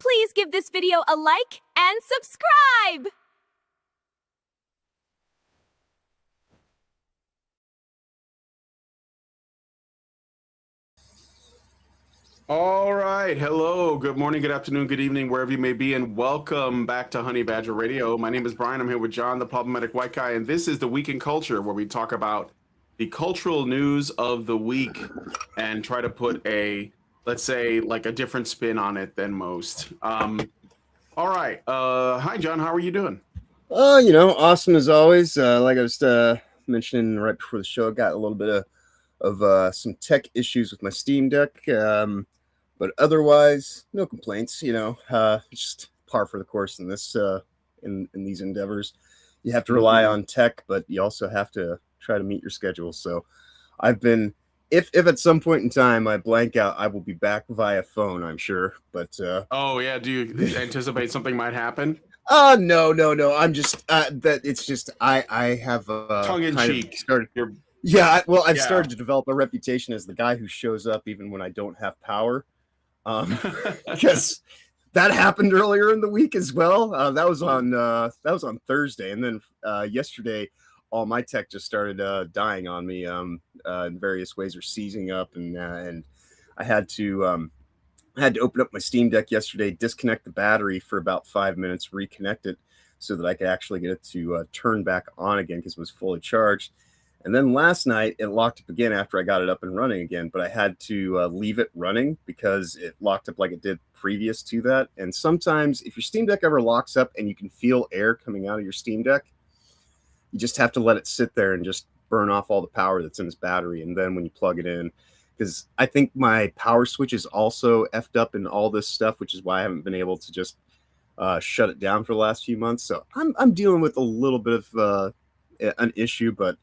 Please give this video a like and subscribe! All right. Hello. Good morning, good afternoon, good evening, wherever you may be, and welcome back to Honey Badger Radio. My name is Brian. I'm here with John, the problematic white guy, and this is the Week in Culture, where we talk about the cultural news of the week and try to put a, let's say, like a different spin on it than most. All right. Hi, John. How are you doing? Awesome as always. Like I was mentioning right before the show, I got a little bit of some tech issues with my Steam Deck. But otherwise, no complaints. Just par for the course in this in these endeavors. You have to rely on tech, but you also have to try to meet your schedule. So I've been, if at some point in time I blank out, I will be back via phone, I'm sure. But oh yeah, do you anticipate something might happen? No. I'm just that it's just I have Tongue in cheek. I've started to develop a reputation as the guy who shows up even when I don't have power. Because that happened earlier in the week as well. That was on Thursday, and then yesterday, all my tech just started dying on me in various ways, or seizing up, and I had to open up my Steam Deck yesterday, disconnect the battery for about 5 minutes, reconnect it so that I could actually get it to turn back on again because it was fully charged. And then last night, it locked up again after I got it up and running again, but I had to leave it running because it locked up like it did previous to that. And sometimes if your Steam Deck ever locks up and you can feel air coming out of your Steam Deck, you just have to let it sit there and just burn off all the power that's in this battery. And then when you plug it in, because I think my power switch is also effed up in all this stuff, which is why I haven't been able to just shut it down for the last few months. So I'm dealing with a little bit of an issue, but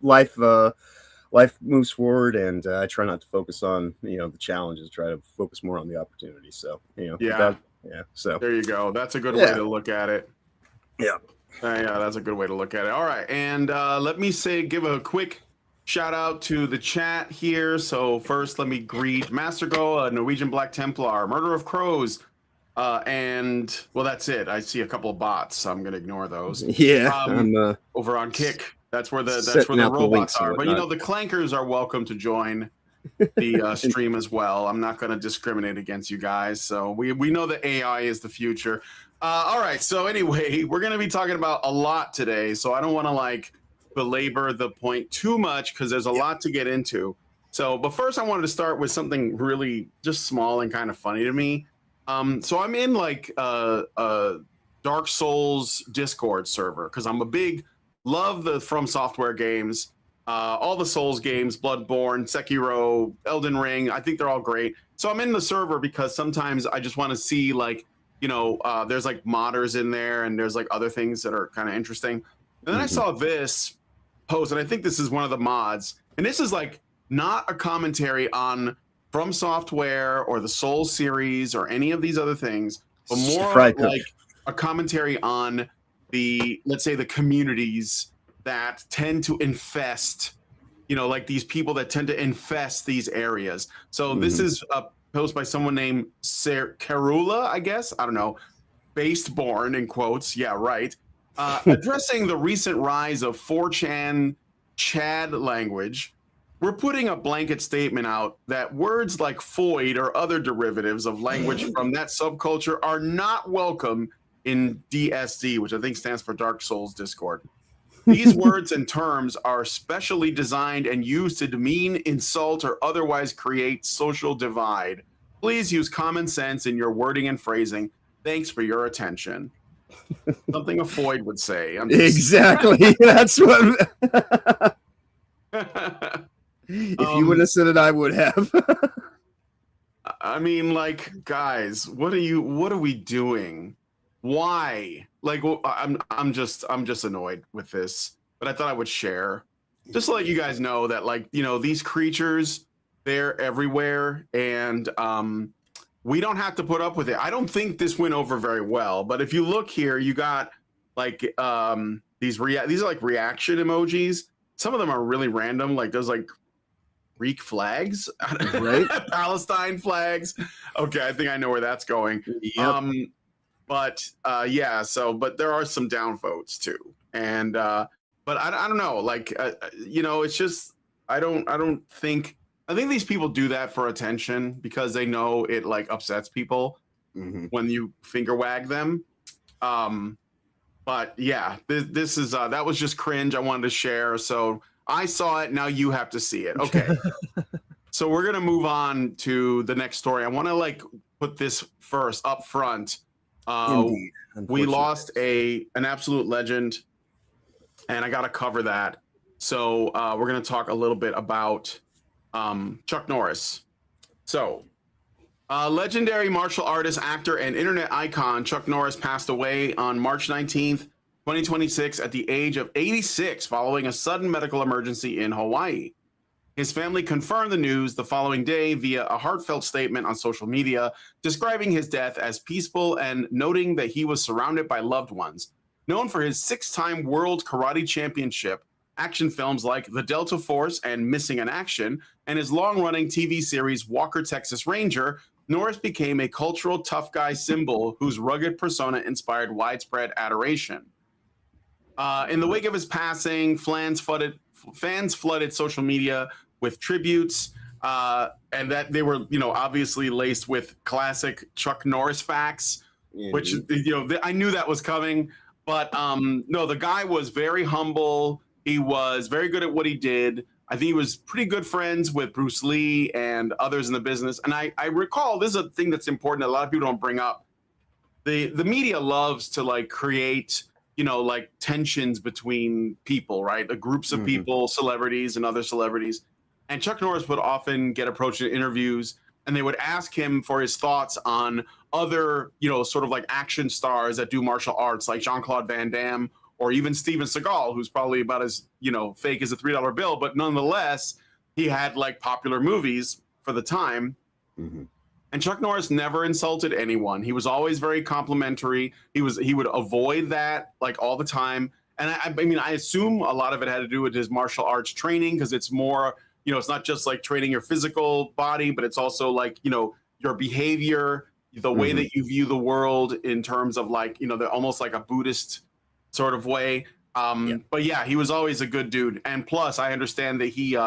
life moves forward, and I try not to focus on the challenges, try to focus more on the opportunities. So so there you go. That's a good way to look at it. Yeah, that's a good way to look at it. All right, and let me give a quick shout out to the chat here. So first, let me greet Master Go, a Norwegian Black Templar, Murder of Crows. And well, that's it. I see a couple of bots, so I'm gonna ignore those. Yeah, I'm over on Kick. That's where the robots are. But the clankers are welcome to join the stream as well. I'm not gonna discriminate against you guys. So we know that AI is the future. All right. So anyway, we're gonna be talking about a lot today. So I don't want to belabor the point too much because there's a lot to get into. So, but first, I wanted to start with something really just small and kind of funny to me. So I'm in Dark Souls Discord server because I'm love the From Software games, all the Souls games, Bloodborne, Sekiro, Elden Ring. I think they're all great. So I'm in the server because sometimes I just want to see there's modders in there and there's other things that are kind of interesting. And then I saw this post, and I think this is one of the mods, and this is not a commentary on From Software or the Souls series or any of these other things, but more a commentary on let's say the communities that tend to infest, these people that tend to infest these areas. So this is a post by someone named Karula, I guess, I don't know, Basedborn in quotes, yeah, right, addressing the recent rise of 4chan Chad language. We're putting a blanket statement out that words like foid or other derivatives of language from that subculture are not welcome in DSD, which I think stands for Dark Souls Discord. These words and terms are specially designed and used to demean, insult, or otherwise create social divide. Please use common sense in your wording and phrasing. Thanks for your attention. Something a foid would say. Exactly. That's what... If you would have said it, I would have. I mean, guys, what are we doing? Why? I'm just annoyed with this, but I thought I would share, just to let you guys know that these creatures, they're everywhere, and we don't have to put up with it. I don't think this went over very well, but if you look here, you got these are reaction emojis. Some of them are really random. There's Greek flags, Right? Palestine flags. Okay, I think I know where that's going. Yep. But yeah, so but there are some downvotes too, and but I don't know, like you know, it's just I don't think I think these people do that for attention because they know it like upsets people when you finger wag them. But yeah, this is that was just cringe. I wanted to share, so I saw it. Now you have to see it. Okay. So we're gonna move on to the next story. I want to like put this first up front. Indeed. We lost an absolute legend, and I got to cover that. So we're gonna talk a little bit about Chuck Norris. So, legendary martial artist, actor, and internet icon Chuck Norris passed away on March 19th, 2026, at the age of 86, following a sudden medical emergency in Hawaii. His family confirmed the news the following day via a heartfelt statement on social media, describing his death as peaceful and noting that he was surrounded by loved ones. Known for his 6-time World Karate Championship, action films like The Delta Force and Missing in Action, and his long-running TV series Walker, Texas Ranger, Norris became a cultural tough guy symbol whose rugged persona inspired widespread adoration. In the wake of his passing, fans flooded social media with tributes, and that they were, you know, obviously laced with classic Chuck Norris facts, which, you know, I knew that was coming. But no, the guy was very humble. He was very good at what he did. I think he was pretty good friends with Bruce Lee and others in the business. And I recall, this is a thing that's important that a lot of people don't bring up. The media loves to like create, you know, like tensions between people, right? The groups of people, celebrities and other celebrities. And Chuck Norris would often get approached in interviews, and they would ask him for his thoughts on other, you know, sort of like action stars that do martial arts, like Jean-Claude Van Damme or even Steven Seagal, who's probably about as, you know, fake as a $3 bill, but nonetheless, he had like popular movies for the time. And Chuck Norris never insulted anyone. He was always very complimentary. He would avoid that like all the time. And I mean, I assume a lot of it had to do with his martial arts training, because it's more, you know, it's not just like training your physical body, but it's also like, you know, your behavior, the way that you view the world in terms of like, you know, they're almost like a Buddhist sort of way. But yeah, he was always a good dude. And plus, I understand that he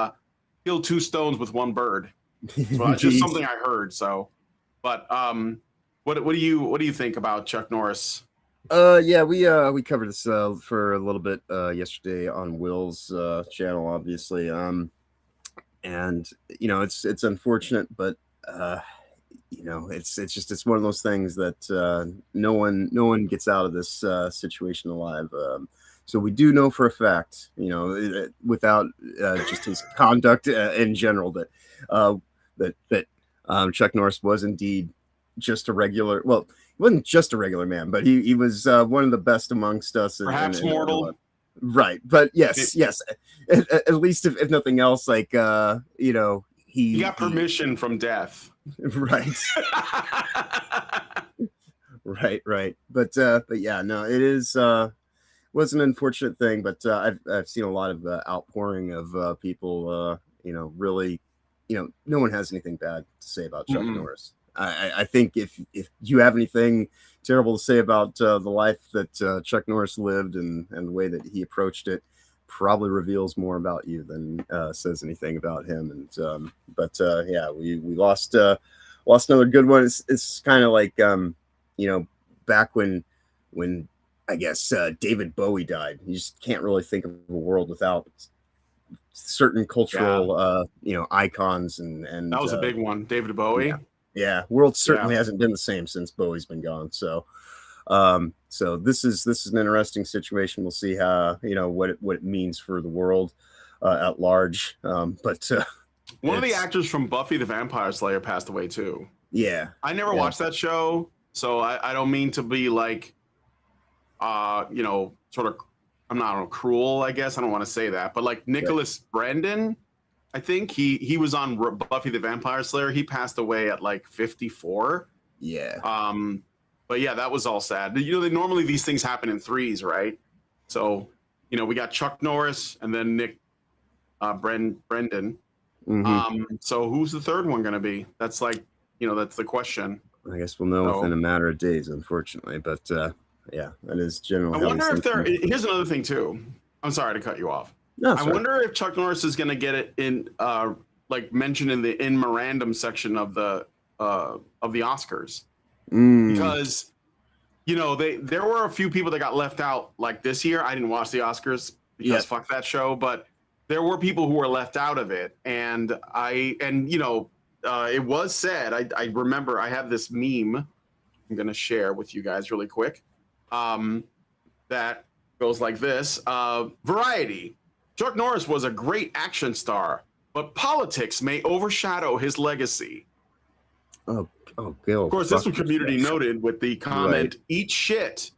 killed 2 stones with 1 bird. So that's just something I heard. So, but what do you think about Chuck Norris? Yeah, we covered this for a little bit yesterday on Will's channel, obviously. And you know, it's unfortunate, but you know, it's one of those things that no one gets out of this situation alive. So we do know for a fact, you know, without just his conduct in general, that Chuck Norris was indeed just a regular. Well, he wasn't just a regular man, but he was one of the best amongst us. Perhaps mortal. Right, but yes, at least if nothing else, like you know, he got permission from death. Right. right. But yeah, no, it is was an unfortunate thing, but I've seen a lot of outpouring of people, you know, really, you know, no one has anything bad to say about Chuck Norris. I think if you have anything terrible to say about the life that Chuck Norris lived and the way that he approached it, probably reveals more about you than says anything about him. And but yeah, we lost another good one. It's kind of like you know, back when I guess David Bowie died. You just can't really think of a world without certain cultural you know, icons and that was a big one. David Bowie. Yeah, world certainly hasn't been the same since Bowie's been gone. So so this is an interesting situation. We'll see how, you know, what it means for the world at large. But one of the actors from Buffy the Vampire Slayer passed away too. Yeah, I never watched that show, so I don't mean to be like you know, sort of, I don't know, cruel, I guess. I don't want to say that, but like Nicholas Brandon, I think he was on Buffy the Vampire Slayer. He passed away at like 54. Yeah. But yeah, that was all sad. You know, normally these things happen in threes, right? So, you know, we got Chuck Norris and then Nick Brendan. So who's the third one going to be? That's like, that's the question. I guess we'll know within a matter of days, unfortunately. But yeah, that is generally. I wonder if here's another thing too. I'm sorry to cut you off. No, I wonder if Chuck Norris is going to get it in, like mentioned in the in memorandum section of the Oscars, because there were a few people that got left out like this year. I didn't watch the Oscars because fuck that show, but there were people who were left out of it, and it was said. I remember I have this meme I'm going to share with you guys really quick. That goes like this. Variety. Chuck Norris was a great action star, but politics may overshadow his legacy. Oh, Gil. Of course, this was community noted with the comment, "Eat shit."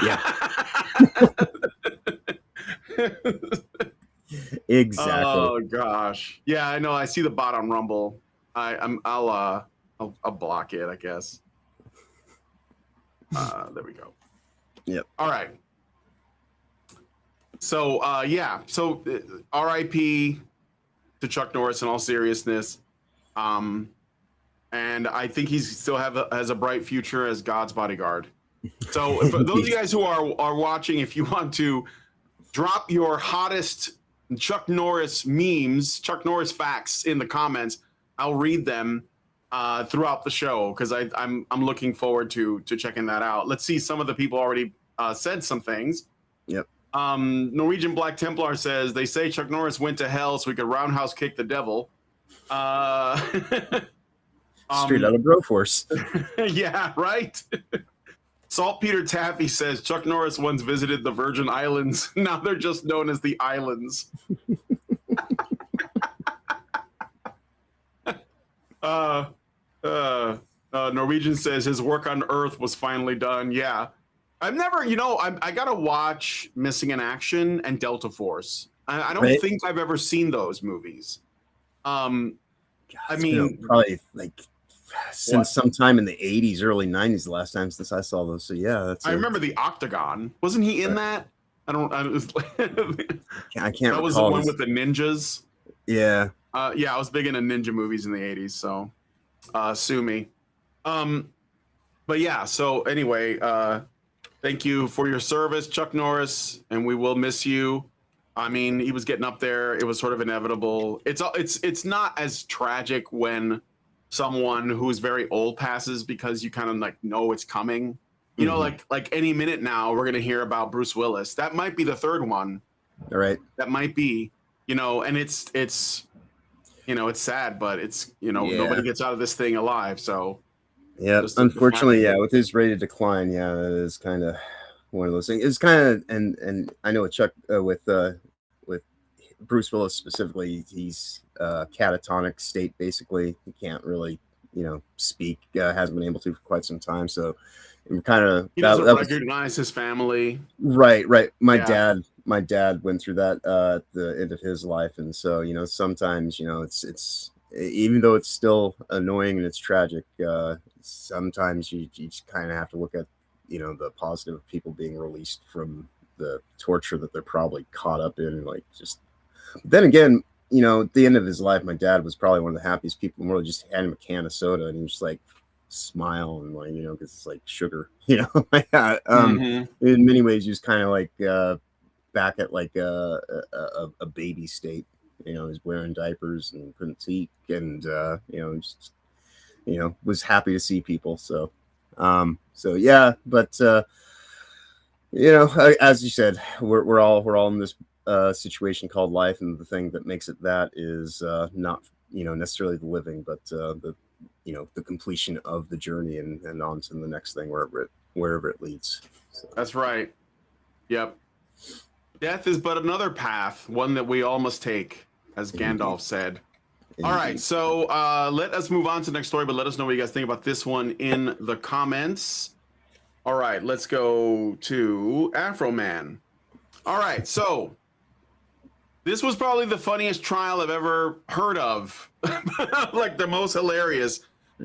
Yeah. Exactly. Oh gosh. Yeah, I know. I see the bot on Rumble. I'll block it, I guess. There we go. Yep. All right. So So R.I.P. to Chuck Norris in all seriousness. And I think he's still has a bright future as God's bodyguard. So for those of you guys who are watching, if you want to drop your hottest Chuck Norris memes, Chuck Norris facts in the comments, I'll read them throughout the show because I'm looking forward to checking that out. Let's see. Some of the people already said some things. Yep. Norwegian Black Templar says they say Chuck Norris went to hell so he could roundhouse kick the devil. Straight out of Broforce. Yeah, right. Saltpeter Taffy says Chuck Norris once visited the Virgin Islands. Now they're just known as the Islands. Norwegian says his work on Earth was finally done. Yeah. I've never, I got to watch Missing in Action and Delta Force. I don't think I've ever seen those movies. I mean, probably like since sometime in the 80s, early 90s, the last time since I saw those. So yeah, I remember the Octagon. Wasn't he in that? I can't recall. That was the one with the ninjas. Yeah. Yeah, I was big into ninja movies in the 80s, so sue me. But yeah, so anyway, thank you for your service, Chuck Norris, and we will miss you. I mean, he was getting up there. It was sort of inevitable. It's not as tragic when someone who's very old passes because you kind of like know it's coming. You know, like any minute now we're gonna hear about Bruce Willis. That might be the third one. All right. That might be, and it's sad, but it's nobody gets out of this thing alive. So yeah, unfortunately, with his rate of decline, that is kind of one of those things. It's kind of and I know with Chuck with Bruce Willis specifically, he's catatonic state basically. He can't really speak. Hasn't been able to for quite some time. So kind of he doesn't recognize his family. Right. My dad went through that at the end of his life, and so sometimes it's even though it's still annoying and it's tragic. Sometimes you just kind of have to look at the positive of people being released from the torture that they're probably caught up in. Like just then again, at the end of his life, my dad was probably one of the happiest people in the world. Just hand him a can of soda and he was just like smile and like because it's like sugar. In many ways, he was kind of like back at like a baby state. He was wearing diapers and couldn't eat, and just was happy to see people. So yeah, but as you said, we're all in this situation called life, and the thing that makes it that is not necessarily the living, but the completion of the journey and on to the next thing wherever it leads. So. That's right. Yep. Death is but another path, one that we all must take, as Gandalf said. All right, so let us move on to the next story, but let us know what you guys think about this one in the comments. All right, let's go to Afro-man. All right, so this was probably the funniest trial I've ever heard of, like the most hilarious.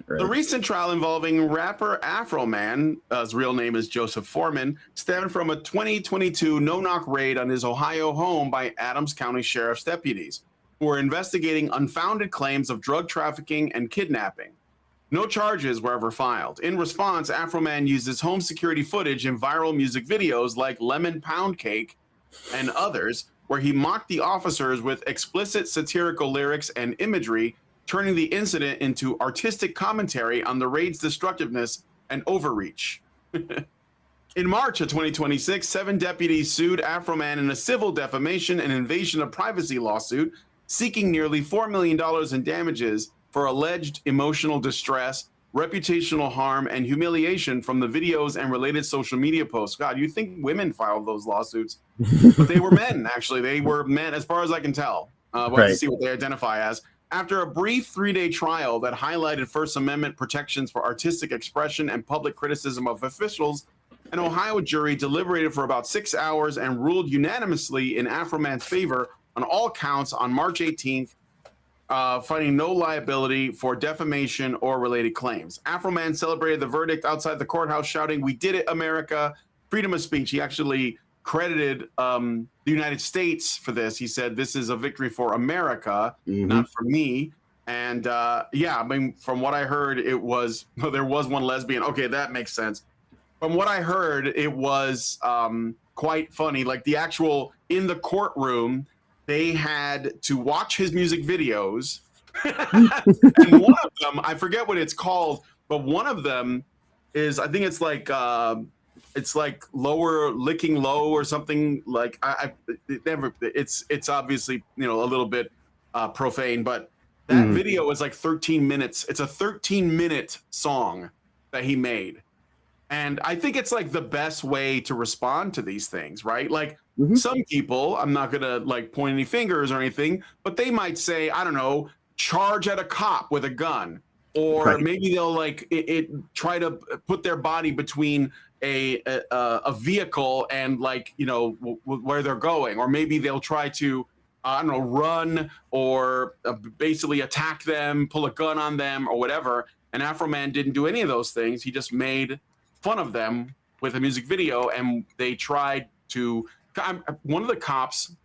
Right. The recent trial involving rapper Afro-man, his real name is Joseph Foreman, stemmed from a 2022 no-knock raid on his Ohio home by Adams County Sheriff's deputies. who are investigating unfounded claims of drug trafficking and kidnapping. No charges were ever filed. In response, Afro-Man uses home security footage in viral music videos like Lemon Pound Cake and others, where he mocked the officers with explicit satirical lyrics and imagery, turning the incident into artistic commentary on the raid's destructiveness and overreach. In March of 2026, 7 deputies sued Afro-Man in a civil defamation and invasion of privacy lawsuit, seeking nearly $4 million in damages for alleged emotional distress, reputational harm, and humiliation from the videos and related social media posts. God, you'd think women filed those lawsuits, but they were men, actually. They were men, as far as I can tell. We'll have to see what they identify as. After a brief 3-day trial that highlighted First Amendment protections for artistic expression and public criticism of officials, an Ohio jury deliberated for about 6 hours and ruled unanimously in Afro-Man's favor on all counts on March 18th, finding no liability for defamation or related claims. Afro-Man celebrated the verdict outside the courthouse, shouting, "We did it, America!" Freedom of speech. He actually credited the United States for this. He said, "This is a victory for America, not for me." And yeah, I mean, from what I heard, it was, there was one lesbian. Okay, that makes sense. From what I heard, it was quite funny. Like the actual, in the courtroom, they had to watch his music videos. And one of them, I forget what it's called, but one of them is, I think it's like lower licking low or something. Like it's obviously, you know, a little bit profane, but that video is like 13 minutes. It's a 13-minute song that he made. And I think it's like the best way to respond to these things, right? Like some people, I'm not going to like point any fingers or anything, but they might say, I don't know, charge at a cop with a gun, or maybe they'll like try to put their body between a vehicle and like, you know, where they're going, or maybe they'll try to, I don't know, run or basically attack them, pull a gun on them or whatever. And Afro-Man didn't do any of those things. He just made fun of them with a music video, and they tried to, one of the cops,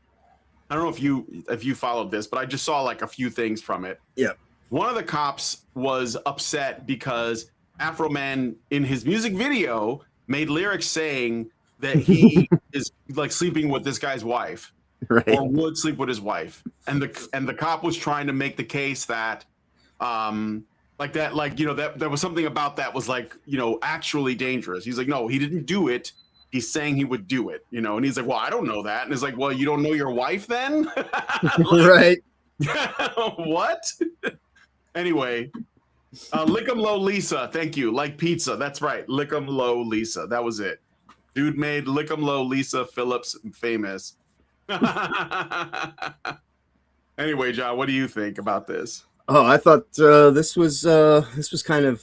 I don't know if you followed this, but I just saw like a few things from it. Yeah. One of the cops was upset because Afro-Man in his music video made lyrics saying that he is like sleeping with this guy's wife, or would sleep with his wife. And the cop was trying to make the case that like that, like, you know, that there was something about that was like, you know, actually dangerous. He's like, no, he didn't do it. He's saying he would do it, you know? And he's like, well, I don't know that. And it's like, well, you don't know your wife then? Right. What? Anyway, Lick 'em Low Lisa. Thank you. Like pizza. That's right. Lick 'em Low Lisa. That was it. Dude made Lick 'em Low Lisa Phillips famous. Anyway, John, what do you think about this? Oh, I thought this was kind of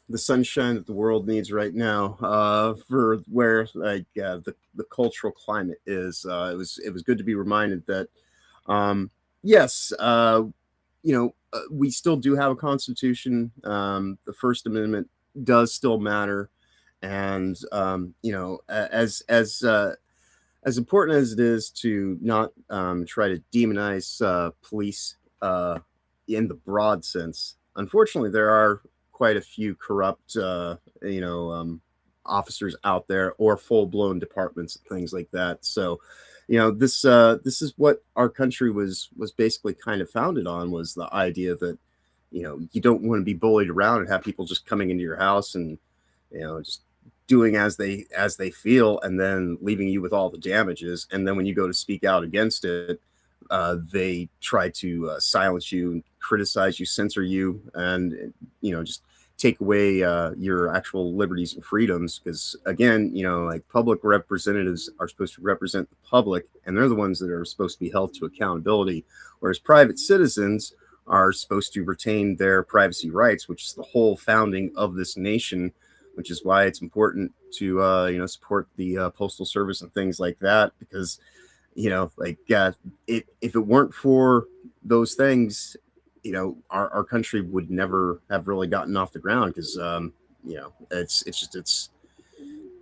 the sunshine that the world needs right now for where like the cultural climate is. It was good to be reminded that yes, you know, we still do have a constitution. The First Amendment does still matter, and you know, as important as it is to not try to demonize police in the broad sense, unfortunately, there are quite a few corrupt, you know, officers out there, or full-blown departments and things like that. So, you know, this is what our country was basically kind of founded on, was the idea that, you know, you don't want to be bullied around and have people just coming into your house and, you know, just doing as they feel, and then leaving you with all the damages. And then when you go to speak out against it, they try to silence you, criticize you, censor you, and, you know, just take away your actual liberties and freedoms. Because again, you know, like public representatives are supposed to represent the public, and they're the ones that are supposed to be held to accountability, whereas private citizens are supposed to retain their privacy rights, which is the whole founding of this nation, which is why it's important to you know, support the postal service and things like that. Because, you know, like if it weren't for those things, you know, our country would never have really gotten off the ground. Because you know, it's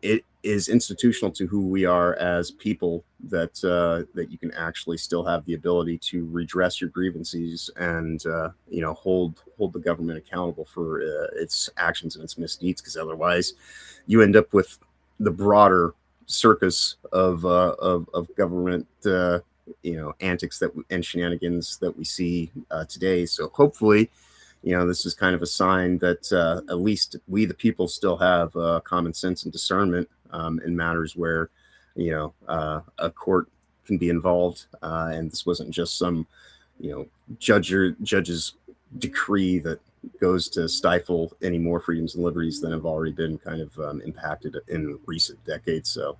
it is institutional to who we are as people that that you can actually still have the ability to redress your grievances and hold the government accountable for its actions and its misdeeds, because otherwise you end up with the broader circus of government antics and shenanigans that we see today. So hopefully, this is kind of a sign that at least we, the people, still have common sense and discernment in matters where, a court can be involved. And this wasn't just some, judge's decree that goes to stifle any more freedoms and liberties than have already been kind of impacted in recent decades. So,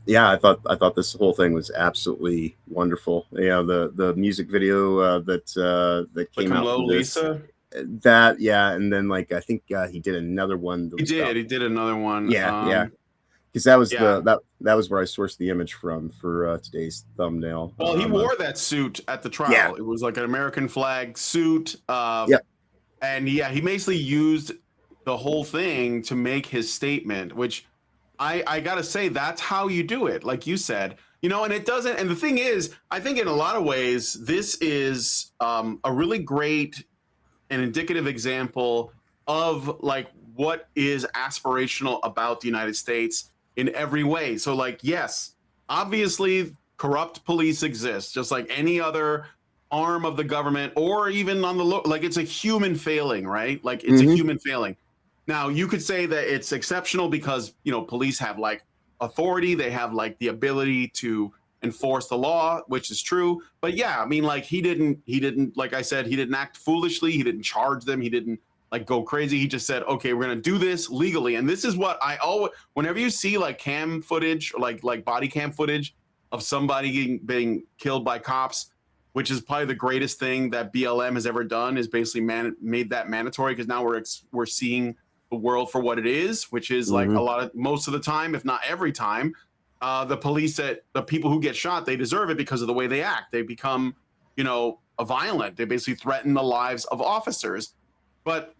yeah, I thought this whole thing was absolutely wonderful. The music video that came out from this, Lisa. And then I think he did another one. He did another one. Yeah. Because that was that was where I sourced the image from for today's thumbnail. Well, he wore that suit at the trial. Yeah. It was like an American flag suit. And he basically used the whole thing to make his statement, which I gotta say, that's how you do it, like you said, and it doesn't. And the thing is, I think in a lot of ways, this is a really great and indicative example of what is aspirational about the United States in every way. So yes, obviously corrupt police exist, just like any other arm of the government, or even on the it's a human failing, right? It's a human failing. Now, you could say that it's exceptional because, police have authority. They have the ability to enforce the law, which is true. But yeah, I mean, he didn't, like I said, he didn't act foolishly. He didn't charge them. He didn't go crazy. He just said, okay, we're going to do this legally. And this is what I always, whenever you see cam footage or like body cam footage of somebody being killed by cops, which is probably the greatest thing that BLM has ever done, is basically made that mandatory, because now we're seeing the world for what it is, which is most of the time, if not every time, the police, the people who get shot, they deserve it because of the way they act. They become, violent. They basically threaten the lives of officers. But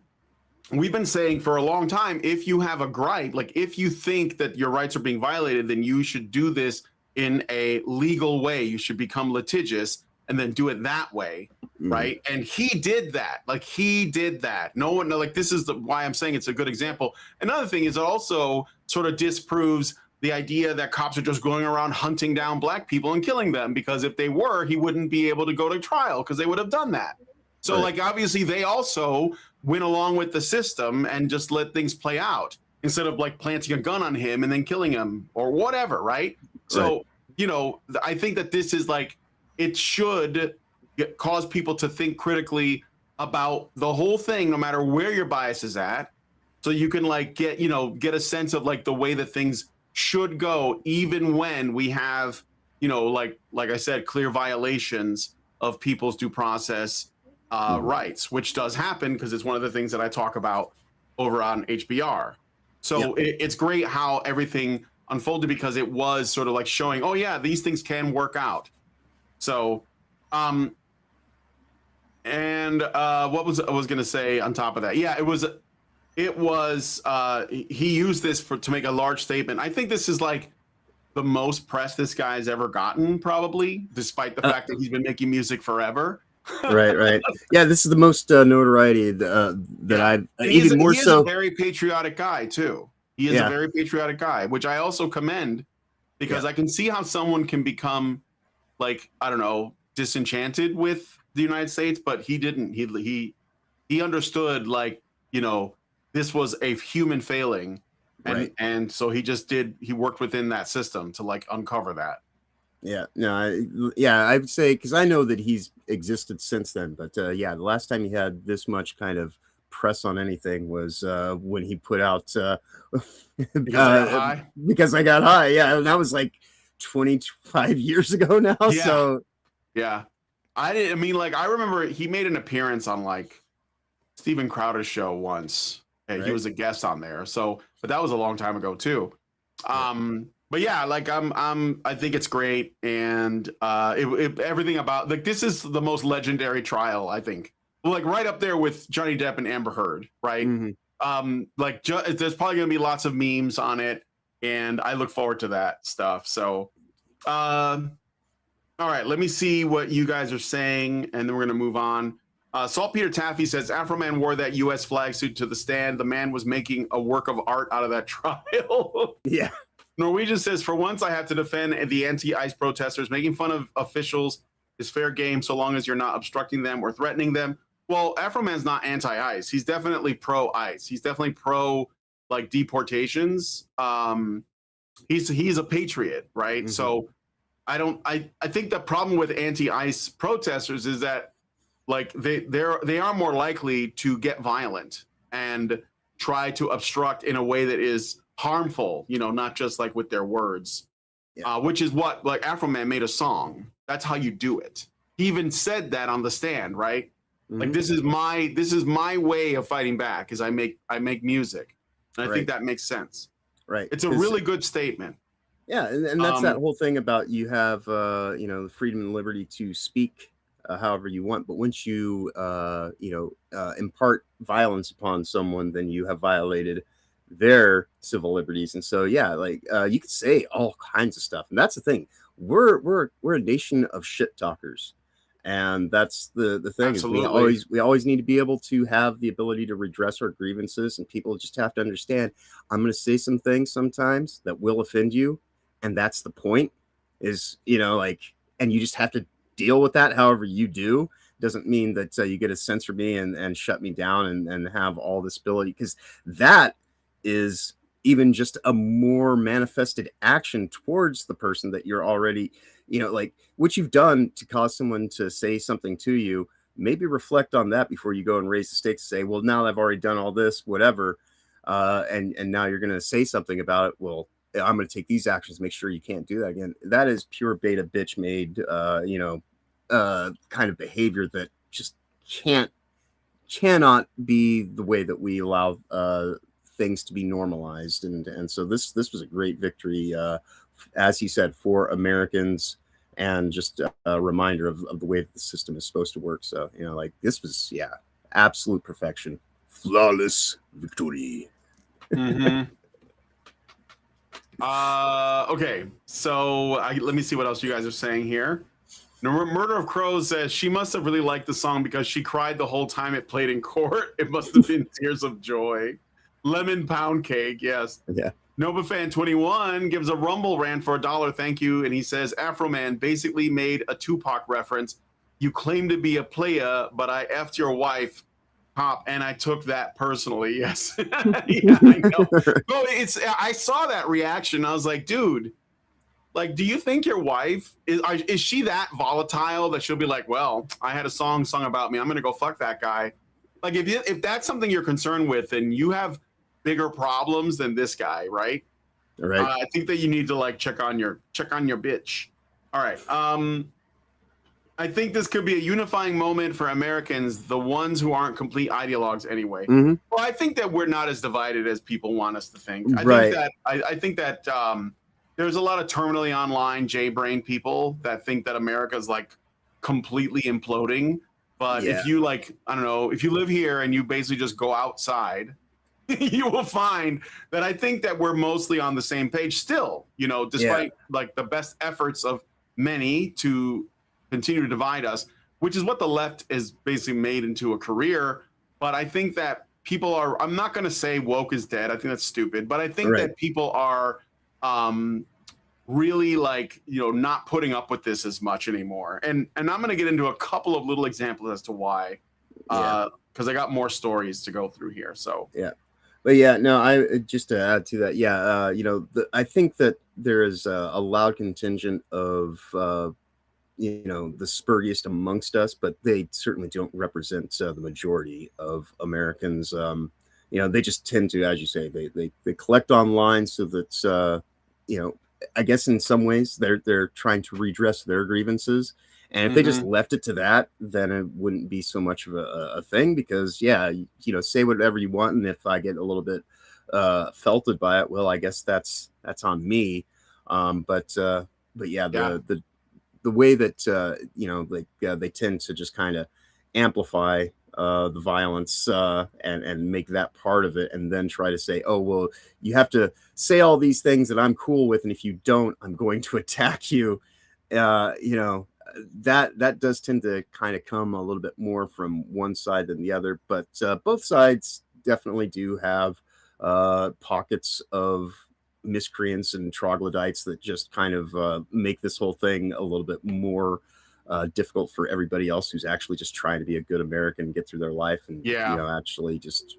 we've been saying for a long time, if you have a gripe, if you think that your rights are being violated, then you should do this in a legal way. You should become litigious and then do it that way. Right. And he did that. He did that. No one, this is why I'm saying it's a good example. Another thing is, it also sort of disproves the idea that cops are just going around hunting down black people and killing them, because if they were, he wouldn't be able to go to trial, because they would have done that. So obviously they also went along with the system and just let things play out, instead of planting a gun on him and then killing him or whatever. Right. So, I think that this is it should cause people to think critically about the whole thing, no matter where your bias is at, so you can get a sense of the way that things should go, even when we have like I said, clear violations of people's due process rights, which does happen, because it's one of the things that I talk about over on HBR. So it's great how everything unfolded, because it was sort of showing, oh yeah, these things can work out. So and what was I was going to say on top of that? Yeah, it was he used this to make a large statement. I think this is the most press this guy's ever gotten, probably, despite the fact that he's been making music forever. Right. Yeah, this is the most notoriety that I've even more so. He's a very patriotic guy too. He is a very patriotic guy, which I also commend, because I can see how someone can become I don't know, disenchanted with the United States, but he didn't. He understood this was a human failing, and so he worked within that system to uncover that. Yeah, no, I would say, because I know that he's existed since then, but the last time he had this much kind of press on anything was when he put out because I got high. Yeah, and that was 25 years ago now. Yeah. So I remember he made an appearance on Steven Crowder's show once. He was a guest on there. So, but that was a long time ago too. But yeah, I think it's great, and everything about this is the most legendary trial, I think. Right up there with Johnny Depp and Amber Heard, right? there's probably gonna be lots of memes on it, and I look forward to that stuff. So, all right, let me see what you guys are saying, and then we're gonna move on. Saltpeter Taffy says Afro-Man wore that U.S. flag suit to the stand. The man was making a work of art out of that trial. Yeah. Norwegian says, for once, I have to defend the anti-ICE protesters. Making fun of officials is fair game so long as you're not obstructing them or threatening them. Well, Afro-Man's not anti-ICE. He's definitely pro-ICE. He's definitely pro like deportations. He's a patriot, right? Mm-hmm. So I think the problem with anti-ICE protesters is that like they are more likely to get violent and try to obstruct in a way that is harmful, you know, not just like with their words, which is what like Afro-Man made a song. That's how you do it. He even said that on the stand, right? Mm-hmm. Like this is my way of fighting back, is I make music. And I think that makes sense. Right. It's a really good statement. Yeah, and that's that whole thing about you have you know, the freedom and liberty to speak however you want, but once you impart violence upon someone, then you have violated their civil liberties. And so like you could say all kinds of stuff, and that's the thing. We're a nation of shit talkers, and that's the thing. Absolutely. Is we always need to be able to have the ability to redress our grievances, and people just have to understand I'm going to say some things sometimes that will offend you, and that's the point, is, you know, like, and you just have to deal with that however you do. Doesn't mean that you get to censor me and shut me down and have all this ability, because that is even just a more manifested action towards the person that you're already, you know, like what you've done to cause someone to say something to you. Maybe reflect on that before you go and raise the stakes and say, well, now that I've already done all this, whatever, and now you're going to say something about it. Well, I'm going to take these actions, make sure you can't do that again. That is pure beta bitch made, kind of behavior that just cannot be the way that we allow things to be normalized. And so this was a great victory, as he said, for Americans, and just a reminder of the way that the system is supposed to work. So, you know, like this was, absolute perfection. Flawless victory. Mm-hmm. Okay, so let me see what else you guys are saying here. Murder of Crows says she must have really liked the song because she cried the whole time it played in court. It must have been tears of joy. Lemon pound cake, yes. Yeah. NovaFan21 gives a Rumble rant for $1. Thank you. And he says, Afro-Man basically made a Tupac reference. You claim to be a playa, but I effed your wife, Pop, and I took that personally. Yes. Yeah, I know. No, I saw that reaction. I was like, dude, like, do you think your wife is she that volatile that she'll be like, well, I had a song sung about me, I'm gonna go fuck that guy? Like, if that's something you're concerned with, then you have bigger problems than this guy, right? All right. I think that you need to like check on your bitch. All right. I think this could be a unifying moment for Americans, the ones who aren't complete ideologues anyway. Mm-hmm. Well, I think that we're not as divided as people want us to think. I think that there's a lot of terminally online J-brain people that think that America's like completely imploding. But if you like, I don't know, if you live here and you basically just go outside, you will find that I think that we're mostly on the same page still, you know, despite like the best efforts of many to continue to divide us, which is what the left is basically made into a career. But I think that people are, I'm not going to say woke is dead. I think that's stupid. But I think that people are really like, you know, not putting up with this as much anymore. And I'm going to get into a couple of little examples as to why, because I got more stories to go through here. So, But I just to add to that, I think that there is a loud contingent of, the spurious amongst us, but they certainly don't represent the majority of Americans. They just tend to, as you say, they collect online so that, I guess in some ways they're trying to redress their grievances. And if they just left it to that, then it wouldn't be so much of a thing, because, say whatever you want. And if I get a little bit felted by it, well, I guess that's on me. The way that, they tend to just kind of amplify the violence and make that part of it, and then try to say, oh, well, you have to say all these things that I'm cool with, and if you don't, I'm going to attack you. That does tend to kind of come a little bit more from one side than the other, but both sides definitely do have pockets of miscreants and troglodytes that just kind of make this whole thing a little bit more difficult for everybody else who's actually just trying to be a good American and get through their life, and actually just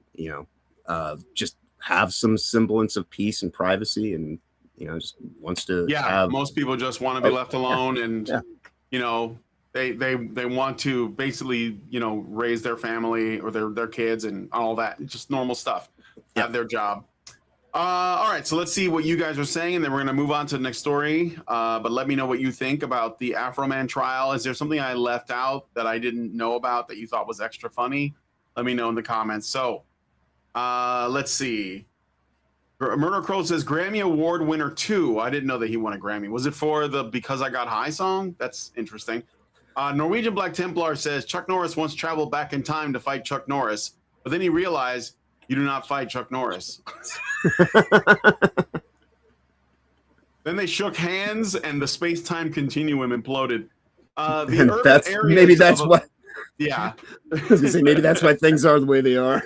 just have some semblance of peace and privacy, and just wants to have... most people just want to be left alone, and they want to basically raise their family or their kids and all that, just normal stuff, have their job. All right, so let's see what you guys are saying, and then we're going to move on to the next story. But let me know what you think about the Afro-Man trial. Is there something I left out that I didn't know about that you thought was extra funny? Let me know in the comments. So let's see. Murder Crow says Grammy Award winner 2. I didn't know that he won a Grammy. Was it for the Because I Got High song? That's interesting. Norwegian Black Templar says Chuck Norris once traveled back in time to fight Chuck Norris, but then he realized you do not fight Chuck Norris. Then they shook hands and the space-time continuum imploded. Maybe that's why things are the way they are.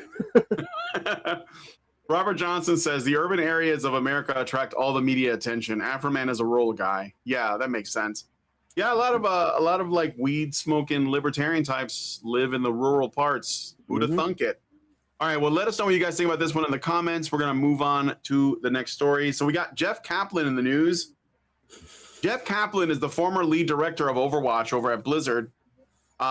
Robert Johnson says the urban areas of America attract all the media attention. Afro-Man is a role guy. Yeah, that makes sense. Yeah, a lot of like weed smoking libertarian types live in the rural parts. Who'd have thunk it? All right, well, let us know what you guys think about this one in the comments. We're going to move on to the next story. So we got Jeff Kaplan in the news. Jeff Kaplan is the former lead director of Overwatch over at Blizzard.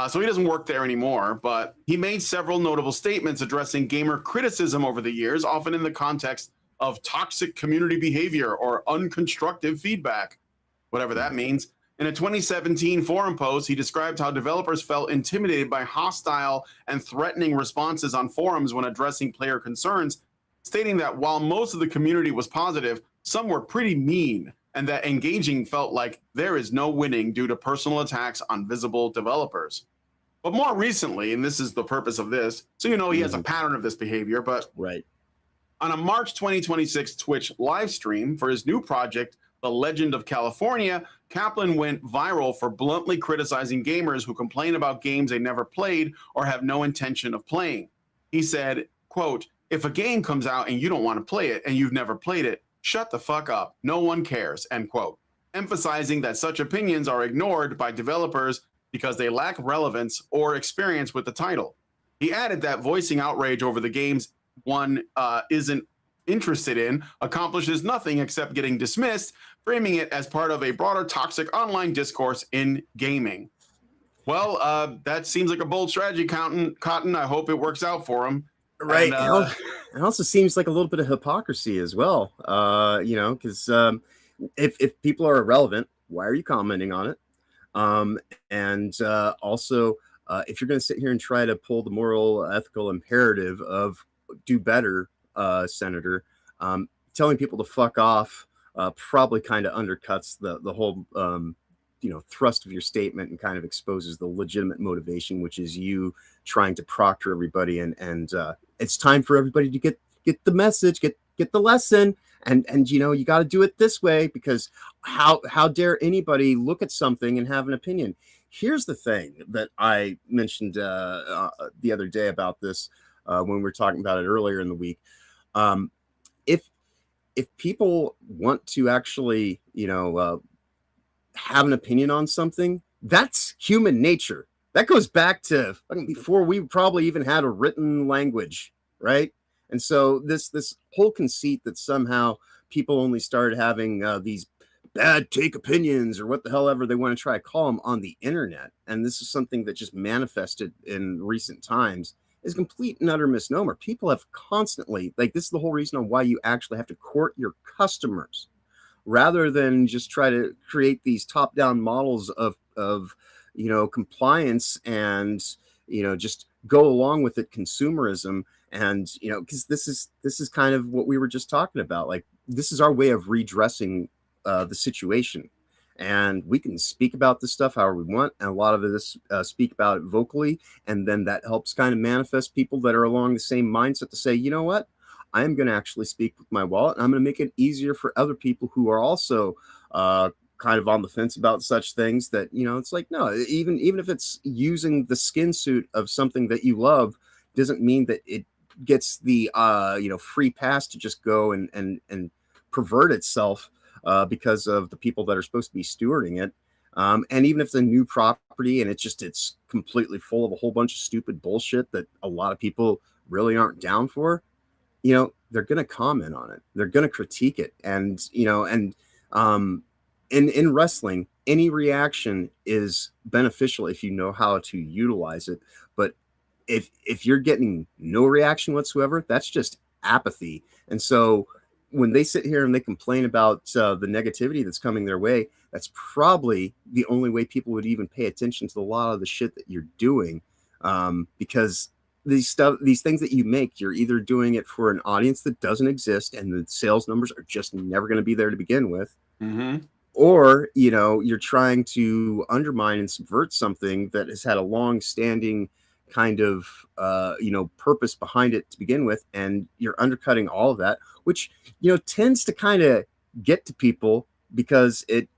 So he doesn't work there anymore, but he made several notable statements addressing gamer criticism over the years, often in the context of toxic community behavior or unconstructive feedback, whatever that means. In a 2017 forum post, he described how developers felt intimidated by hostile and threatening responses on forums when addressing player concerns, stating that while most of the community was positive, some were pretty mean, and that engaging felt like there is no winning due to personal attacks on visible developers. But more recently, and this is the purpose of this, so he has a pattern of this behavior, but on a March 2026 Twitch live stream for his new project, The Legend of California, Kaplan went viral for bluntly criticizing gamers who complain about games they never played or have no intention of playing. He said, quote, "If a game comes out and you don't want to play it and you've never played it, shut the fuck up. No one cares," end quote. Emphasizing that such opinions are ignored by developers because they lack relevance or experience with the title. He added that voicing outrage over the games one isn't interested in accomplishes nothing except getting dismissed, framing it as part of a broader toxic online discourse in gaming. Well, that seems like a bold strategy, Cotton. I hope it works out for him. Right. And, it also seems like a little bit of hypocrisy as well. Because if people are irrelevant, why are you commenting on it? Also, if you're going to sit here and try to pull the moral, ethical imperative of do better, Senator, telling people to fuck off probably kind of undercuts the whole thrust of your statement and kind of exposes the legitimate motivation, which is you trying to proctor everybody, and it's time for everybody to get the message, get the lesson, and you got to do it this way, because how dare anybody look at something and have an opinion. Here's the thing that I mentioned the other day about this when we were talking about it earlier in the week. If people want to actually, have an opinion on something, that's human nature. That goes back to before we probably even had a written language, right? And so this whole conceit that somehow people only started having these bad take opinions or what the hell ever they want to try to call them on the internet, and this is something that just manifested in recent times, is complete and utter misnomer. People have constantly, this is the whole reason on why you actually have to court your customers rather than just try to create these top-down models of compliance and just go along with it, consumerism. And because this is kind of what we were just talking about. This is our way of redressing the situation. and we can speak about this stuff however we want, and a lot of this speak about it vocally, and then that helps kind of manifest people that are along the same mindset to say, you know what, I'm going to actually speak with my wallet, and I'm going to make it easier for other people who are also kind of on the fence about such things. That, you know, it's like, no, even if it's using the skin suit of something that you love, doesn't mean that it gets the free pass to just go and pervert itself because of the people that are supposed to be stewarding it. And even if it's a new property and it's completely full of a whole bunch of stupid bullshit that a lot of people really aren't down for, you know, they're going to comment on it. They're going to critique it. And, you know, and in wrestling, any reaction is beneficial if you know how to utilize it. But if you're getting no reaction whatsoever, that's just apathy. And so when they sit here and they complain about the negativity that's coming their way, that's probably the only way people would even pay attention to a lot of the shit that you're doing, because these things that you make, you're either doing it for an audience that doesn't exist and the sales numbers are just never going to be there to begin with, or, you know, you're trying to undermine and subvert something that has had a long-standing kind of purpose behind it to begin with, and you're undercutting all of that, which, you know, tends to kind of get to people because it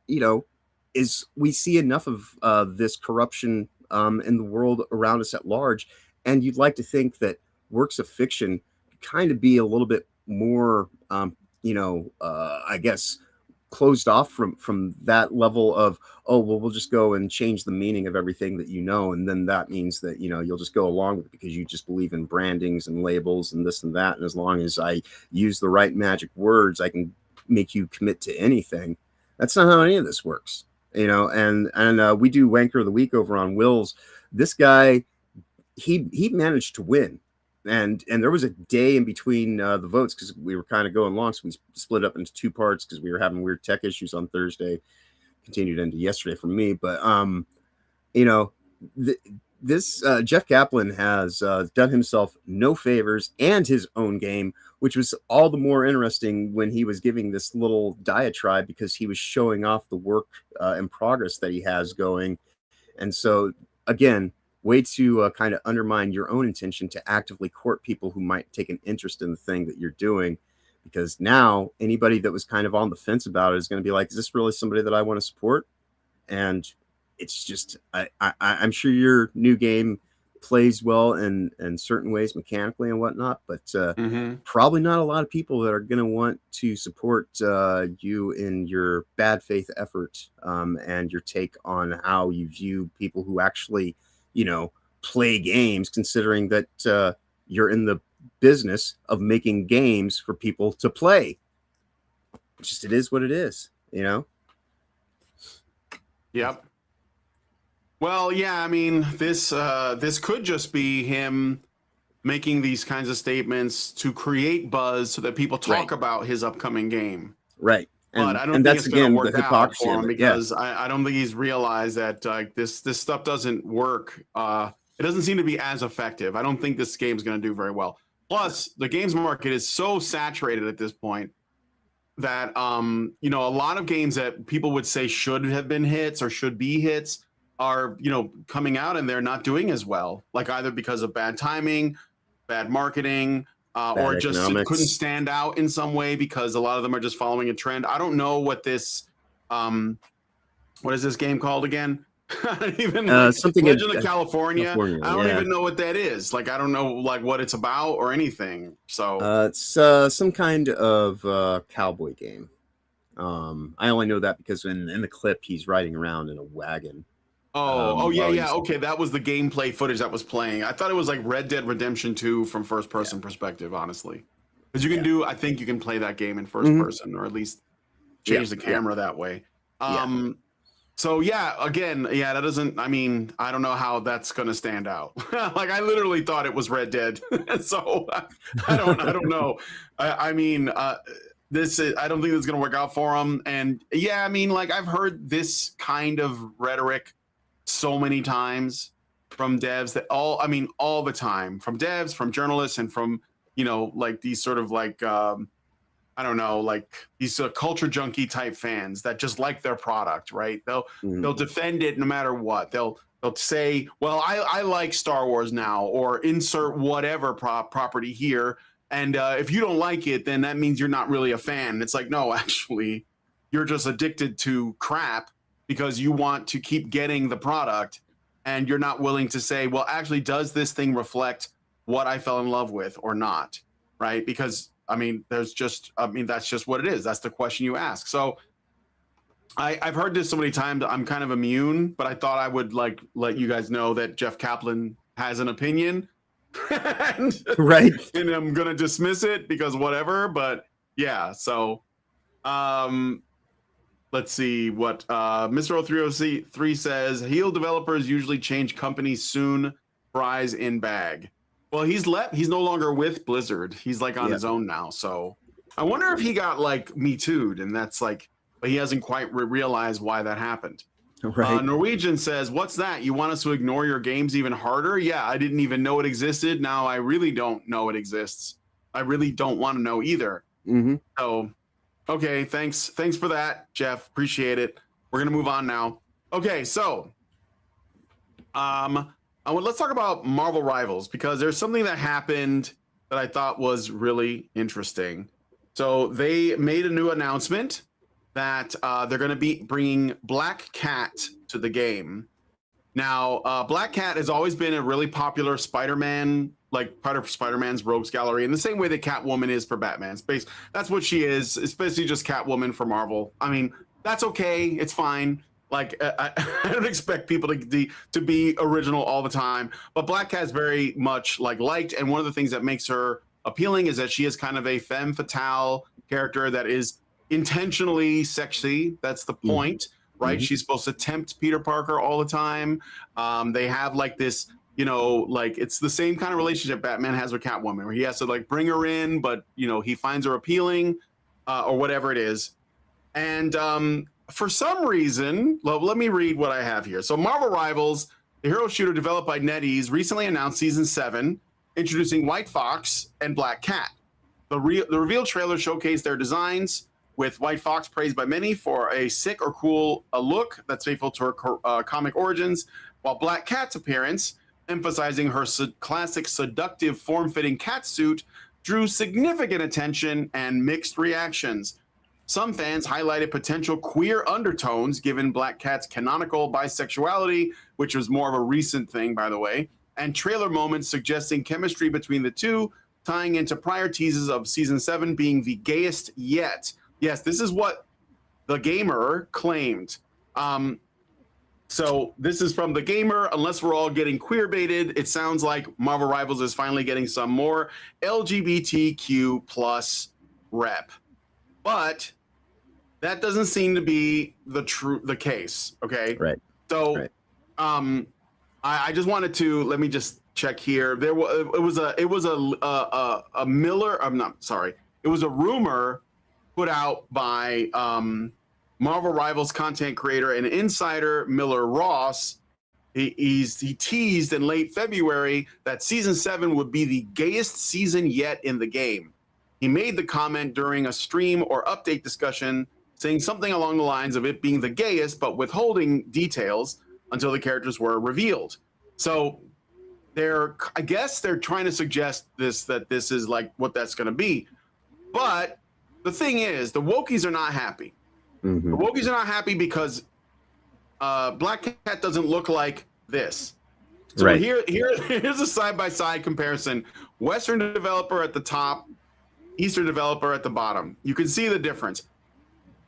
is, we see enough of this corruption in the world around us at large, and you'd like to think that works of fiction kind of be a little bit more I guess closed off from that level of, oh, well, we'll just go and change the meaning of everything that you know, and then that means that, you know, you'll just go along with it because you just believe in brandings and labels and this and that, and as long as I use the right magic words, I can make you commit to anything. That's not how any of this works, you know. And we do Wanker of the Week over on Will's. This guy, he managed to win. And there was a day in between the votes because we were kind of going long, so we split up into two parts because we were having weird tech issues on Thursday, continued into yesterday for me. But this Jeff Kaplan has done himself no favors and his own game, which was all the more interesting when he was giving this little diatribe because he was showing off the work and progress that he has going. And so again, way to kind of undermine your own intention to actively court people who might take an interest in the thing that you're doing, because now anybody that was kind of on the fence about it is going to be like, is this really somebody that I want to support? And it's just, I'm sure your new game plays well in certain ways mechanically and whatnot, but probably not a lot of people that are going to want to support you in your bad faith effort and your take on how you view people who actually, you know, play games, considering that you're in the business of making games for people to play. Just, it is what it is, you know? Yep. Well, yeah, I mean, this could just be him making these kinds of statements to create buzz so that people talk about his upcoming game. Right. But I don't think it's going to work out for him because I don't think he's realized that this stuff doesn't work. It doesn't seem to be as effective. I don't think this game's going to do very well. Plus, the games market is so saturated at this point that a lot of games that people would say should have been hits or should be hits are, you know, coming out and they're not doing as well, like either because of bad timing, bad marketing, or just couldn't stand out in some way because a lot of them are just following a trend. I don't know what this, what is this game called again? I don't even something Legend of California. I don't yeah. even know what that is. Like, I don't know like what it's about or anything. So it's some kind of cowboy game. I only know that because in the clip he's riding around in a wagon. Yeah. Okay, that was the gameplay footage that was playing. I thought it was like Red Dead Redemption 2 from first person perspective, honestly. Because you can I think you can play that game in first person, or at least change the camera that way. So yeah, again, that doesn't, I mean, I don't know how that's gonna stand out. Like, I literally thought it was Red Dead. So I don't know. I mean, this is, I don't think this is gonna work out for him. And yeah, I mean, like, I've heard this kind of rhetoric so many times from devs that all the time, from devs, from journalists, and from, you know, like these sort of like I don't know, like these culture junkie type fans that just like their product, right? They'll defend it no matter what. They'll say, well, I like Star Wars now, or insert whatever property here. And if you don't like it, then that means you're not really a fan. And it's like, no, actually, you're just addicted to crap because you want to keep getting the product, and you're not willing to say, well, actually, does this thing reflect what I fell in love with or not? Right? Because I mean, that's just what it is. That's the question you ask. So I've heard this so many times. I'm kind of immune, but I thought I would like let you guys know that Jeff Kaplan has an opinion, right? And I'm gonna dismiss it because whatever. But yeah, so let's see what Mr. 0303 says. Heel developers usually change companies soon. Fries in bag. Well, he's no longer with Blizzard. He's like on his own now. So I wonder if he got like Me Too'd, and that's like, but he hasn't quite realized why that happened. Right. Norwegian says, what's that? You want us to ignore your games even harder? Yeah, I didn't even know it existed. Now I really don't know it exists. I really don't want to know either. So, okay, thanks for that, Jeff. Appreciate it. We're gonna move on now. Okay, so let's talk about Marvel Rivals, because there's something that happened that I thought was really interesting. So they made a new announcement that they're going to be bringing Black Cat to the game. Now, Black Cat has always been a really popular Spider-Man, like part of Spider-Man's Rogues Gallery, in the same way that Catwoman is for Batman. That's what she is. It's basically just Catwoman for Marvel. I mean, that's okay. It's fine. Like, I don't expect people to be original all the time, but Black Cat is very much liked, and one of the things that makes her appealing is that she is kind of a femme fatale character that is intentionally sexy. That's the point, right? She's supposed to tempt Peter Parker all the time. They have like this, it's the same kind of relationship Batman has with Catwoman, where he has to like bring her in, but he finds her appealing, or whatever it is, and for some reason, let me read what I have here. So Marvel Rivals, the hero shooter developed by NetEase, recently announced Season 7, introducing White Fox and Black Cat. The reveal trailer showcased their designs, with White Fox praised by many for a sick or cool look that's faithful to her comic origins, while Black Cat's appearance, emphasizing her classic seductive form-fitting cat suit, drew significant attention and mixed reactions. Some fans highlighted potential queer undertones given Black Cat's canonical bisexuality, which was more of a recent thing, by the way, and trailer moments suggesting chemistry between the two, tying into prior teases of Season 7 being the gayest yet. Yes, this is what The Gamer claimed. So this is from The Gamer. Unless we're all getting queer baited, it sounds like Marvel Rivals is finally getting some more LGBTQ plus rep. But that doesn't seem to be the case. Okay. Right. So, right. I just wanted to let me just check here. It was a Miller. I'm not sorry. It was a rumor put out by Marvel Rivals content creator and insider Miller Ross. He teased in late February that Season 7 would be the gayest season yet in the game. He made the comment during a stream or update discussion, saying something along the lines of it being the gayest, but withholding details until the characters were revealed. So I guess they're trying to suggest that this is like what that's going to be. But the thing is, the wokies are not happy. The wokies are not happy because Black Cat doesn't look like this. So right. Here's a side-by-side comparison. Western developer at the top, Eastern developer at the bottom. You can see the difference.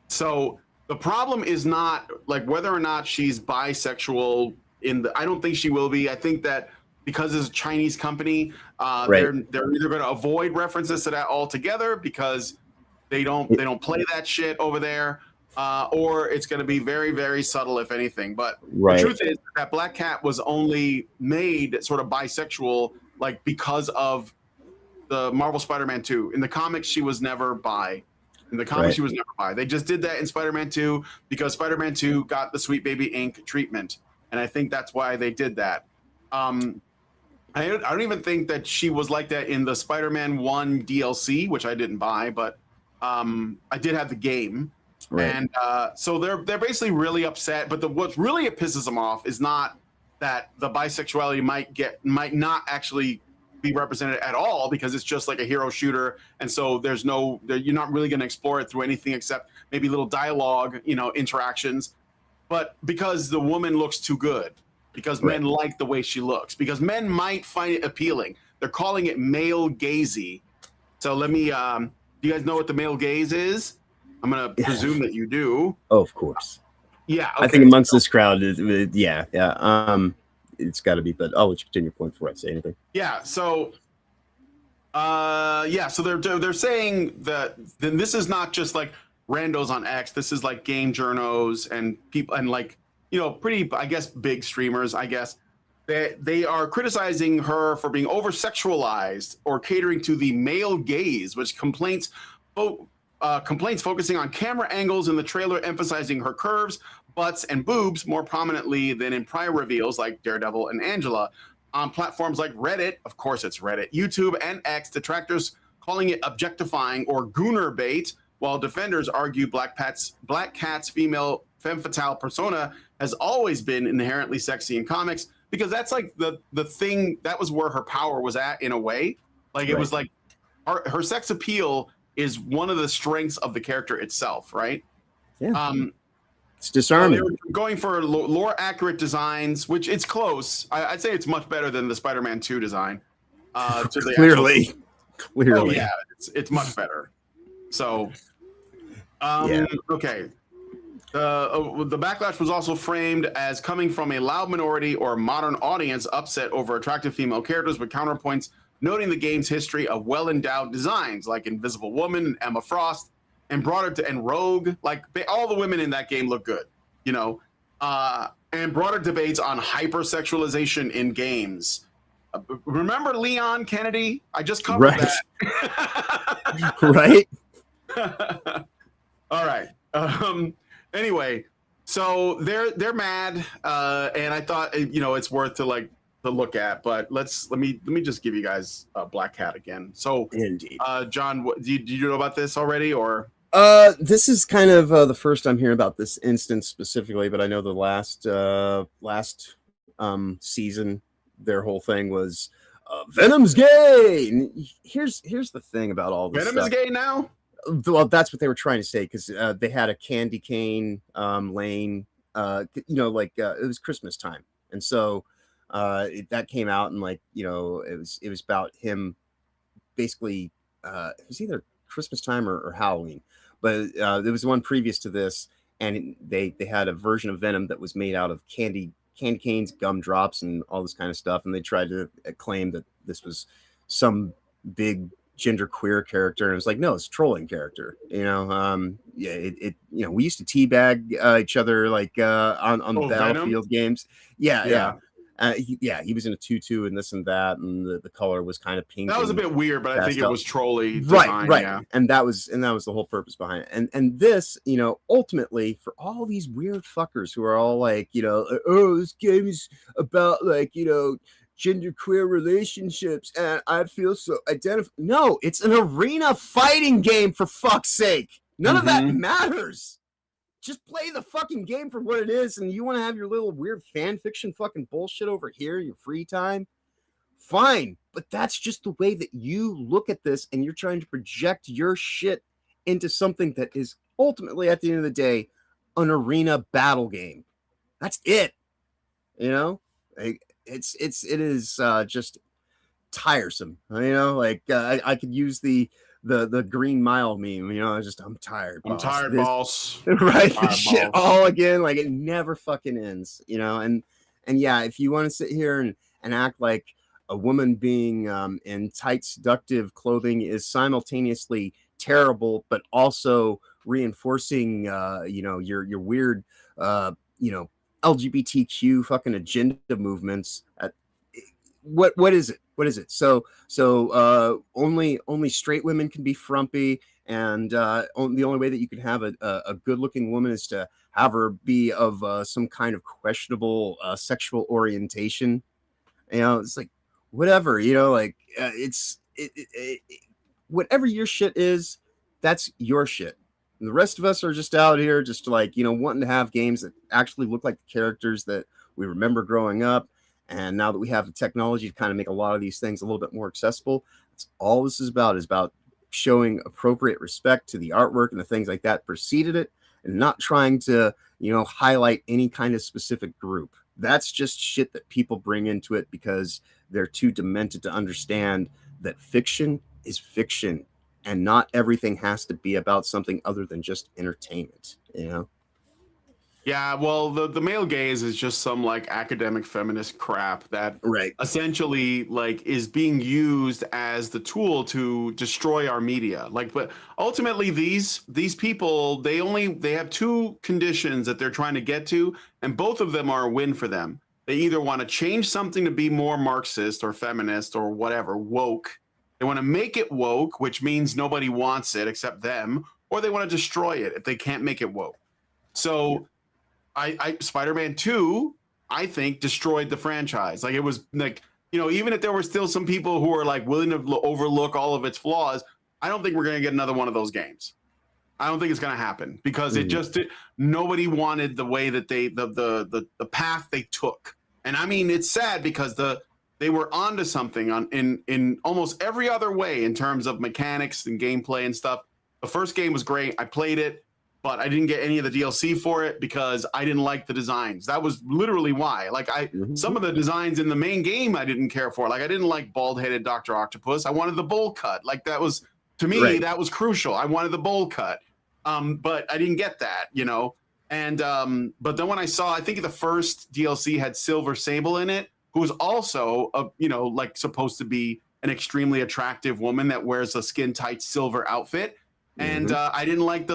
So the problem is not like whether or not she's bisexual. I don't think she will be. I think that because it's a Chinese company, right. they're either going to avoid references to that altogether because they don't play that shit over there, or it's going to be very, very subtle, if anything. But right. The truth is that Black Cat was only made sort of bisexual, like because of the Marvel Spider-Man 2. In the comics, she was never bi. In the comics, right. She was never bi. They just did that in Spider-Man 2 because Spider-Man 2 got the Sweet Baby Inc. treatment. And I think that's why they did that. I don't even think that she was like that in the Spider-Man 1 DLC, which I didn't buy, but I did have the game, Right. and so they're basically really upset. But what really pisses them off is not that the bisexuality might not actually be represented at all, because it's just like a hero shooter, and so you're not really going to explore it through anything except maybe little dialogue, interactions. But because the woman looks too good, because men like the way she looks, because men might find it appealing. They're calling it male gazy. So let me. Do you guys know what the male gaze is? I'm gonna presume that you do. Oh, of course. Yeah, okay. I think amongst this crowd, yeah. It's got to be. But I'll let you continue your point before I say anything. Yeah. So, So they're saying that then this is not just like randos on X. This is like game journos and people and like pretty, I guess, big streamers. I guess they are criticizing her for being over sexualized or catering to the male gaze, which complaints focusing on camera angles in the trailer, emphasizing her curves, butts, and boobs more prominently than in prior reveals like Daredevil and Angela. On platforms like Reddit, of course it's Reddit, YouTube, and X, detractors calling it objectifying or gooner bait, while defenders argue Black Cat's female femme fatale persona has always been inherently sexy in comics, because that's like the thing, that was where her power was at in a way. Like it was like her sex appeal is one of the strengths of the character itself, right? Yeah. It's disarming. They were going for lore accurate designs, which it's close. I'd say it's much better than the Spider-Man 2 design. Clearly. Oh, yeah, it's much better. So, okay. The backlash was also framed as coming from a loud minority or modern audience upset over attractive female characters, with counterpoints noting the game's history of well-endowed designs like Invisible Woman and Emma Frost, and and Rogue. Like all the women in that game look good, and broader debates on hypersexualization in games. Remember Leon Kennedy? I just covered that. Right. All right. Anyway, so they're mad, and I thought it's worth to look at. But let me just give you guys Black Cat again. So indeed, John, do you know about this already, or? This is kind of the first I'm hearing about this instance specifically, but I know the last season, their whole thing was Venom's gay. And here's the thing about all this. Venom is gay now? Well, that's what they were trying to say, because they had a candy cane lane. It was Christmas time, and so that came out, and it was about him. Basically, it was either Christmas time or Halloween, but there was one previous to this, and they had a version of Venom that was made out of candy canes, gumdrops, and all this kind of stuff, and they tried to claim that this was some big gender queer character, and it's like, no, it's a trolling character. We used to teabag each other on the Battlefield games. He was in a tutu and this and that, and the color was kind of pink. That was a bit weird, but I think it was trolly design, right. Yeah. And that was the whole purpose behind it. And this, ultimately, for all these weird fuckers who are all like, oh, this game is about genderqueer relationships, and I feel so identified. No, it's an arena fighting game, for fuck's sake. None of that matters. Just play the fucking game for what it is, and you want to have your little weird fan fiction fucking bullshit over here in your free time? Fine, but that's just the way that you look at this, and you're trying to project your shit into something that is ultimately, at the end of the day, an arena battle game. That's it. It is just tiresome. I could use the Green Mile meme. I'm tired. I'm tired, boss. Right, this shit all again. Like, it never fucking ends. And yeah, if you want to sit here and act like a woman being in tight, seductive clothing is simultaneously terrible, but also reinforcing your weird LGBTQ fucking agenda movements. What is it? What is it? So only straight women can be frumpy, and the only way that you can have a good looking woman is to have her be of some kind of questionable sexual orientation. It's like, whatever. Whatever your shit is, that's your shit. And the rest of us are just out here just like, wanting to have games that actually look like the characters that we remember growing up. And now that we have the technology to kind of make a lot of these things a little bit more accessible, that's all this is about showing appropriate respect to the artwork and the things like that preceded it, and not trying to, highlight any kind of specific group. That's just shit that people bring into it because they're too demented to understand that fiction is fiction, and not everything has to be about something other than just entertainment, Yeah, well, the male gaze is just some like academic feminist crap that Right. essentially like is being used as the tool to destroy our media. Like, but ultimately these people, they have two conditions that they're trying to get to, and both of them are a win for them. They either want to change something to be more Marxist or feminist or whatever, woke. They want to make it woke, which means nobody wants it except them, or they want to destroy it if they can't make it woke. So Spider-Man 2, I think, destroyed the franchise. Like, it was like, even if there were still some people who were like willing to overlook all of its flaws, I don't think we're going to get another one of those games. I don't think it's going to happen because nobody wanted the way that the path they took. And I mean, it's sad because they were onto something in almost every other way in terms of mechanics and gameplay and stuff. The first game was great. I played it, but I didn't get any of the DLC for it because I didn't like the designs. That was literally why. Like, some of the designs in the main game I didn't care for. Like, I didn't like bald-headed Dr. Octopus. I wanted the bowl cut. Like, that was, to me, that was crucial. I wanted the bowl cut. But I didn't get that, And but then when I saw, I think the first DLC had Silver Sable in it, who was also like supposed to be an extremely attractive woman that wears a skin-tight silver outfit. And I didn't like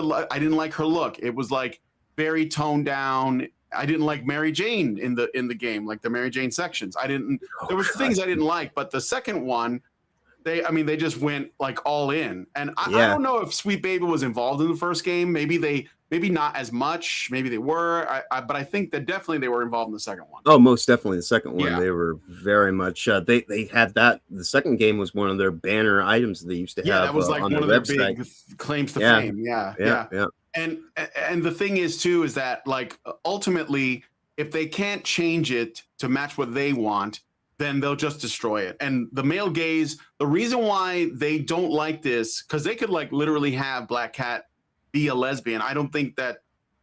her look. It was like very toned down. I didn't like Mary Jane in the game, like the Mary Jane sections. There was things I didn't like, but the second one, they just went like all in. And I don't know if Sweet Baby was involved in the first game. Maybe not as much. Maybe they were. But I think that definitely they were involved in the second one. Oh, most definitely the second one. Yeah. They were very much. They had that. The second game was one of their banner items they used to have. Yeah, that was like on one of their big claims to fame. Yeah. And the thing is too is that like ultimately, if they can't change it to match what they want, then they'll just destroy it. And the male gaze, the reason why they don't like this, because they could like literally have Black Cat be a lesbian. I don't think that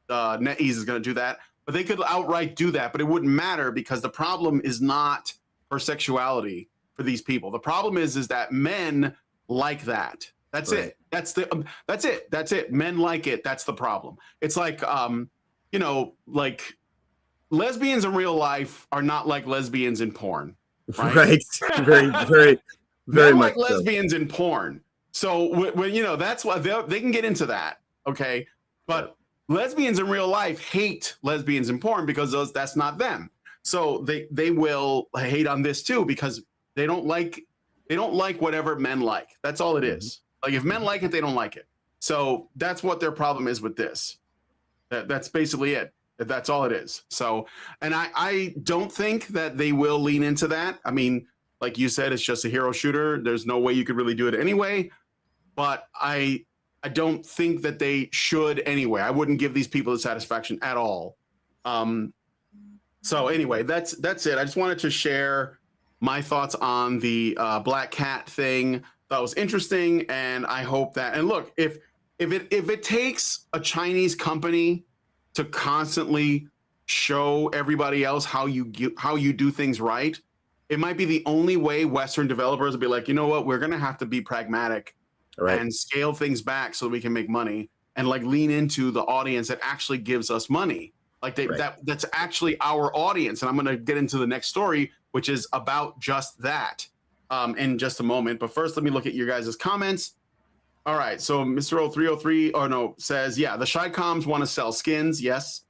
NetEase is going to do that, but they could outright do that. But it wouldn't matter because the problem is not her sexuality for these people. The problem is that men like that. That's it. That's it. Men like it. That's the problem. It's like, like lesbians in real life are not like lesbians in porn. Right. Very, very, very much like lesbians in porn. So when that's why they can get into that. Okay. But lesbians in real life hate lesbians in porn because that's not them. So they will hate on this too because they don't like whatever men like. That's all it is. Like, if men like it, they don't like it. So that's what their problem is with this. That's basically it. That's all it is. So, and I don't think that they will lean into that. I mean, like you said, it's just a hero shooter. There's no way you could really do it anyway. But I don't think that they should anyway. I wouldn't give these people the satisfaction at all. So anyway, that's it. I just wanted to share my thoughts on the Black Cat thing. That was interesting, and I hope that. And look, if it takes a Chinese company to constantly show everybody else how you do things right, it might be the only way Western developers will be like, you know what, we're gonna have to be pragmatic and scale things back so we can make money and like lean into the audience that actually gives us money. Like that's actually our audience. And I'm gonna get into the next story, which is about just that in just a moment. But first, let me look at your guys' comments. All right, so Mr. 0303 says, yeah, the Shycoms want to sell skins. Yes,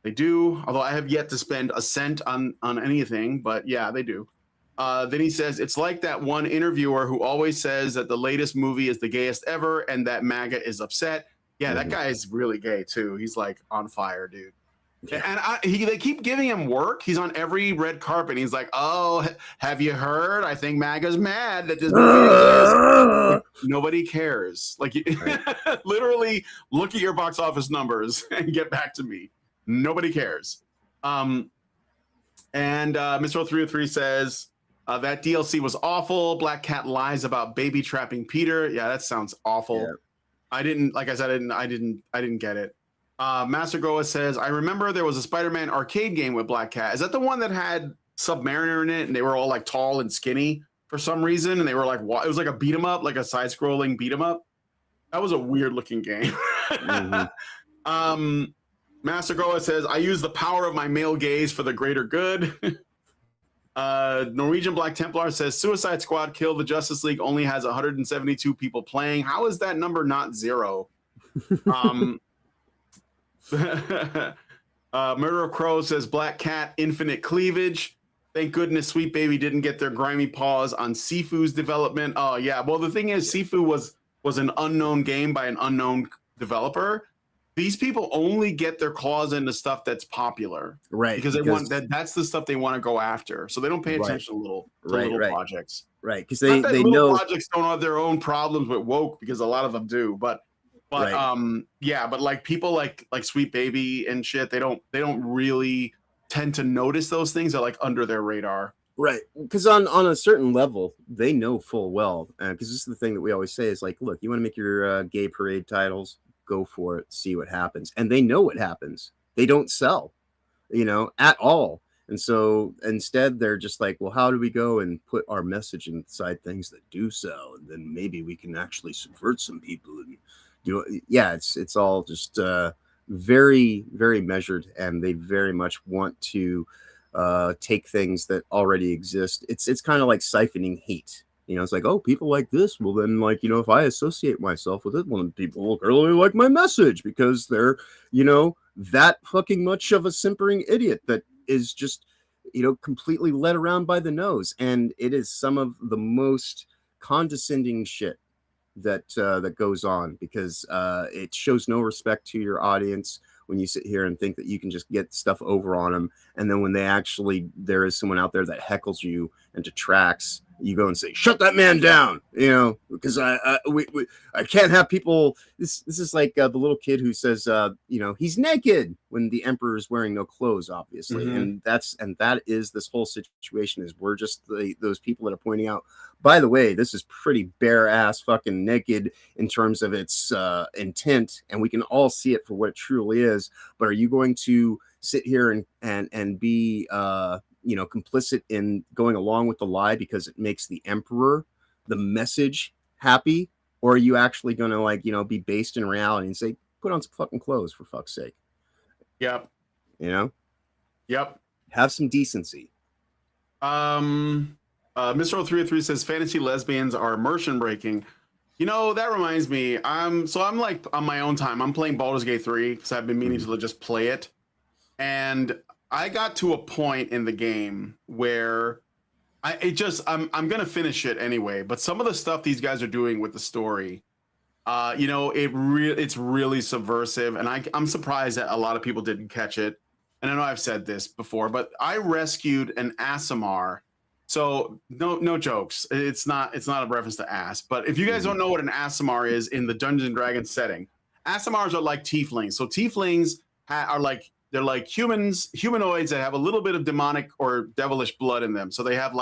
they do. Although I have yet to spend a cent on anything, but yeah, they do. Then he says, it's like that one interviewer who always says that the latest movie is the gayest ever and that MAGA is upset. Yeah, that guy is really gay too. He's like on fire, dude. And they keep giving him work. He's on every red carpet. He's like, "Oh, have you heard? I think MAGA's mad that this movie exists." Like, nobody cares. Like, literally, look at your box office numbers and get back to me. Nobody cares. And Mr. 303 says that DLC was awful. Black Cat lies about baby trapping Peter. Yeah, that sounds awful. Yeah. I didn't get it. Master Goa says, I remember there was a Spider-Man arcade game with Black Cat. Is that the one that had Submariner in it and they were all like tall and skinny for some reason? And they were like, it was like a beat 'em up, like a side-scrolling beat 'em up. That was a weird looking game. Mm-hmm. Master Goa says, I use the power of my male gaze for the greater good. Norwegian Black Templar says, Suicide Squad Kill the Justice League only has 172 people playing. How is that number not 0? Murder Crow says Black Cat infinite cleavage. Thank goodness Sweet Baby didn't get their grimy paws on Sifu's development. Oh yeah, well the thing is Sifu was an unknown game by an unknown developer. These people only get their claws into stuff that's popular, right? Because they want that's the stuff they want to go after. So they don't pay attention to little projects, right? Because they know projects don't have their own problems with woke, because a lot of them do, but yeah, but like people like Sweet Baby and shit, they don't really tend to notice those things. They're like under their radar, right? Because on a certain level, they know full well. Because this is the thing that we always say is like, look, you want to make your gay parade titles, go for it, see what happens, and they know what happens. They don't sell, at all. And so instead, they're just like, well, how do we go and put our message inside things that do sell, and then maybe we can actually subvert some people and. It's all just very, very measured, and they very much want to take things that already exist. It's kind of like siphoning heat. It's like, oh, people like this. Well, then, like, if I associate myself with it, well, then people will really like my message because they're, that fucking much of a simpering idiot that is just, completely led around by the nose. And it is some of the most condescending shit that goes on, because it shows no respect to your audience when you sit here and think that you can just get stuff over on them, and then when there is someone out there that heckles you and detracts, you go and say, shut that man down, because I can't have people. This is like the little kid who says, he's naked when the emperor is wearing no clothes, obviously. Mm-hmm. and that is this whole situation. Is we're just those people that are pointing out, by the way, this is pretty bare ass fucking naked in terms of its intent, and we can all see it for what it truly is. But are you going to sit here and be complicit in going along with the lie because it makes the emperor, the message, happy? Or are you actually going to be based in reality and say, put on some fucking clothes for fuck's sake? Yep. Yep. Have some decency. Mr. 033 says fantasy lesbians are immersion breaking. That reminds me. I'm like on my own time. I'm playing Baldur's Gate 3 because I've been meaning to just play it. And I got to a point in the game where I'm gonna finish it anyway. But some of the stuff these guys are doing with the story, it's really subversive, and I'm surprised that a lot of people didn't catch it. And I know I've said this before, but I rescued an Aasimar. So no jokes. It's not a reference to ass. But if you guys don't know what an Aasimar is in the Dungeons and Dragons setting, Aasimars are like tieflings. So tieflings are like. They're like humanoids that have a little bit of demonic or devilish blood in them. So they have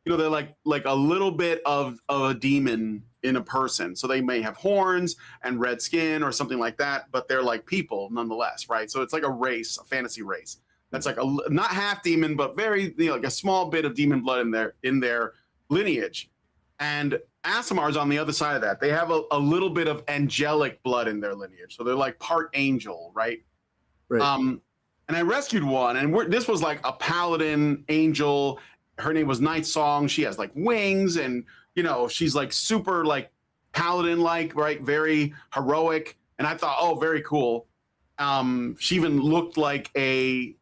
they're like a little bit of a demon in a person. So they may have horns and red skin or something like that, but they're like people nonetheless, right? So it's like a race, a fantasy race. That's like not half demon, but very like a small bit of demon blood in their lineage. And Aasimars on the other side of that, they have a little bit of angelic blood in their lineage. So they're like part angel, right? Right. And I rescued one, and this was like a paladin angel. Her name was Night Song. She has like wings, and she's like super like paladin-like, right? Very heroic. And I thought, oh, very cool. She even looked like the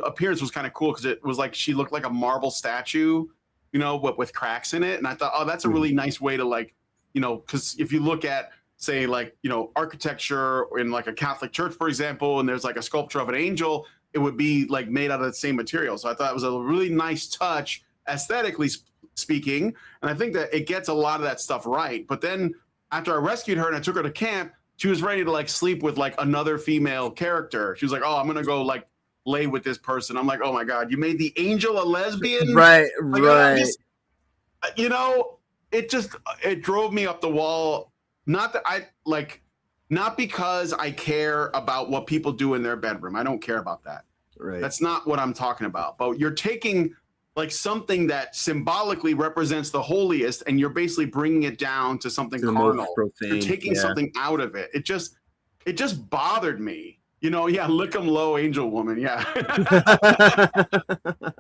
appearance was kind of cool because it was like she looked like a marble statue, with cracks in it. And I thought, oh, that's a really nice way to because if you look at say architecture in like a Catholic church, for example, and there's like a sculpture of an angel, it would be like made out of the same material. So I thought it was a really nice touch, aesthetically speaking. And I think that it gets a lot of that stuff right. But then after I rescued her and I took her to camp, she was ready to like sleep with like another female character. She was like, oh, I'm gonna go like lay with this person. I'm like, oh my God, you made the angel a lesbian? Right, like, right. You know, it drove me up the wall. Not because I care about what people do in their bedroom. I don't care about that. Right. That's not what I'm talking about. But you're taking like something that symbolically represents the holiest, and you're basically bringing it down to something carnal. You're taking something out of it. It just bothered me. You know, yeah, lick 'em low, angel woman. Yeah.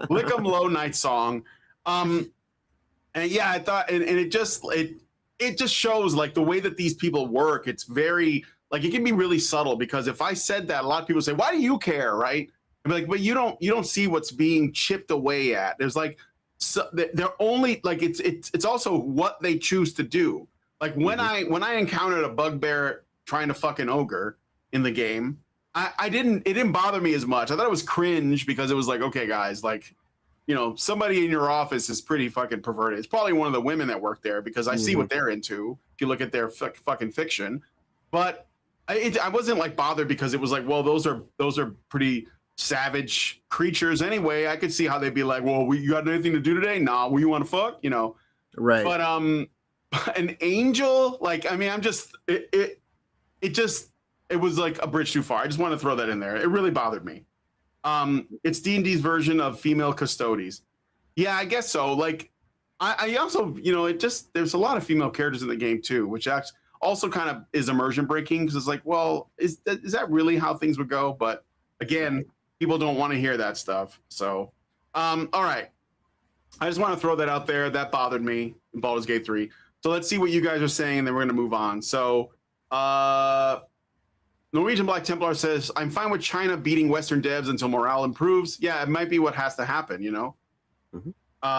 Lick 'em low, night song. And yeah, I thought, and it just shows like the way that these people work. It's very like, it can be really subtle, because if I said that, a lot of people say, why do you care? Right. I'm like, but you don't see what's being chipped away at. There's like, so they're only like, it's also what they choose to do. Like when I encountered a bugbear trying to fuck an ogre in the game, it didn't bother me as much. I thought it was cringe, because it was like, okay, guys, like, you know, somebody in your office is pretty fucking perverted. It's probably one of the women that work there, because I see what they're into if you look at their fucking fiction. But I wasn't like bothered, because it was like, well, those are pretty savage creatures anyway. I could see how they'd be like, well, you got anything to do today? Nah, well, you want to fuck? You know, right. But an angel, like, I mean, I'm just it was like a bridge too far. I just want to throw that in there. It really bothered me. It's D&D's version of female custodes. Yeah, I guess so. Like, I also, you know, there's a lot of female characters in the game too, which also kind of is immersion breaking, because it's like, well, is that really how things would go? But again, people don't want to hear that stuff. So, all right. I just want to throw that out there. That bothered me in Baldur's Gate 3. So let's see what you guys are saying, and then we're going to move on. So, Norwegian Black Templar says, I'm fine with China beating Western devs until morale improves. Yeah, it might be what has to happen, you know?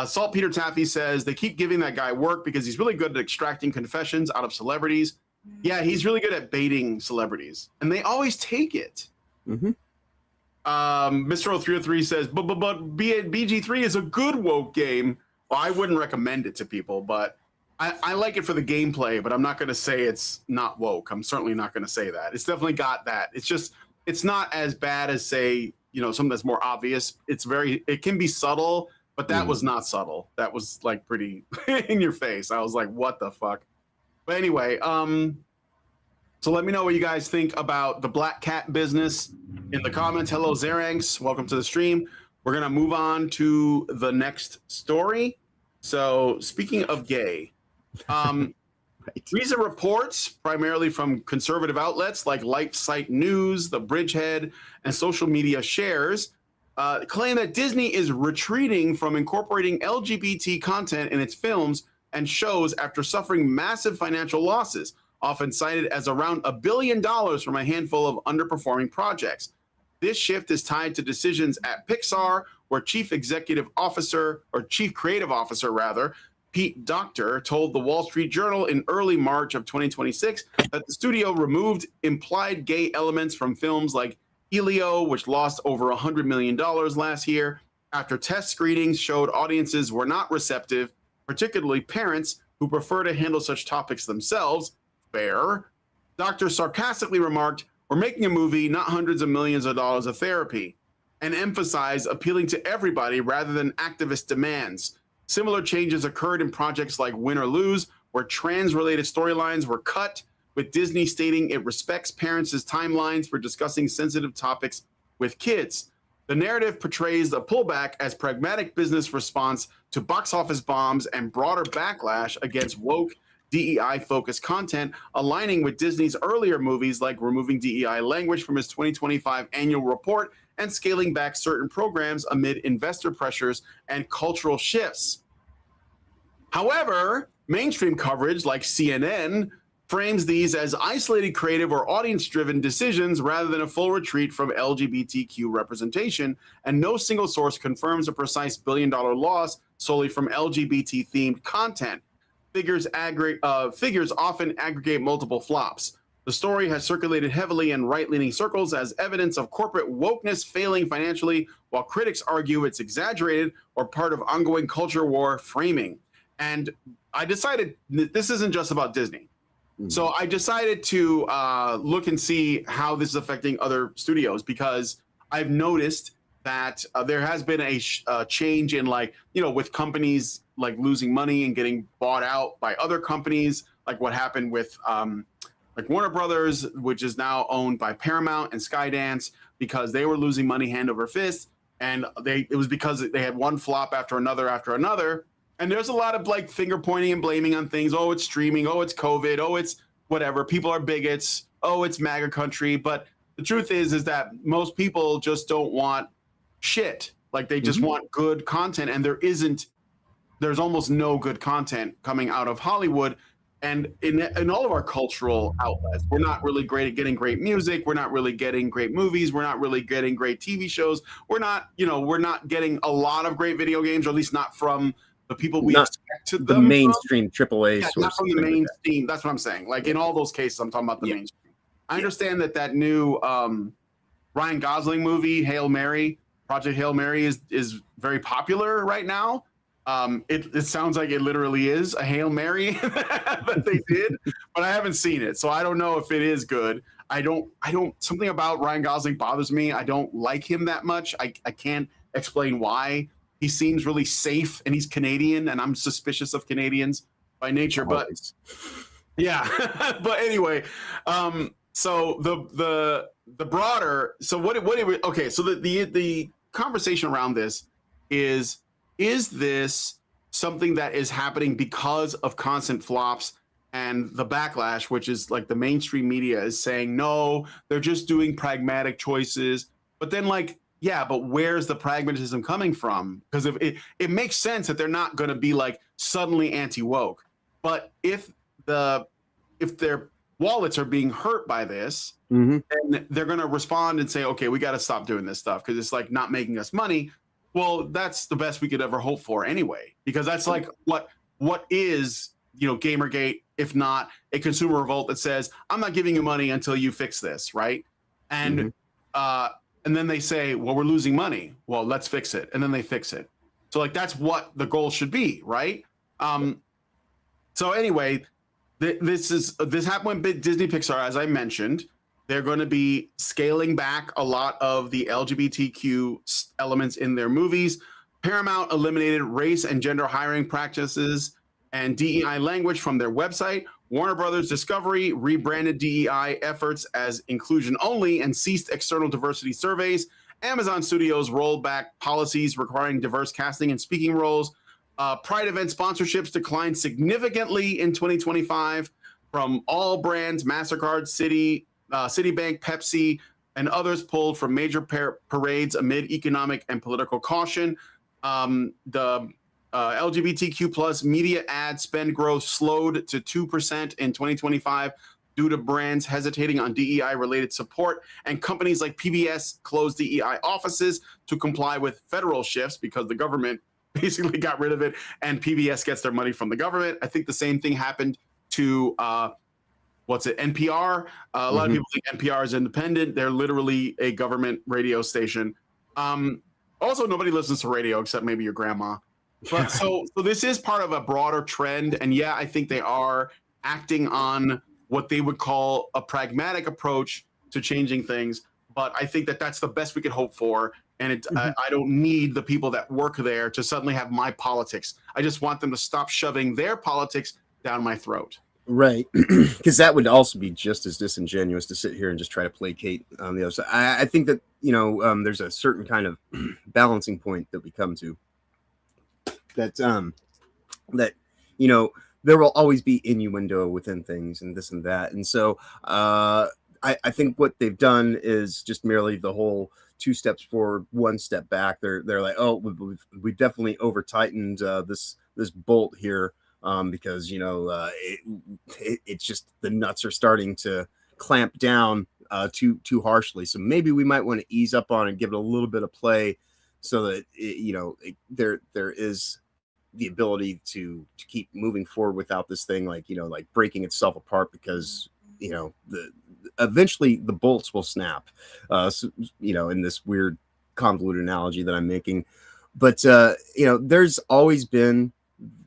Saltpeter Taffy says, they keep giving that guy work because he's really good at extracting confessions out of celebrities. Yeah, he's really good at baiting celebrities, and they always take it. Mr. 0303 says, but BG3 is a good woke game. Well, I wouldn't recommend it to people, but I like it for the gameplay, but I'm not going to say it's not woke. I'm certainly not going to say that. It's definitely got that. It's just, it's not as bad as, say, you know, something that's more obvious. It can be subtle, but that was not subtle. That was like pretty in your face. I was like, what the fuck? But anyway, so let me know what you guys think about the black cat business in the comments. Hello, Zeranx. Welcome to the stream. We're going to move on to the next story. So speaking of gay, recent reports, primarily from conservative outlets like LightSite News, The Bridgehead, and social media shares, claim that Disney is retreating from incorporating LGBT content in its films and shows after suffering massive financial losses, often cited as around $1 billion from a handful of underperforming projects. This shift is tied to decisions at Pixar, where Chief Creative Officer, Pete Docter, told the Wall Street Journal in early March of 2026 that the studio removed implied gay elements from films like Elio, which lost over $100 million last year, after test screenings showed audiences were not receptive, particularly parents who prefer to handle such topics themselves. Fair. Docter sarcastically remarked, "We're making a movie, not hundreds of millions of dollars of therapy," and emphasized appealing to everybody rather than activist demands. Similar changes occurred in projects like Win or Lose, where trans-related storylines were cut, with Disney stating it respects parents' timelines for discussing sensitive topics with kids. The narrative portrays a pullback as pragmatic business response to box office bombs and broader backlash against woke, DEI-focused content, aligning with Disney's earlier movies like removing DEI language from its 2025 annual report and scaling back certain programs amid investor pressures and cultural shifts. However, mainstream coverage like CNN frames these as isolated creative or audience-driven decisions rather than a full retreat from LGBTQ representation, and no single source confirms a precise billion-dollar loss solely from LGBT-themed content. Figures often aggregate multiple flops. The story has circulated heavily in right-leaning circles as evidence of corporate wokeness failing financially, while critics argue it's exaggerated or part of ongoing culture war framing. And I decided this isn't just about Disney. So I decided to look and see how this is affecting other studios, because I've noticed that there has been a change in, like, you know, with companies like losing money and getting bought out by other companies, like what happened with like Warner Brothers, which is now owned by Paramount and Skydance, because they were losing money hand over fist. And it was because they had one flop after another after another. And there's a lot of like finger pointing and blaming on things. Oh, it's streaming. Oh, it's COVID. Oh, it's whatever. People are bigots. Oh, it's MAGA country. But the truth is that most people just don't want shit. Like, they just want good content. And there's almost no good content coming out of Hollywood. And in all of our cultural outlets, we're not really great at getting great music. We're not really getting great movies. We're not really getting great TV shows. We're not getting a lot of great video games, or at least not from the people we expect to the mainstream AAA source. Not from the mainstream. That's what I'm saying. Like, in all those cases, I'm talking about the mainstream. I understand that new Ryan Gosling movie, Hail Mary, Project Hail Mary, is very popular right now. It sounds like it literally is a Hail Mary that they did, but I haven't seen it, so I don't know if it is good. I don't something about Ryan Gosling bothers me. I don't like him that much. I can't explain why. He seems really safe, and he's Canadian, and I'm suspicious of Canadians by nature. But yeah, but anyway, so the broader, so okay, so the conversation around this is this something that is happening because of constant flops and the backlash, which is like the mainstream media is saying, no, they're just doing pragmatic choices. But then, like, yeah, but where's the pragmatism coming from? Because if it makes sense that they're not going to be like suddenly anti-woke. But if their wallets are being hurt by this, then they're going to respond and say, okay, we got to stop doing this stuff because it's like not making us money. Well, that's the best we could ever hope for anyway, because that's like what is, you know, Gamergate, if not a consumer revolt that says, I'm not giving you money until you fix this, right? And and then they say, well, we're losing money. Well, let's fix it. And then they fix it. So like, that's what the goal should be, right? So anyway, this happened with Disney Pixar, as I mentioned. They're going to be scaling back a lot of the LGBTQ elements in their movies. Paramount eliminated race and gender hiring practices and DEI language from their website. Warner Brothers Discovery rebranded DEI efforts as inclusion only and ceased external diversity surveys. Amazon Studios rolled back policies requiring diverse casting and speaking roles. Pride event sponsorships declined significantly in 2025 from all brands. MasterCard, Citibank, Pepsi, and others pulled from major parades amid economic and political caution. The LGBTQ plus media ad spend growth slowed to 2% in 2025 due to brands hesitating on DEI-related support, and companies like PBS closed DEI offices to comply with federal shifts because the government basically got rid of it, and PBS gets their money from the government. I think the same thing happened to NPR. A lot of people think NPR is independent. They're literally a government radio station. Also, nobody listens to radio except maybe your grandma. But so this is part of a broader trend. And yeah, I think they are acting on what they would call a pragmatic approach to changing things. But I think that that's the best we could hope for. And I don't need the people that work there to suddenly have my politics. I just want them to stop shoving their politics down my throat. Right. Because that would also be just as disingenuous to sit here and just try to placate on the other side. I think that, you know, there's a certain kind of balancing point that we come to. That you know, there will always be innuendo within things and this and that, and so I think what they've done is just merely the whole 2 steps forward, 1 step back. They're like, oh, we've definitely over tightened this bolt here because, you know, it's just the nuts are starting to clamp down too harshly. So maybe we might want to ease up on it and give it a little bit of play, so that there is the ability to keep moving forward without this thing, like, you know, like breaking itself apart because eventually the bolts will snap. So, in this weird convoluted analogy that I'm making, but there's always been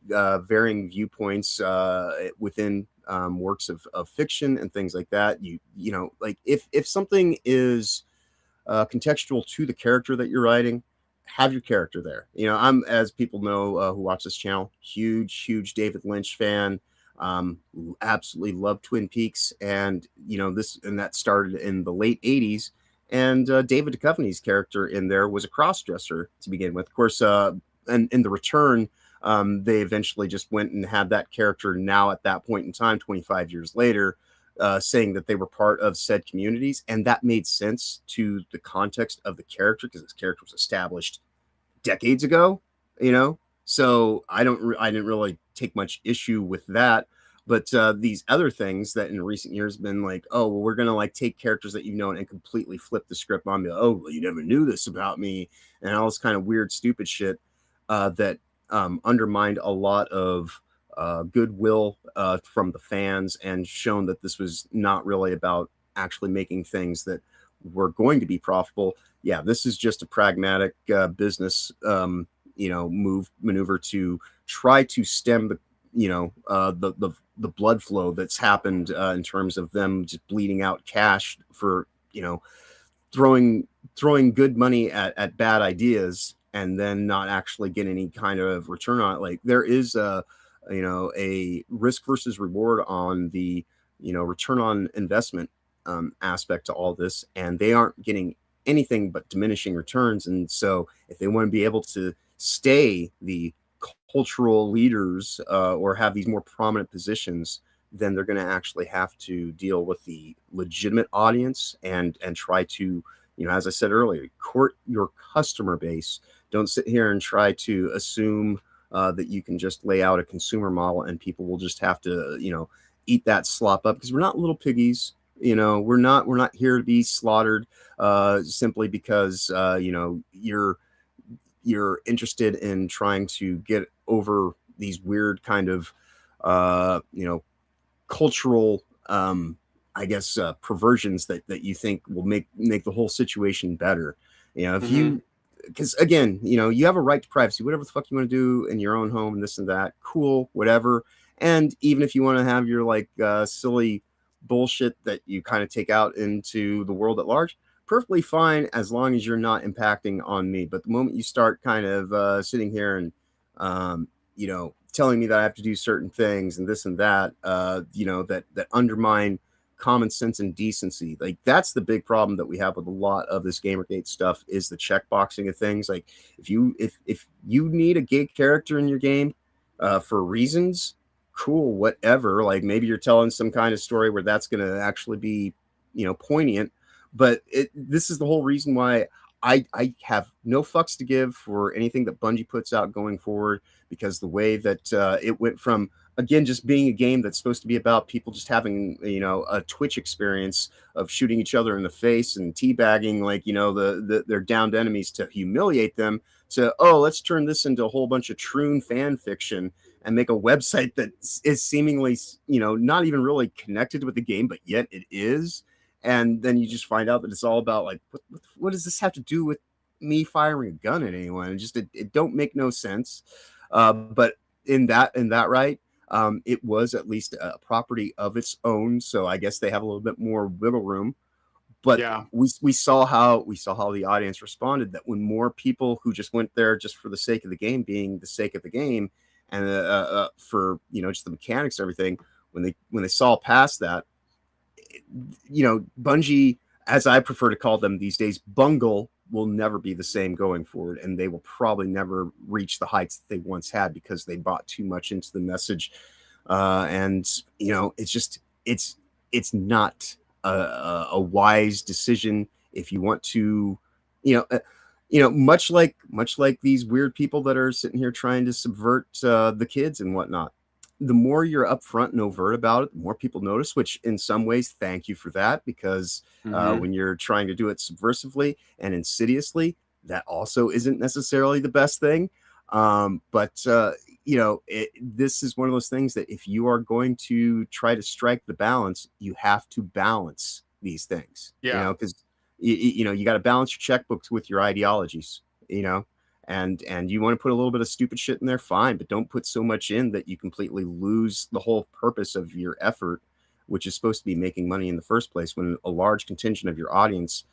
varying viewpoints within works of fiction and things like that. Like if something is contextual to the character that you're writing, have your character there. I'm, as people know who watch this channel, huge David Lynch fan. Absolutely love Twin Peaks, and that started in the late 80s. And David Duchovny's character in there was a cross-dresser to begin with. Of course, and in The Return, they eventually just went and had that character now at that point in time, 25 years later, saying that they were part of said communities. And that made sense to the context of the character because his character was established decades ago, So I didn't really take much issue with that. But these other things that in recent years have been like, oh, well, we're gonna take characters that and completely flip the script on me. Oh, well, you never knew this about me, and all this kind of weird, stupid shit that undermined a lot of goodwill from the fans, and shown that this was not really about actually making things that were going to be profitable. Yeah, this is just a pragmatic business, maneuver to try to stem the blood flow that's happened in terms of them just bleeding out cash for throwing good money at bad ideas and then not actually get any kind of return on it. Like there is a risk versus reward on the return on investment aspect to all this, and they aren't getting anything but diminishing returns. And so if they want to be able to stay the cultural leaders or have these more prominent positions, then they're going to actually have to deal with the legitimate audience and try to, as I said earlier, court your customer base. Don't sit here and try to assume that you can just lay out a consumer model and people will just have to, eat that slop up, because we're not little piggies. We're not here to be slaughtered simply because you're interested in trying to get over these weird kind of cultural perversions that you think will make the whole situation better. If you, because again, you have a right to privacy, whatever the fuck you want to do in your own home and this and that, cool, whatever. And even if you want to have your silly bullshit that you kind of take out into the world at large, perfectly fine, as long as you're not impacting on me. But the moment you start kind of sitting here and telling me that I have to do certain things and this and that, that undermine common sense and decency, like that's the big problem that we have with a lot of this Gamergate stuff, is the checkboxing of things. Like if you need a gay character in your game for reasons, cool, whatever. Like maybe you're telling some kind of story where that's going to actually be poignant. But this is the whole reason why I have no fucks to give for anything that Bungie puts out going forward, because the way that it went from, again, just being a game that's supposed to be about people just having, a Twitch experience of shooting each other in the face and teabagging, their downed enemies to humiliate them, to, oh, let's turn this into a whole bunch of Troon fan fiction and make a website that is seemingly, not even really connected with the game, but yet it is. And then you just find out that it's all about what does this have to do with me firing a gun at anyone? And just it don't make no sense. But in that right, it was at least a property of its own. So I guess they have a little bit more wiggle room. But yeah, we saw how the audience responded. That when more people who just went there just for the sake of the game, being the sake of the game, and for just the mechanics and everything, when they saw past that. Bungie, as I prefer to call them these days, Bungle, will never be the same going forward, and they will probably never reach the heights that they once had because they bought too much into the message. And it's not a wise decision if you want to, much like these weird people that are sitting here trying to subvert the kids and whatnot. The more you're upfront and overt about it, the more people notice, which in some ways, thank you for that, because when you're trying to do it subversively and insidiously, that also isn't necessarily the best thing. But this is one of those things that if you are going to try to strike the balance, you have to balance these things. Yeah. Because you got to balance your checkbooks with your ideologies. And you want to put a little bit of stupid shit in there, fine, but don't put so much in that you completely lose the whole purpose of your effort, which is supposed to be making money in the first place, when a large contingent of your audience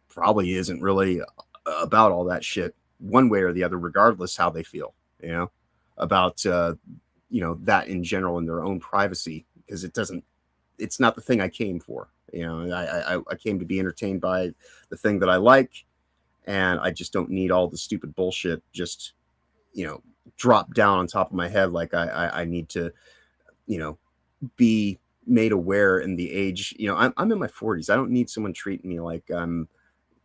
probably isn't really about all that shit one way or the other, regardless how they feel, about that in general, in their own privacy, because it's not the thing I came for. I came to be entertained by the thing that I like, and I just don't need all the stupid bullshit just drop down on top of my head. Like I need to be made aware in the age. I'm in my 40s. I don't need someone treating me like I'm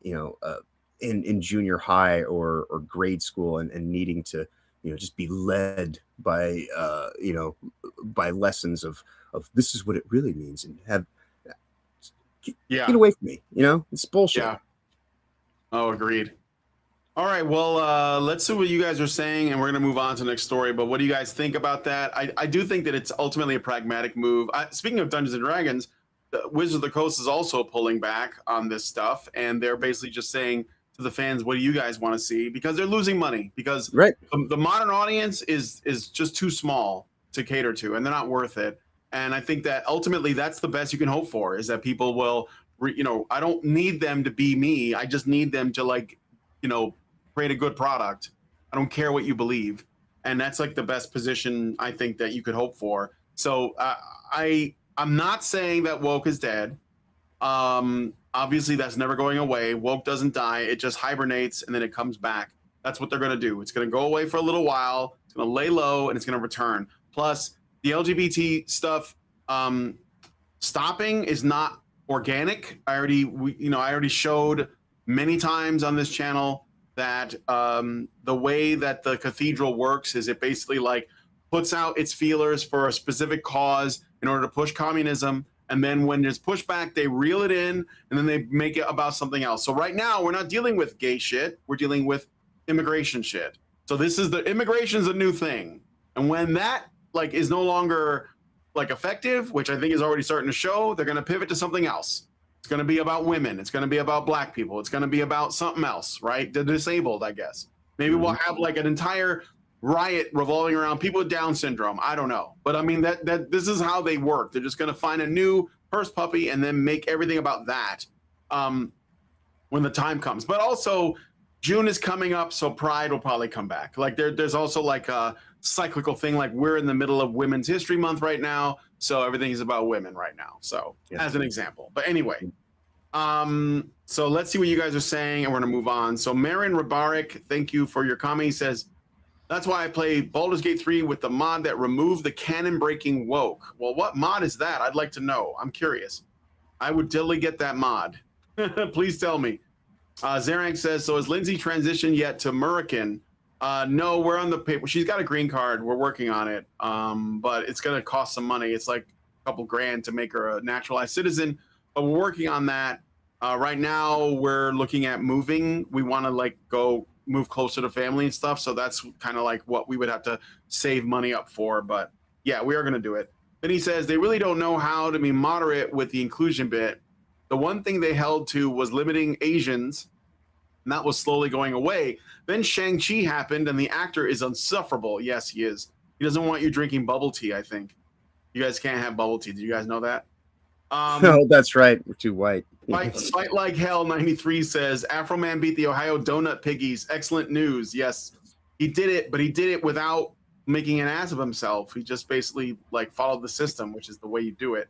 in junior high or grade school and needing to just be led by by lessons of this is what it really means, and have get away from me. It's bullshit. Yeah. Oh, agreed. All right, well, let's see what you guys are saying, and we're going to move on to the next story. But what do you guys think about that? I do think that it's ultimately a pragmatic move. Speaking of Dungeons & Dragons, Wizards of the Coast is also pulling back on this stuff, and they're basically just saying to the fans, what do you guys want to see? Because they're losing money, because the modern audience is just too small to cater to, and they're not worth it. And I think that ultimately that's the best you can hope for, is that people will, I don't need them to be me. I just need them to create a good product. I don't care what you believe. And that's like the best position I think that you could hope for. So I'm not saying that woke is dead. Obviously that's never going away. Woke doesn't die. It just hibernates and then it comes back. That's what they're going to do. It's going to go away for a little while. It's going to lay low and it's going to return. Plus the LGBT stuff, stopping is not organic. I already showed many times on this channel that the way that the cathedral works is it basically puts out its feelers for a specific cause in order to push communism. And then when there's pushback, they reel it in and then they make it about something else. So right now we're not dealing with gay shit. We're dealing with immigration shit. So immigration is a new thing. And when that is no longer effective, which I think is already starting to show, they're going to pivot to something else. It's going to be about women. It's going to be about black people. It's going to be about something else, right? The disabled, I guess. Maybe we'll have an entire riot revolving around people with Down syndrome. I don't know. But I mean, that this is how they work. They're just going to find a new purse puppy and then make everything about that when the time comes. But also, June is coming up, so Pride will probably come back. There's also a cyclical thing. We're in the middle of Women's History Month right now, so everything is about women right now. So as an example. But anyway, so let's see what you guys are saying, and we're gonna move on. So Marin Rabarik, thank you for your comment. He says, that's why I play Baldur's Gate 3 with the mod that removed the canon breaking woke. Well, what mod is that? I'd like to know. I'm curious. I would totally get that mod. Please tell me. Zarank says, so has Lindsay transitioned yet to American? No, we're on the paper. She's got a green card. We're working on it. But it's going to cost some money. It's a couple grand to make her a naturalized citizen. But we're working on that. Right now, we're looking at moving. We want to go move closer to family and stuff. So that's kind of what we would have to save money up for. But yeah, we are going to do it. Then he says they really don't know how to be moderate with the inclusion bit. The one thing they held to was limiting Asians, and that was slowly going away. Then Shang-Chi happened, and the actor is insufferable. Yes, he is. He doesn't want you drinking bubble tea, I think. You guys can't have bubble tea. Did you guys know that? No, that's right. We're too white. Fight Like Hell 93 says, Afro-Man beat the Ohio Donut Piggies. Excellent news. Yes, he did it, but he did it without making an ass of himself. He just basically followed the system, which is the way you do it.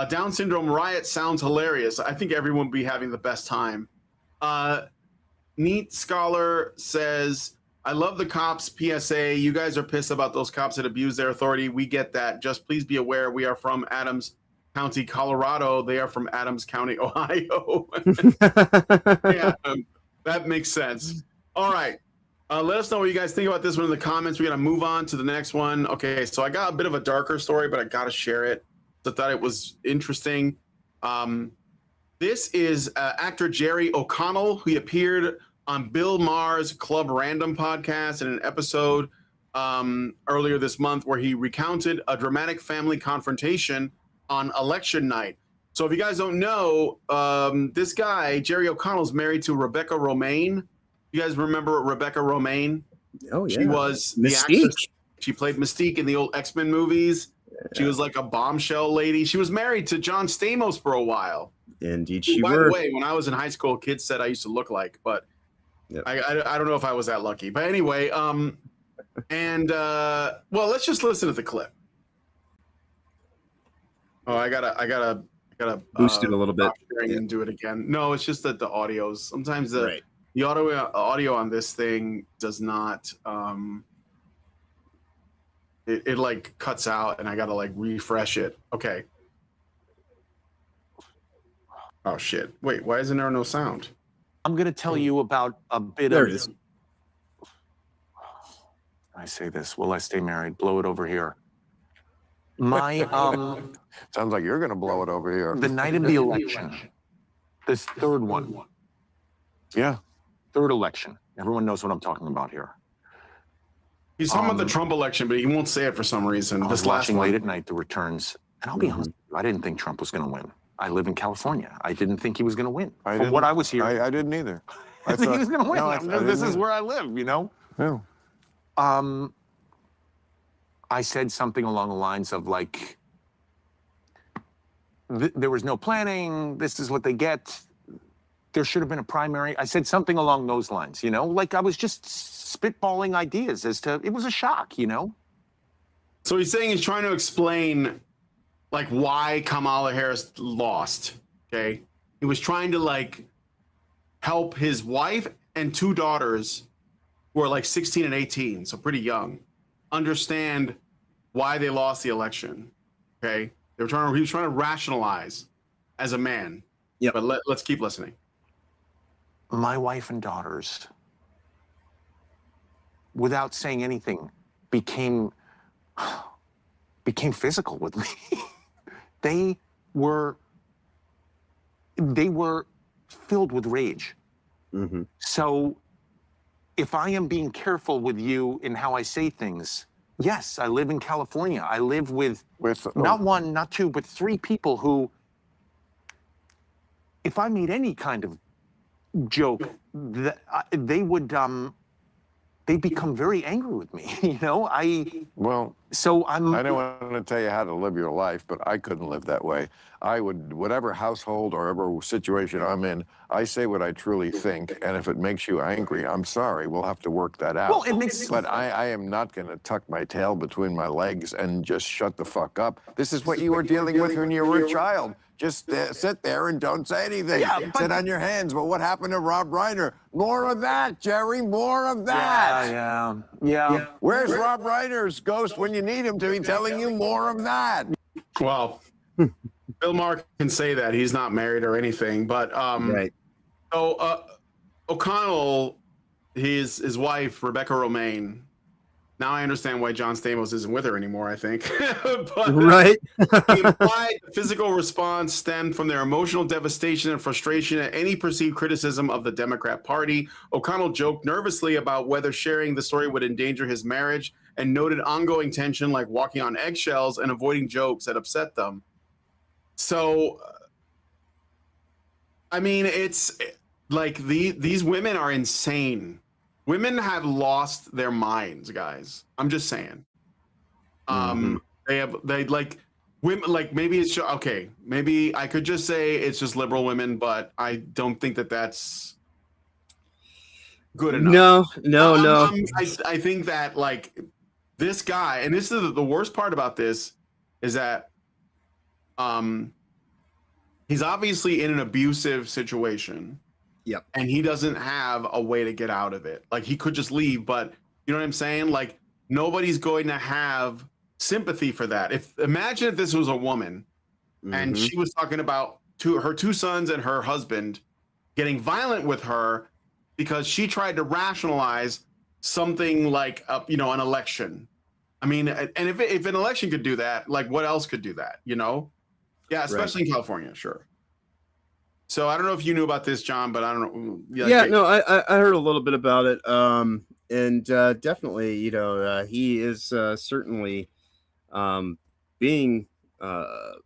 Down syndrome riot sounds hilarious. I think everyone would be having the best time. Neat Scholar says, I love the cops PSA. You guys are pissed about those cops that abuse their authority. We get that. Just please be aware we are from Adams County, Colorado. They are from Adams County, Ohio. Yeah, that makes sense. All right. Let us know what you guys think about this one in the comments. We're going to move on to the next one. Okay, so I got a bit of a darker story, but I got to share it. I thought it was interesting. This is actor Jerry O'Connell, who appeared on Bill Maher's Club Random podcast in an episode earlier this month where he recounted a dramatic family confrontation on election night. So if you guys don't know, this guy, Jerry O'Connell, is married to Rebecca Romaine. You guys remember Rebecca Romaine? Oh, yeah. She was the Mystique. actress. She played Mystique in the old X-Men movies. Yeah. She was like a bombshell lady. She was married to John Stamos for a while. Indeed, By the way, when I was in high school, kids said I used to look like, but yep. I don't know if I was that lucky. But anyway, well, let's just listen to the clip. Oh, I gotta boost it a little bit and do it again. No, it's just that the audio's sometimes the audio on this thing does not it like cuts out and I gotta like refresh it. Okay. Oh shit. Wait, why isn't there no sound? I'm gonna tell you about a bit there of it is. I say this, will I stay married? Blow it over here. My sounds like you're gonna blow it over here. The night of the election, this third one. Yeah. Third election. Everyone knows what I'm talking about here. He's talking about the Trump election, but he won't say it for some reason. I was watching late at night the returns, and I'll be honest, I didn't think Trump was gonna win. I live in California. I didn't think he was gonna win. From what I was hearing. I didn't either. I think he was gonna win. No, this is where I live, you know? Yeah. I said something along the lines of like, there was no planning, this is what they get, there should have been a primary. I said something along those lines, you know? Like I was just spitballing ideas as to, it was a shock, you know? So he's saying he's trying to explain like why Kamala Harris lost, okay? He was trying to like help his wife and two daughters who are like 16 and 18, so pretty young, understand why they lost the election. Okay, he was trying to rationalize as a man. Yeah, but let's keep listening. My wife and daughters, without saying anything, became physical with me. They were filled with rage. Mm-hmm. So if I am being careful with you in how I say things, yes, I live in California. I live with not one, not two, but three people who, if I made any kind of joke, they'd become very angry with me, you know? I don't want to tell you how to live your life, but I couldn't live that way. I would, whatever household or whatever situation I'm in, I say what I truly think, and if it makes you angry, I'm sorry, we'll have to work that out. Well, it makes... But I am not going to tuck my tail between my legs and just shut the fuck up. This is what you were dealing with when you were a child. Just sit there and don't say anything. Yeah, sit on your hands. But what happened to Rob Reiner? More of that, Jerry. More of that. Yeah. Where's Rob Reiner's ghost when you need him to be telling you more of that? Well, Bill Maher can say that he's not married or anything, but right. So O'Connell, his wife Rebecca Romaine. Now I understand why John Stamos isn't with her anymore, I think. But, right. He implied the physical response stemmed from their emotional devastation and frustration at any perceived criticism of the Democrat Party. O'Connell joked nervously about whether sharing the story would endanger his marriage and noted ongoing tension like walking on eggshells and avoiding jokes that upset them. So, I mean, it's like these women are insane. Women have lost their minds, guys. I'm just saying. They like women, like maybe it's okay. Maybe I could just say it's just liberal women, but I don't think that that's good enough. No. I think that like this guy, and this is the worst part about this, is that he's obviously in an abusive situation. Yep. And he doesn't have a way to get out of it. Like he could just leave, but you know what I'm saying? Like nobody's going to have sympathy for that. Imagine if this was a woman and she was talking about her two sons and her husband getting violent with her because she tried to rationalize something like an election. I mean, and if an election could do that, like what else could do that? You know? Yeah, especially in California, sure. So I don't know if you knew about this, John, but I don't know. I heard a little bit about it. and definitely, he is certainly being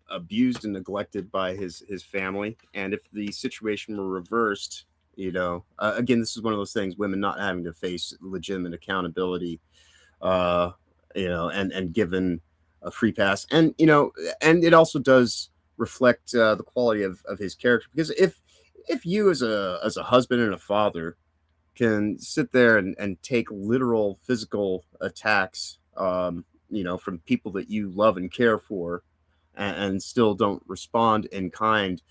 abused and neglected by his family. And if the situation were reversed, again, this is one of those things: women not having to face legitimate accountability, and given a free pass, and and it also does reflect the quality of his character, because if you as a husband and a father can sit there and take literal physical attacks, from people that you love and care for, and still don't respond in kind,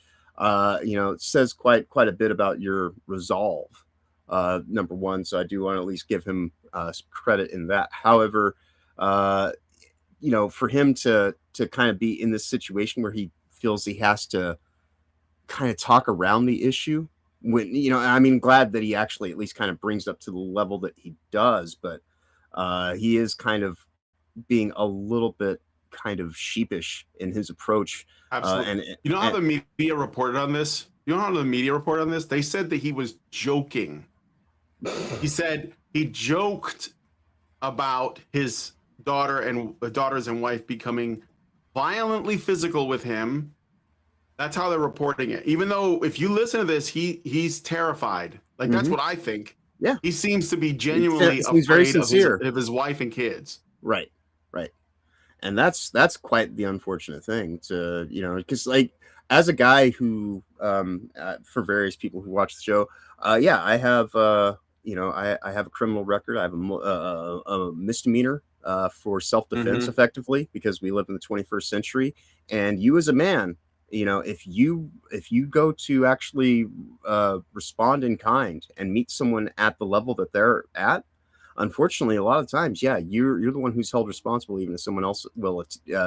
it says quite a bit about your resolve. Number one, so I do want to at least give him some credit in that. However, uh, for him to kind of be in this situation where he feels he has to kind of talk around the issue, when I mean, glad that he actually at least kind of brings up to the level that he does, but he is kind of being a little bit kind of sheepish in his approach. Absolutely. And You know how the media reported on this? You know how the media reported on this? They said that he was joking. He said he joked about his daughters and wife becoming violently physical with him. That's how they're reporting it. Even though if you listen to this, he's terrified. Like, that's what I think. Yeah. He seems to be genuinely He's very afraid sincere. of his wife and kids. Right. And that's quite the unfortunate thing to, because like, as a guy who, for various people who watch the show, I have, I have a criminal record. I have a misdemeanor for self-defense, effectively, because we live in the 21st century. And you as a man, if you go to actually respond in kind and meet someone at the level that they're at, unfortunately, a lot of times, you're the one who's held responsible, even if someone else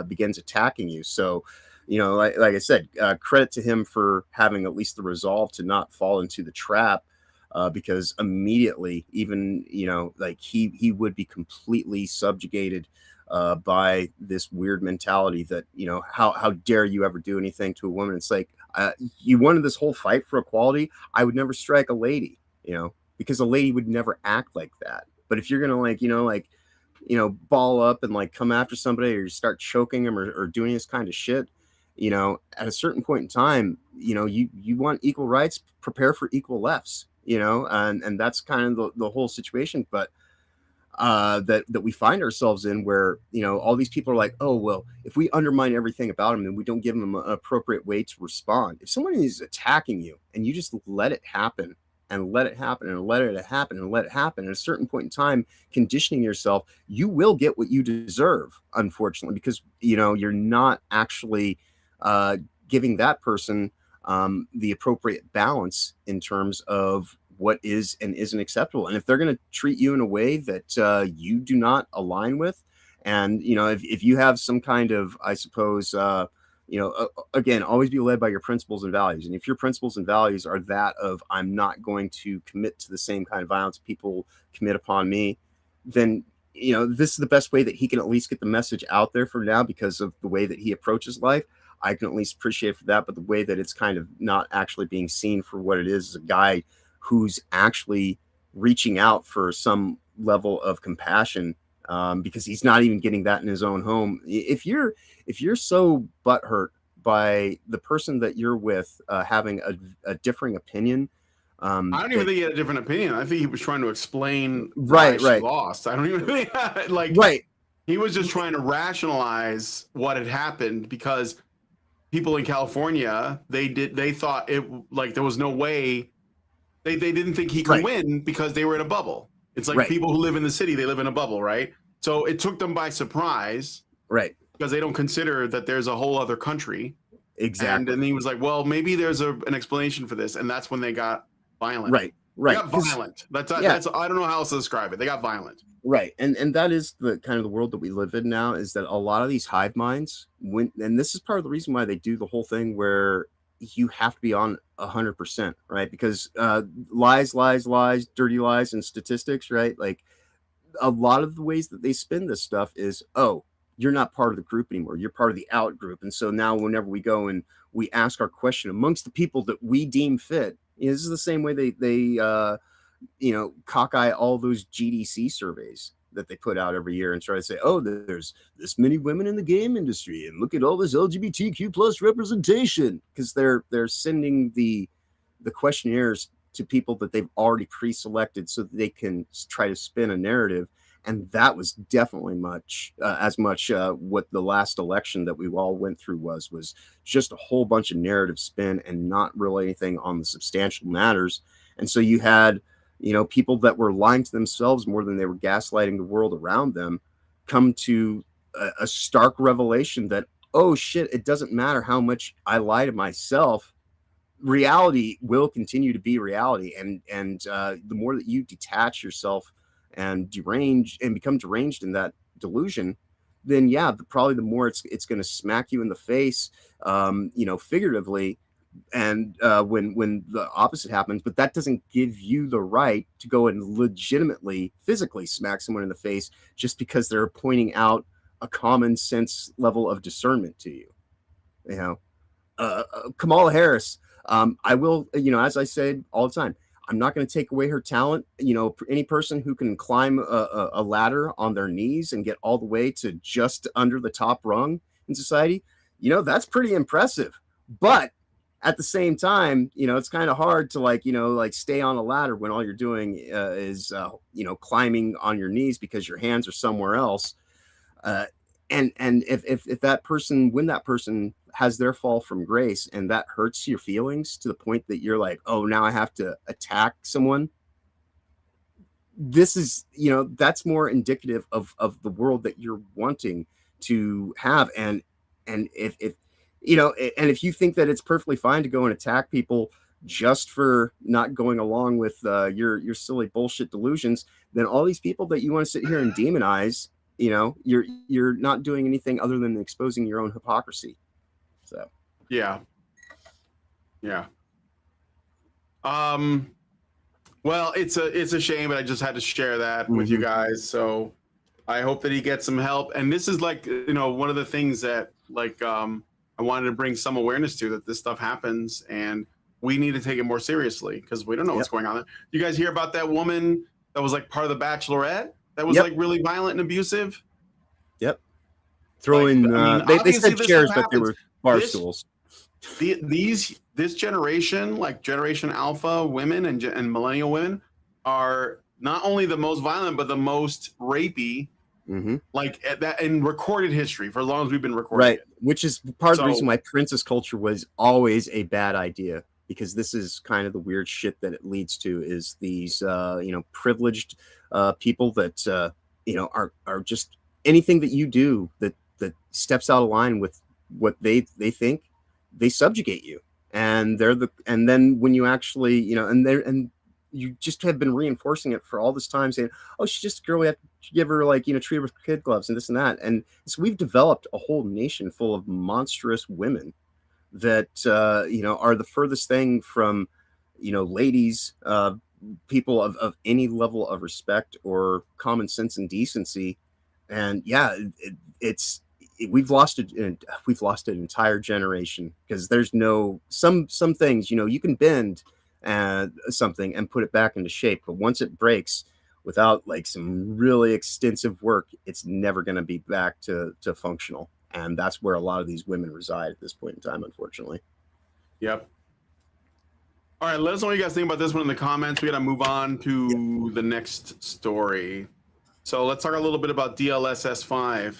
begins attacking you. So, like I said, credit to him for having at least the resolve to not fall into the trap, because immediately, even like he would be completely subjugated by this weird mentality that how dare you ever do anything to a woman? It's like, you wanted this whole fight for equality. I would never strike a lady, because a lady would never act like that. But if you're gonna ball up and like come after somebody, or you start choking them, or doing this kind of shit, at a certain point in time, you want equal rights, prepare for equal lefts, and that's kind of the whole situation. But that we find ourselves in, where all these people are like, oh well, if we undermine everything about them and we don't give them an appropriate way to respond, if someone is attacking you and you just let it happen and let it happen and let it happen and let it happen, at a certain point in time, conditioning yourself, you will get what you deserve, unfortunately, because you're not actually giving that person the appropriate balance in terms of what is and isn't acceptable. And if they're going to treat you in a way that you do not align with, and if you have some kind of, I suppose, again, always be led by your principles and values. And if your principles and values are that of, I'm not going to commit to the same kind of violence people commit upon me, then this is the best way that he can at least get the message out there for now, because of the way that he approaches life. I can at least appreciate for that. But the way that it's kind of not actually being seen for what it is a guy who's actually reaching out for some level of compassion, because he's not even getting that in his own home. If you're so butthurt by the person that you're with having a differing opinion, I don't even think he had a different opinion. I think he was trying to explain why she lost. I don't even think he was just trying to rationalize what had happened, because people in California, they thought it, like, there was no way. They didn't think he could win because they were in a bubble. It's like people who live in the city, they live in a bubble, right? So it took them by surprise, right? Because they don't consider that there's a whole other country. Exactly. And then he was like, well, maybe there's an explanation for this. And that's when they got violent. Right. They got violent. That's I don't know how else to describe it. They got violent. Right. And that is the kind of the world that we live in now, is that a lot of these hive minds, and this is part of the reason why they do the whole thing where you have to be on 100%, right? Because lies, dirty lies, and statistics, right? Like, a lot of the ways that they spin this stuff is, oh, you're not part of the group anymore. You're part of the out group. And so now whenever we go and we ask our question amongst the people that we deem fit, this is the same way they cockeye all those GDC surveys that they put out every year and try to say, oh, there's this many women in the game industry, and look at all this LGBTQ plus representation, because they're sending the questionnaires to people that they've already pre-selected so that they can try to spin a narrative. And that was definitely much what the last election that we all went through was just a whole bunch of narrative spin and not really anything on the substantial matters. And so you had, people that were lying to themselves more than they were gaslighting the world around them come to a stark revelation that, oh shit, it doesn't matter how much I lie to myself. Reality will continue to be reality. And the more that you detach yourself and become deranged in that delusion, then probably the more it's going to smack you in the face, figuratively, and when the opposite happens. But that doesn't give you the right to go and legitimately physically smack someone in the face just because they're pointing out a common sense level of discernment to you. Kamala Harris, I will, as I said all the time, I'm not going to take away her talent. Any person who can climb a ladder on their knees and get all the way to just under the top rung in society, that's pretty impressive. But at the same time, it's kind of hard to stay on a ladder when all you're doing is climbing on your knees because your hands are somewhere else. And if that person, when that person has their fall from grace and that hurts your feelings to the point that you're like, oh, now I have to attack someone, this is, that's more indicative of the world that you're wanting to have. And if you think that it's perfectly fine to go and attack people just for not going along with your silly bullshit delusions, then all these people that you want to sit here and demonize, you're not doing anything other than exposing your own hypocrisy. So yeah. Well, it's a shame, but I just had to share that with you guys. So I hope that he gets some help. And this is one of the things that I wanted to bring some awareness to, that this stuff happens and we need to take it more seriously because we don't know what's going on there. You guys hear about that woman that was part of the Bachelorette that was really violent and abusive? Yep. Throwing they said chairs, but they were bar stools. This generation, Generation Alpha women and millennial women, are not only the most violent but the most rapey, that in recorded history for as long as we've been recording. Right, which is part of the reason why princess culture was always a bad idea, because this is kind of the weird shit that it leads to, is these privileged people that are just anything that you do that steps out of line with what they think, they subjugate you. And then when you actually, and you just have been reinforcing it for all this time, saying, oh, she's just a girl, we have to give her treat her with kid gloves and this and that. And so we've developed a whole nation full of monstrous women that are the furthest thing from ladies, people of any level of respect or common sense and decency. And we've lost an entire generation, because there's some things, you can bend something and put it back into shape, but once it breaks without some really extensive work, it's never going to be back to functional. And that's where a lot of these women reside at this point in time, unfortunately. Yep. All right, let us know what you guys think about this one in the comments. We got to move on to the next story. So let's talk a little bit about DLSS5.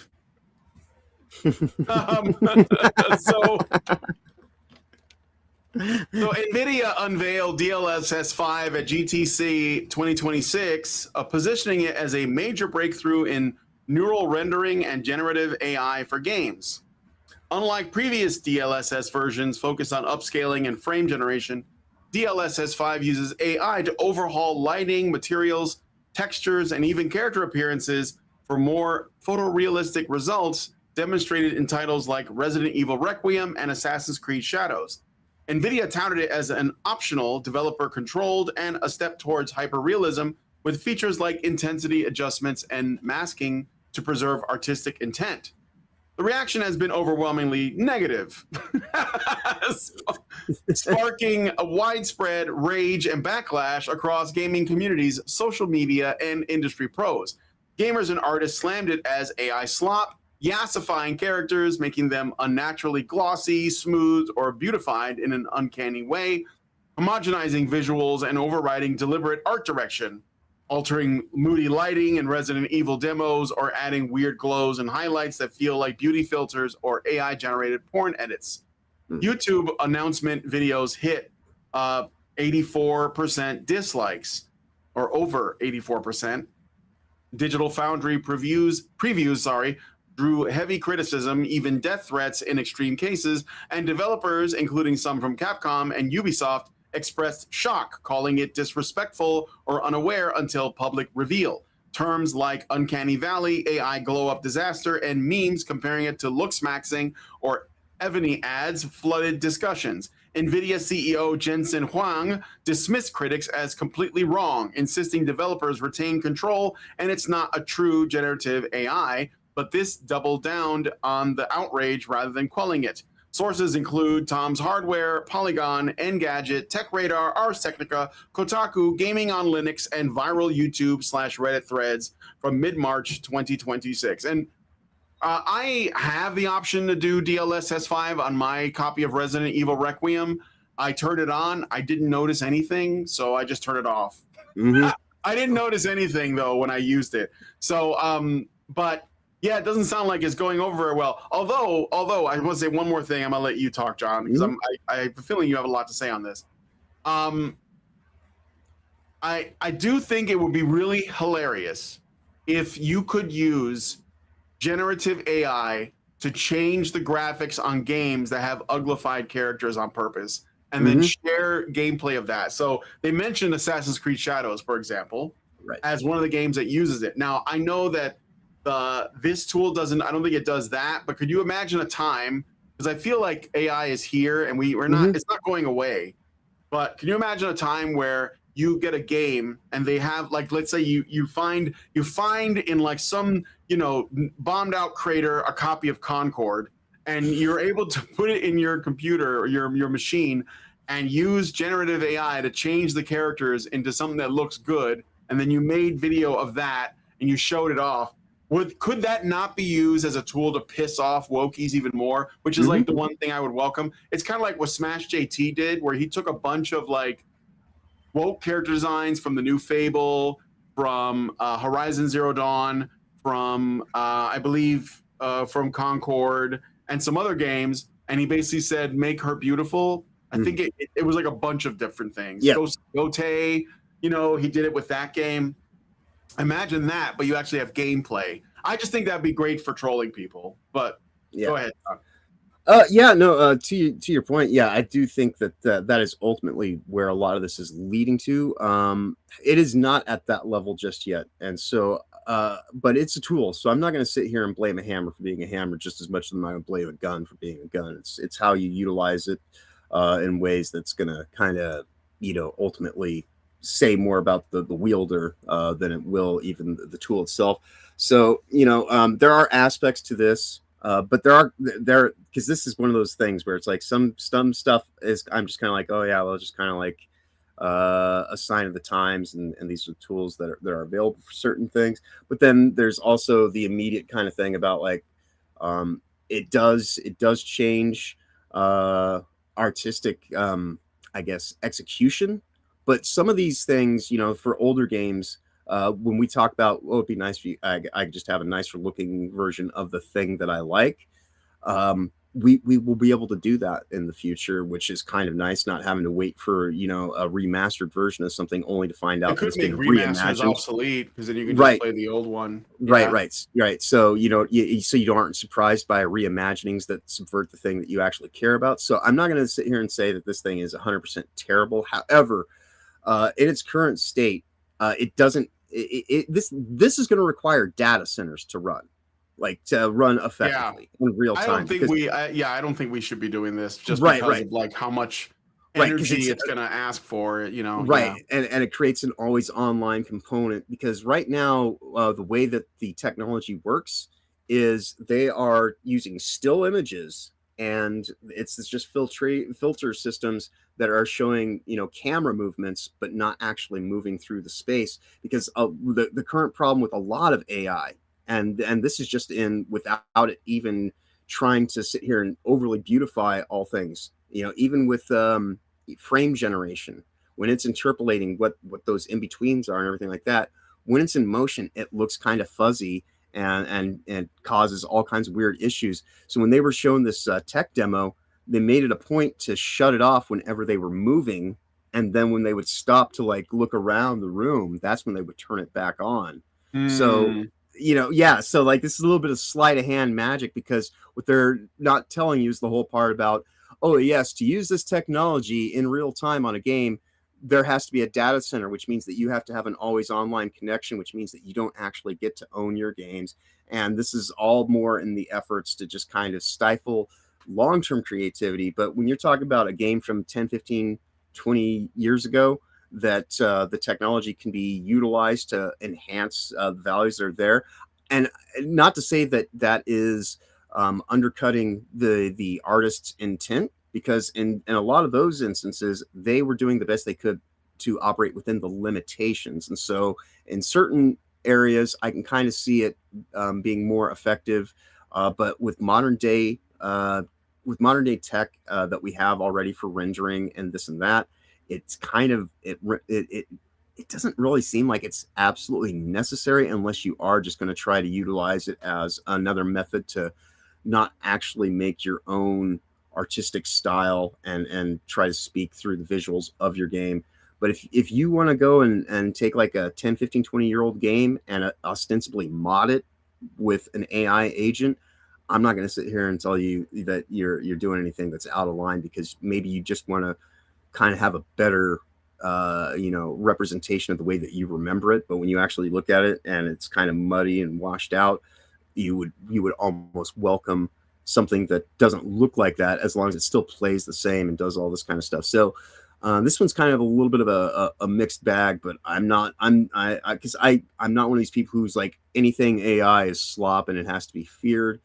So NVIDIA unveiled DLSS5 at GTC 2026, positioning it as a major breakthrough in neural rendering and generative AI for games. Unlike previous DLSS versions focused on upscaling and frame generation, DLSS5 uses AI to overhaul lighting, materials, textures, and even character appearances for more photorealistic results demonstrated in titles like Resident Evil Requiem and Assassin's Creed Shadows. NVIDIA touted it as an optional, developer-controlled, and a step towards hyperrealism, with features like intensity adjustments and masking to preserve artistic intent. The reaction has been overwhelmingly negative, sparking a widespread rage and backlash across gaming communities, social media, and industry pros. Gamers and artists slammed it as AI slop, yassifying characters, making them unnaturally glossy, smooth, or beautified in an uncanny way, homogenizing visuals and overriding deliberate art direction, altering moody lighting in Resident Evil demos, or adding weird glows and highlights that feel like beauty filters or AI-generated porn edits. YouTube announcement videos hit 84% dislikes, or over 84%. Digital Foundry previews, drew heavy criticism, even death threats in extreme cases, and developers, including some from Capcom and Ubisoft, expressed shock, calling it disrespectful or unaware until public reveal. Terms like uncanny valley, AI glow-up disaster, and memes comparing it to looksmaxing or Evany ads flooded discussions. NVIDIA CEO Jensen Huang dismissed critics as completely wrong, insisting developers retain control and it's not a true generative AI, but this doubled down on the outrage rather than quelling it. Sources include Tom's Hardware, Polygon, Engadget, TechRadar, Ars Technica, Kotaku, Gaming on Linux, and viral YouTube/Reddit threads from mid-March 2026. And I have the option to do DLSS 5 on my copy of Resident Evil Requiem. I turned it on. I didn't notice anything, so I just turned it off. I didn't notice anything, though, when I used it. So, but... yeah, it doesn't sound like it's going over very well. Although I want to say one more thing. I'm gonna let you talk, John, because I have a feeling you have a lot to say on this. I do think it would be really hilarious if you could use generative AI to change the graphics on games that have uglified characters on purpose, and then share gameplay of that. So they mentioned Assassin's Creed Shadows, for example, as one of the games that uses it. Now I know that this tool doesn't, I don't think it does that, but could you imagine a time, because I feel like AI is here and we're not, it's not going away, but can you imagine a time where you get a game and they have, like, let's say you find in like some, bombed out crater a copy of Concord, and you're able to put it in your computer or your machine and use generative AI to change the characters into something that looks good, and then you made video of that and you showed it off. Could that not be used as a tool to piss off wokies even more? Which is like the one thing I would welcome. It's kind of like what Smash JT did, where he took a bunch of like woke character designs from the new Fable, from Horizon Zero Dawn, from I believe from Concord, and some other games, and he basically said, "Make her beautiful." I think it was like a bunch of different things. Yeah. Gote, he did it with that game. Imagine that, but you actually have gameplay. I just think that'd be great for trolling people. But go ahead. To your point, I do think that that is ultimately where a lot of this is leading to. It is not at that level just yet, and so but it's a tool. So I'm not going to sit here and blame a hammer for being a hammer just as much as I'm going to blame a gun for being a gun. It's how you utilize it in ways that's going to kind of ultimately say more about the wielder than it will even the tool itself. So there are aspects to this, but there because this is one of those things where it's like some stuff is, I'm just kind of like, oh yeah, well, just kind of like a sign of the times, and these are tools that are available for certain things. But then there's also the immediate kind of thing about like it does change artistic I guess execution. But some of these things, for older games, when we talk about, it'd be nice if I just have a nicer looking version of the thing that I like. We will be able to do that in the future, which is kind of nice, not having to wait for a remastered version of something only to find out it could make remasters obsolete, because then you can just play the old one. Right. So so you aren't surprised by reimaginings that subvert the thing that you actually care about. So I'm not going to sit here and say that this thing is 100% terrible. However, in its current state, it doesn't. This is going to require data centers to run effectively in real time. I don't think we should be doing this just because of like how much energy it's going to ask for. And it creates an always online component, because right now the way that the technology works is they are using still images, and it's just filter systems that are showing, you know, camera movements, but not actually moving through the space. Because the current problem with a lot of AI, and this is just in without it even trying to sit here and overly beautify all things, you know, even with frame generation, when it's interpolating what those in betweens are and everything like that, when it's in motion, it looks kind of fuzzy and causes all kinds of weird issues. So when they were showing this tech demo, they made it a point to shut it off whenever they were moving, and then when they would stop to like look around the room, that's when they would turn it back on. So you know, yeah, so like this is a little bit of sleight of hand magic, because what they're not telling you is the whole part about, oh yes, to use this technology in real time on a game, there has to be a data center, which means that you have to have an always online connection, which means that you don't actually get to own your games. And this is all more in the efforts to just kind of stifle long-term creativity. But when you're talking about a game from 10, 15, 20 years ago, that the technology can be utilized to enhance the values that are there. And not to say that that is undercutting the artist's intent, because in a lot of those instances, they were doing the best they could to operate within the limitations. And so in certain areas, I can kind of see it being more effective. But with modern day tech that we have already for rendering and this and that, it's kind of it doesn't really seem like it's absolutely necessary, unless you are just going to try to utilize it as another method to not actually make your own artistic style and try to speak through the visuals of your game. But if you want to go and take like a 10, 15, 20-year-old game and ostensibly mod it with an AI agent, I'm not going to sit here and tell you that you're doing anything that's out of line, because maybe you just want to kind of have a better you know, representation of the way that you remember it. But when you actually look at it and it's kind of muddy and washed out, you would almost welcome something that doesn't look like that, as long as it still plays the same and does all this kind of stuff. So this one's kind of a little bit of a mixed bag, but I'm not one of these people who's like anything AI is slop and it has to be feared.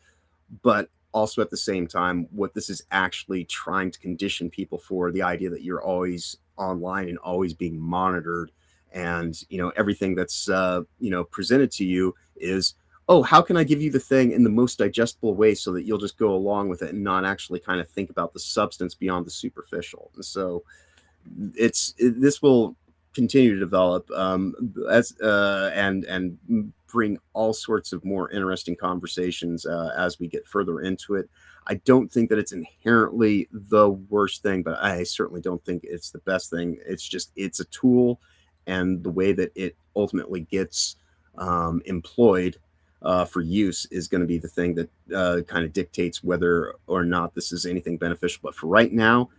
But also at the same time, what this is actually trying to condition people for, the idea that you're always online and always being monitored, and you know, everything that's you know, presented to you is, oh, how can I give you the thing in the most digestible way so that you'll just go along with it and not actually kind of think about the substance beyond the superficial. And so this will continue to develop and bring all sorts of more interesting conversations as we get further into it. I don't think that it's inherently the worst thing, but I certainly don't think it's the best thing. It's just, it's a tool, and the way that it ultimately gets employed for use is going to be the thing that kind of dictates whether or not this is anything beneficial. But for right now,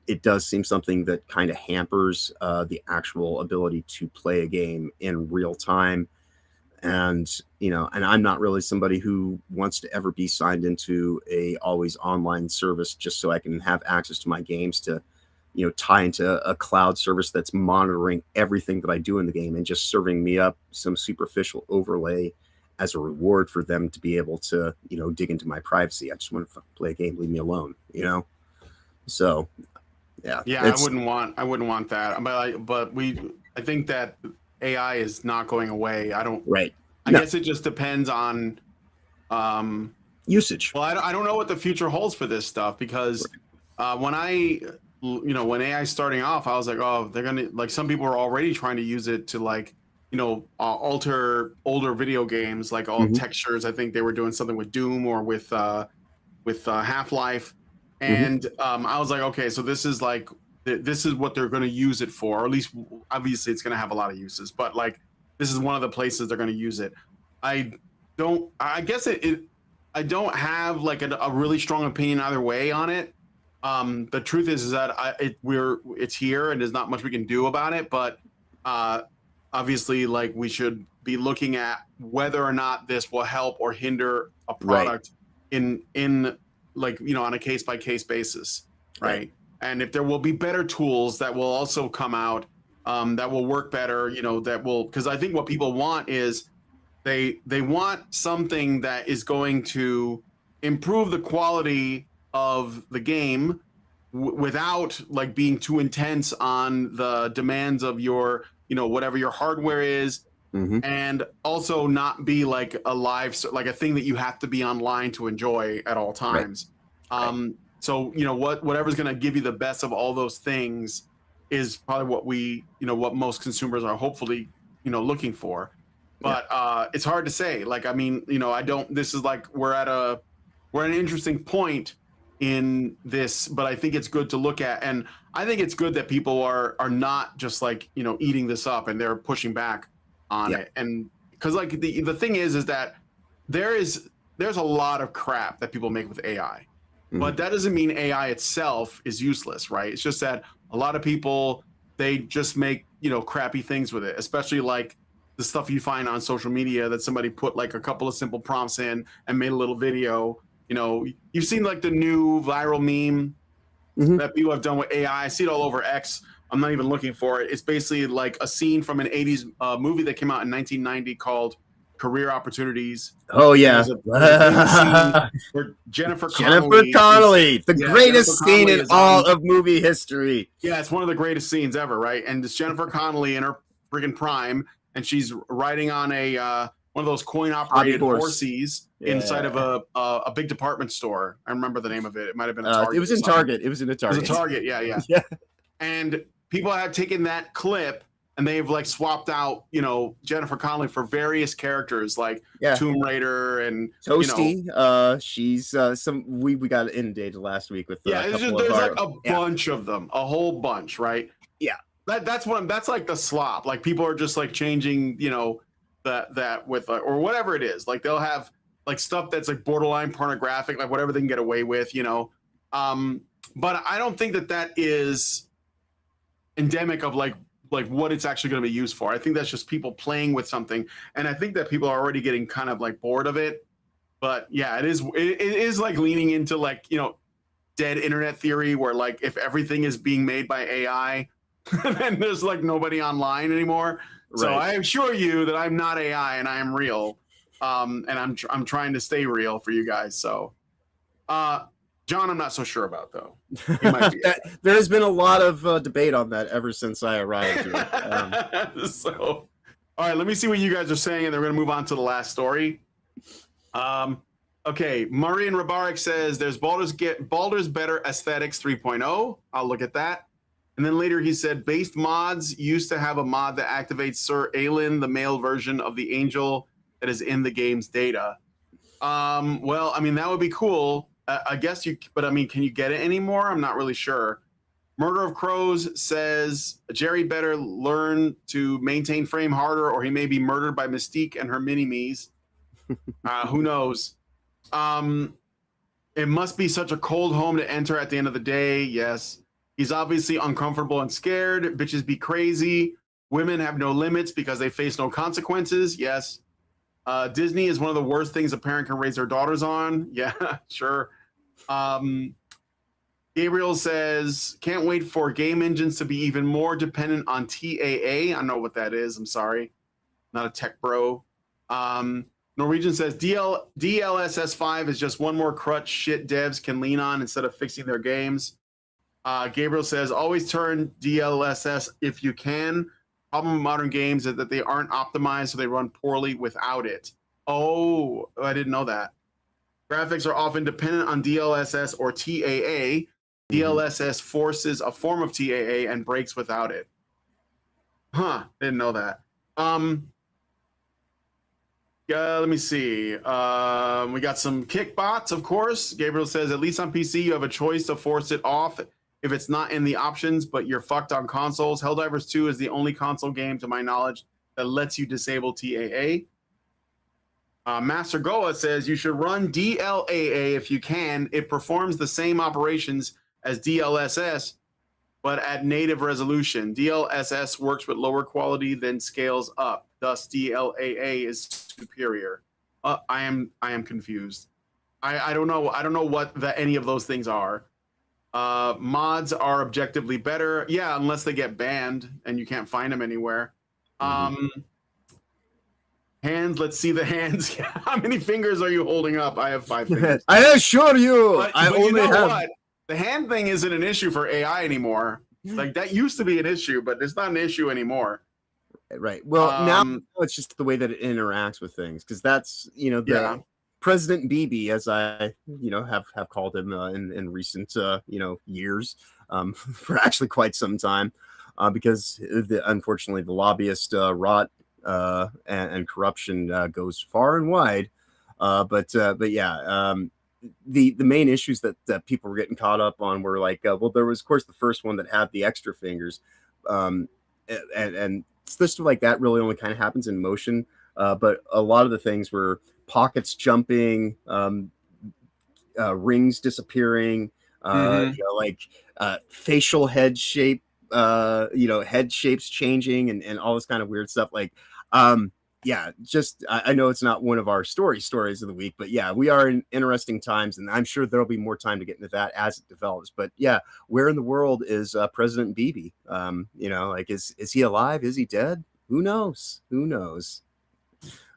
it does seem something that kind of hampers the actual ability to play a game in real time. And, you know, and I'm not really somebody who wants to ever be signed into a always online service just so I can have access to my games to, you know, tie into a cloud service that's monitoring everything that I do in the game and just serving me up some superficial overlay as a reward for them to be able to, you know, dig into my privacy. I just want to play a game, leave me alone, you know? So, yeah. Yeah, I wouldn't want that. I think that AI is not going away. I guess it just depends on usage. Well, I don't know what the future holds for this stuff, because when AI is starting off, I was like, oh, they're gonna, like, some people are already trying to use it to, like, you know, alter older video games, like all textures. I think they were doing something with Doom or with Half-Life, and I was like, okay, so this is like, this is what they're going to use it for, or at least obviously it's going to have a lot of uses, but like, this is one of the places they're going to use it. I don't have like a really strong opinion either way on it. The truth is that it's here and there's not much we can do about it, but obviously, like, we should be looking at whether or not this will help or hinder a product in like, you know, on a case-by-case basis, right? And if there will be better tools that will also come out that will work better, you know, that will, because I think what people want is They want something that is going to improve the quality of the game without like being too intense on the demands of your, you know, whatever your hardware is, and also not be like a like a thing that you have to be online to enjoy at all times. So you know whatever's going to give you the best of all those things is probably what we, you know, what most consumers are hopefully, you know, looking for. But it's hard to say. Like, I mean, you know, this is like we're at an interesting point in this, but I think it's good to look at, and I think it's good that people are not just like, you know, eating this up and they're pushing back on it. And because like the thing is that there's a lot of crap that people make with AI, but that doesn't mean AI itself is useless, right? It's just that a lot of people, they just make, you know, crappy things with it, especially like the stuff you find on social media that somebody put like a couple of simple prompts in and made a little video. You know, you've seen like the new viral meme that people have done with AI. I see it all over X. I'm not even looking for it. It's basically like a scene from an 80s movie that came out in 1990 called Career Opportunities. Oh yeah, there's a scene where Jennifer Connelly, the greatest scene in all of movie history. Yeah, it's one of the greatest scenes ever, right? And it's Jennifer Connelly in her freaking prime, and she's riding on a one of those coin-operated horses inside of a big department store. I remember the name of it. It might have been a Target. It was in Target. It was in a Target. It was a Target. Yeah. And people have taken that clip and they've like swapped out, you know, Jennifer Connelly for various characters like Tomb Raider and Toasty. You know, she's we got inundated last week with there's like a bunch of them, a whole bunch, right? Yeah. That's like the slop. Like people are just like changing, you know, that with or whatever it is. Like they'll have like stuff that's like borderline pornographic, like whatever they can get away with, you know. But I don't think that is endemic of like what it's actually going to be used for. I think that's just people playing with something, and I think that people are already getting kind of like bored of it. But yeah, it is like leaning into like, you know, dead internet theory where like if everything is being made by AI, then there's like nobody online anymore. So I assure you that I'm not AI and I am real, and I'm trying to stay real for you guys. So, John, I'm not so sure about though. He might be there has been a lot of debate on that ever since I arrived here. So, all right, let me see what you guys are saying, and then we're gonna move on to the last story. Okay, Murray and Rabarik says there's Baldur's Better Aesthetics 3.0. I'll look at that. And then later he said, based mods used to have a mod that activates Sir Aelin, the male version of the angel that is in the game's data. Well, I mean, that would be cool. I guess but I mean, can you get it anymore? I'm not really sure. Murder of Crows says, Jerry better learn to maintain frame harder or he may be murdered by Mystique and her mini-me's. Who knows? It must be such a cold home to enter at the end of the day. Yes. He's obviously uncomfortable and scared. Bitches be crazy. Women have no limits because they face no consequences. Yes. Disney is one of the worst things a parent can raise their daughters on. Yeah, sure. Gabriel says, can't wait for game engines to be even more dependent on TAA. I don't know what that is. I'm sorry. Not a tech bro. Norwegian says, DLSS 5 is just one more crutch shit devs can lean on instead of fixing their games. Gabriel says, always turn DLSS if you can. Problem with modern games is that they aren't optimized, so they run poorly without it. Oh, I didn't know that. Graphics are often dependent on DLSS or TAA. DLSS forces a form of TAA and breaks without it. Huh, didn't know that. Let me see. We got some kickbots, of course. Gabriel says, at least on PC, you have a choice to force it off if it's not in the options, but you're fucked on consoles. Helldivers 2 is the only console game, to my knowledge, that lets you disable TAA. Master Goa says, you should run DLAA if you can. It performs the same operations as DLSS, but at native resolution. DLSS works with lower quality, then scales up. Thus, DLAA is superior. I am confused. I don't know. I don't know what any of those things are. Mods are objectively better. Yeah, unless they get banned and you can't find them anywhere. Hands, let's see the hands. How many fingers are you holding up? I have 5 fingers. I assure you, But I you only know have. what? The hand thing isn't an issue for AI anymore. Like that used to be an issue, but it's not an issue anymore. Right. Well, now it's just the way that it interacts with things, because that's the President BB, as I have called him in recent years, for actually quite some time, because unfortunately the lobbyist rot and corruption goes far and wide. But yeah. The main issues that people were getting caught up on were like, well, there was of course the first one that had the extra fingers, and stuff like that really only kind of happens in motion, but a lot of the things were pockets jumping, rings disappearing, facial head shape, head shapes changing, and all this kind of weird stuff. Like, just I know it's not one of our stories of the week, but yeah, we are in interesting times, and I'm sure there'll be more time to get into that as it develops. But yeah, where in the world is President Bibi? Is he alive? Is he dead? Who knows?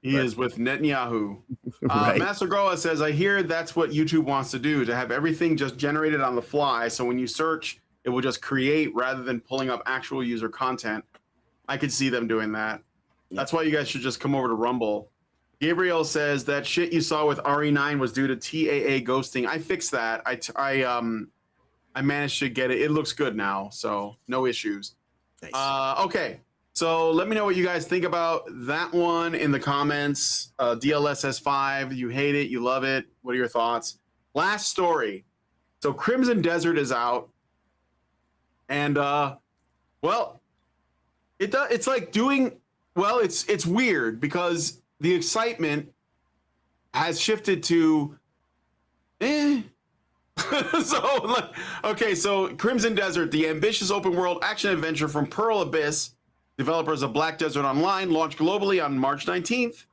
He is with Netanyahu. Right. Master Goa says, I hear that's what YouTube wants to do, to have everything just generated on the fly. So when you search, it will just create rather than pulling up actual user content. I could see them doing that. That's why you guys should just come over to Rumble. Gabriel says that shit you saw with RE9 was due to TAA ghosting. I fixed that. I managed to get it. It looks good now, so no issues. Nice. Okay, so let me know what you guys think about that one in the comments. DLSS5, you hate it, you love it. What are your thoughts? Last story. So Crimson Desert is out, and it's like doing. Well, it's weird because the excitement has shifted to so Crimson Desert, the ambitious open world action adventure from Pearl Abyss, developers of Black Desert Online, launched globally on March 19th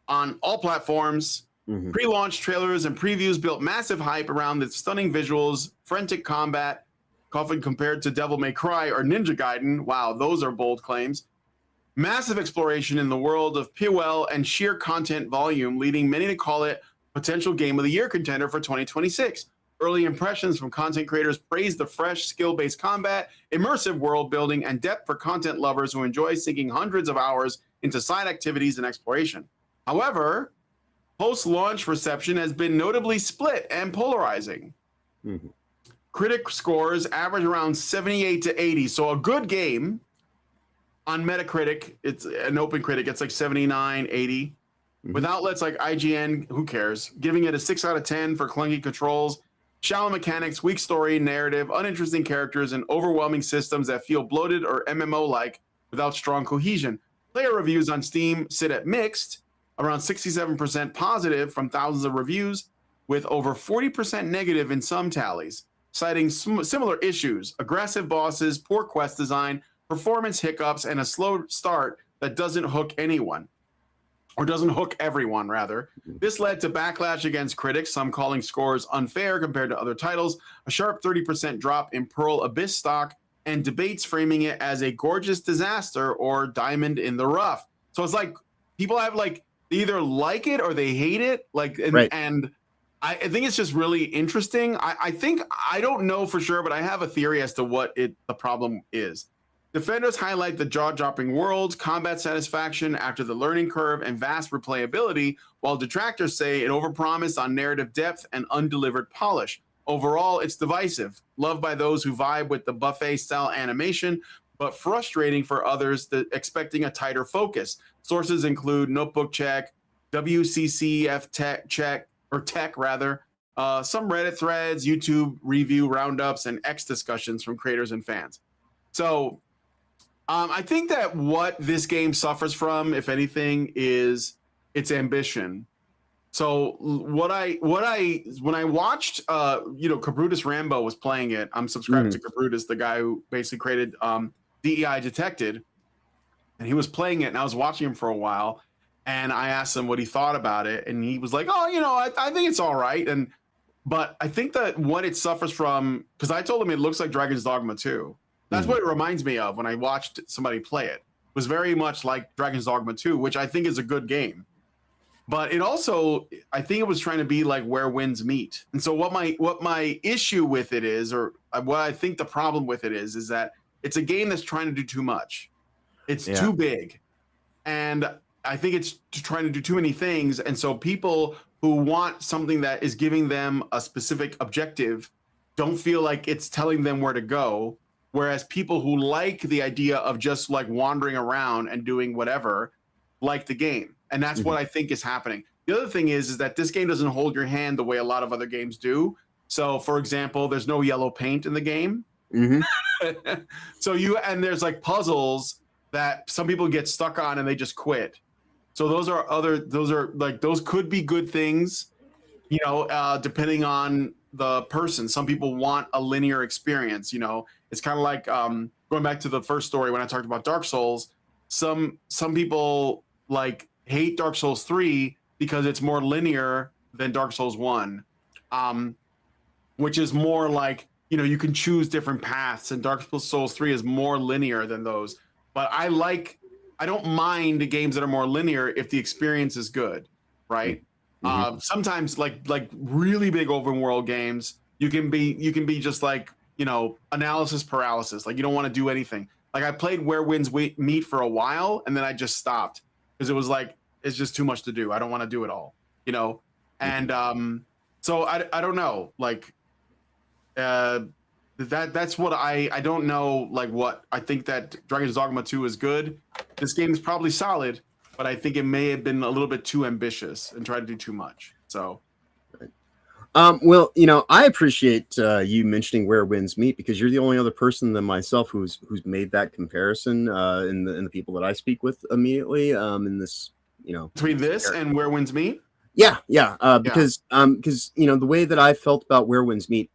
on all platforms. Pre-launch trailers and previews built massive hype around the stunning visuals, frantic combat, often compared to Devil May Cry or Ninja Gaiden. Wow, those are bold claims. Massive exploration in the world of POL and sheer content volume, leading many to call it potential Game of the Year contender for 2026. Early impressions from content creators praised the fresh, skill-based combat, immersive world building, and depth for content lovers who enjoy sinking hundreds of hours into side activities and exploration. However, post-launch reception has been notably split and polarizing. Critic scores average around 78 to 80, so a good game. On Metacritic, it's an open critic, it's like 79, 80. With outlets like IGN, who cares? Giving it a 6 out of 10 for clunky controls, shallow mechanics, weak story, narrative, uninteresting characters, and overwhelming systems that feel bloated or MMO-like without strong cohesion. Player reviews on Steam sit at mixed, around 67% positive from thousands of reviews, with over 40% negative in some tallies, citing similar issues: aggressive bosses, poor quest design, performance hiccups, and a slow start that doesn't hook anyone, or doesn't hook everyone, rather. This led to backlash against critics, some calling scores unfair compared to other titles, a sharp 30% drop in Pearl Abyss stock, and debates framing it as a gorgeous disaster or diamond in the rough. So it's like people have they either like it or they hate it. And I think it's just really interesting. I think, I don't know for sure, but I have a theory as to what the problem is. Defenders highlight the jaw-dropping worlds, combat satisfaction after the learning curve, and vast replayability, while detractors say it overpromised on narrative depth and undelivered polish. Overall, it's divisive, loved by those who vibe with the buffet-style animation, but frustrating for others expecting a tighter focus. Sources include Notebook Check, WCCF Tech, some Reddit threads, YouTube review roundups, and X discussions from creators and fans. So I think that what this game suffers from, if anything, is its ambition. So when I watched, Cabrutus Rambo was playing it. I'm subscribed to Cabrutus, the guy who basically created DEI Detected, and he was playing it, and I was watching him for a while, and I asked him what he thought about it, and he was like, "Oh, I think it's all right." But I think that what it suffers from, because I told him it looks like Dragon's Dogma 2. That's what it reminds me of when I watched somebody play it. was very much like Dragon's Dogma 2, which I think is a good game. But it also, I think it was trying to be like Where Winds Meet. And so what my issue with it is, or what I think the problem with it is that it's a game that's trying to do too much. It's too big. And I think it's trying to do too many things. And so people who want something that is giving them a specific objective don't feel like it's telling them where to go. Whereas people who like the idea of just like wandering around and doing whatever, like the game. And that's what I think is happening. The other thing is that this game doesn't hold your hand the way a lot of other games do. So, for example, there's no yellow paint in the game. So there's like puzzles that some people get stuck on and they just quit. So those could be good things, you know, depending on the person. Some people want a linear experience, you know. It's kind of like going back to the first story when I talked about Dark Souls. Some people like hate Dark Souls 3 because it's more linear than Dark Souls 1, which is more like, you know, you can choose different paths, and Dark Souls 3 is more linear than those. But I don't mind games that are more linear if the experience is good, right? Sometimes like really big open world games, you can be just like, you know, analysis paralysis. Like you don't want to do anything. Like I played Where Winds Meet for a while, and then I just stopped because it was like, it's just too much to do. I don't want to do it all, you know? And so I don't know, like that's what I don't know, like what I think. That Dragon's Dogma 2 is good. This game is probably solid, but I think it may have been a little bit too ambitious and tried to do too much. So well, you know, I appreciate you mentioning Where Winds Meet, because you're the only other person than myself who's made that comparison in the people that I speak with immediately in this, you know, between this and Where Winds Meet. Because you know, the way that I felt about Where Winds Meet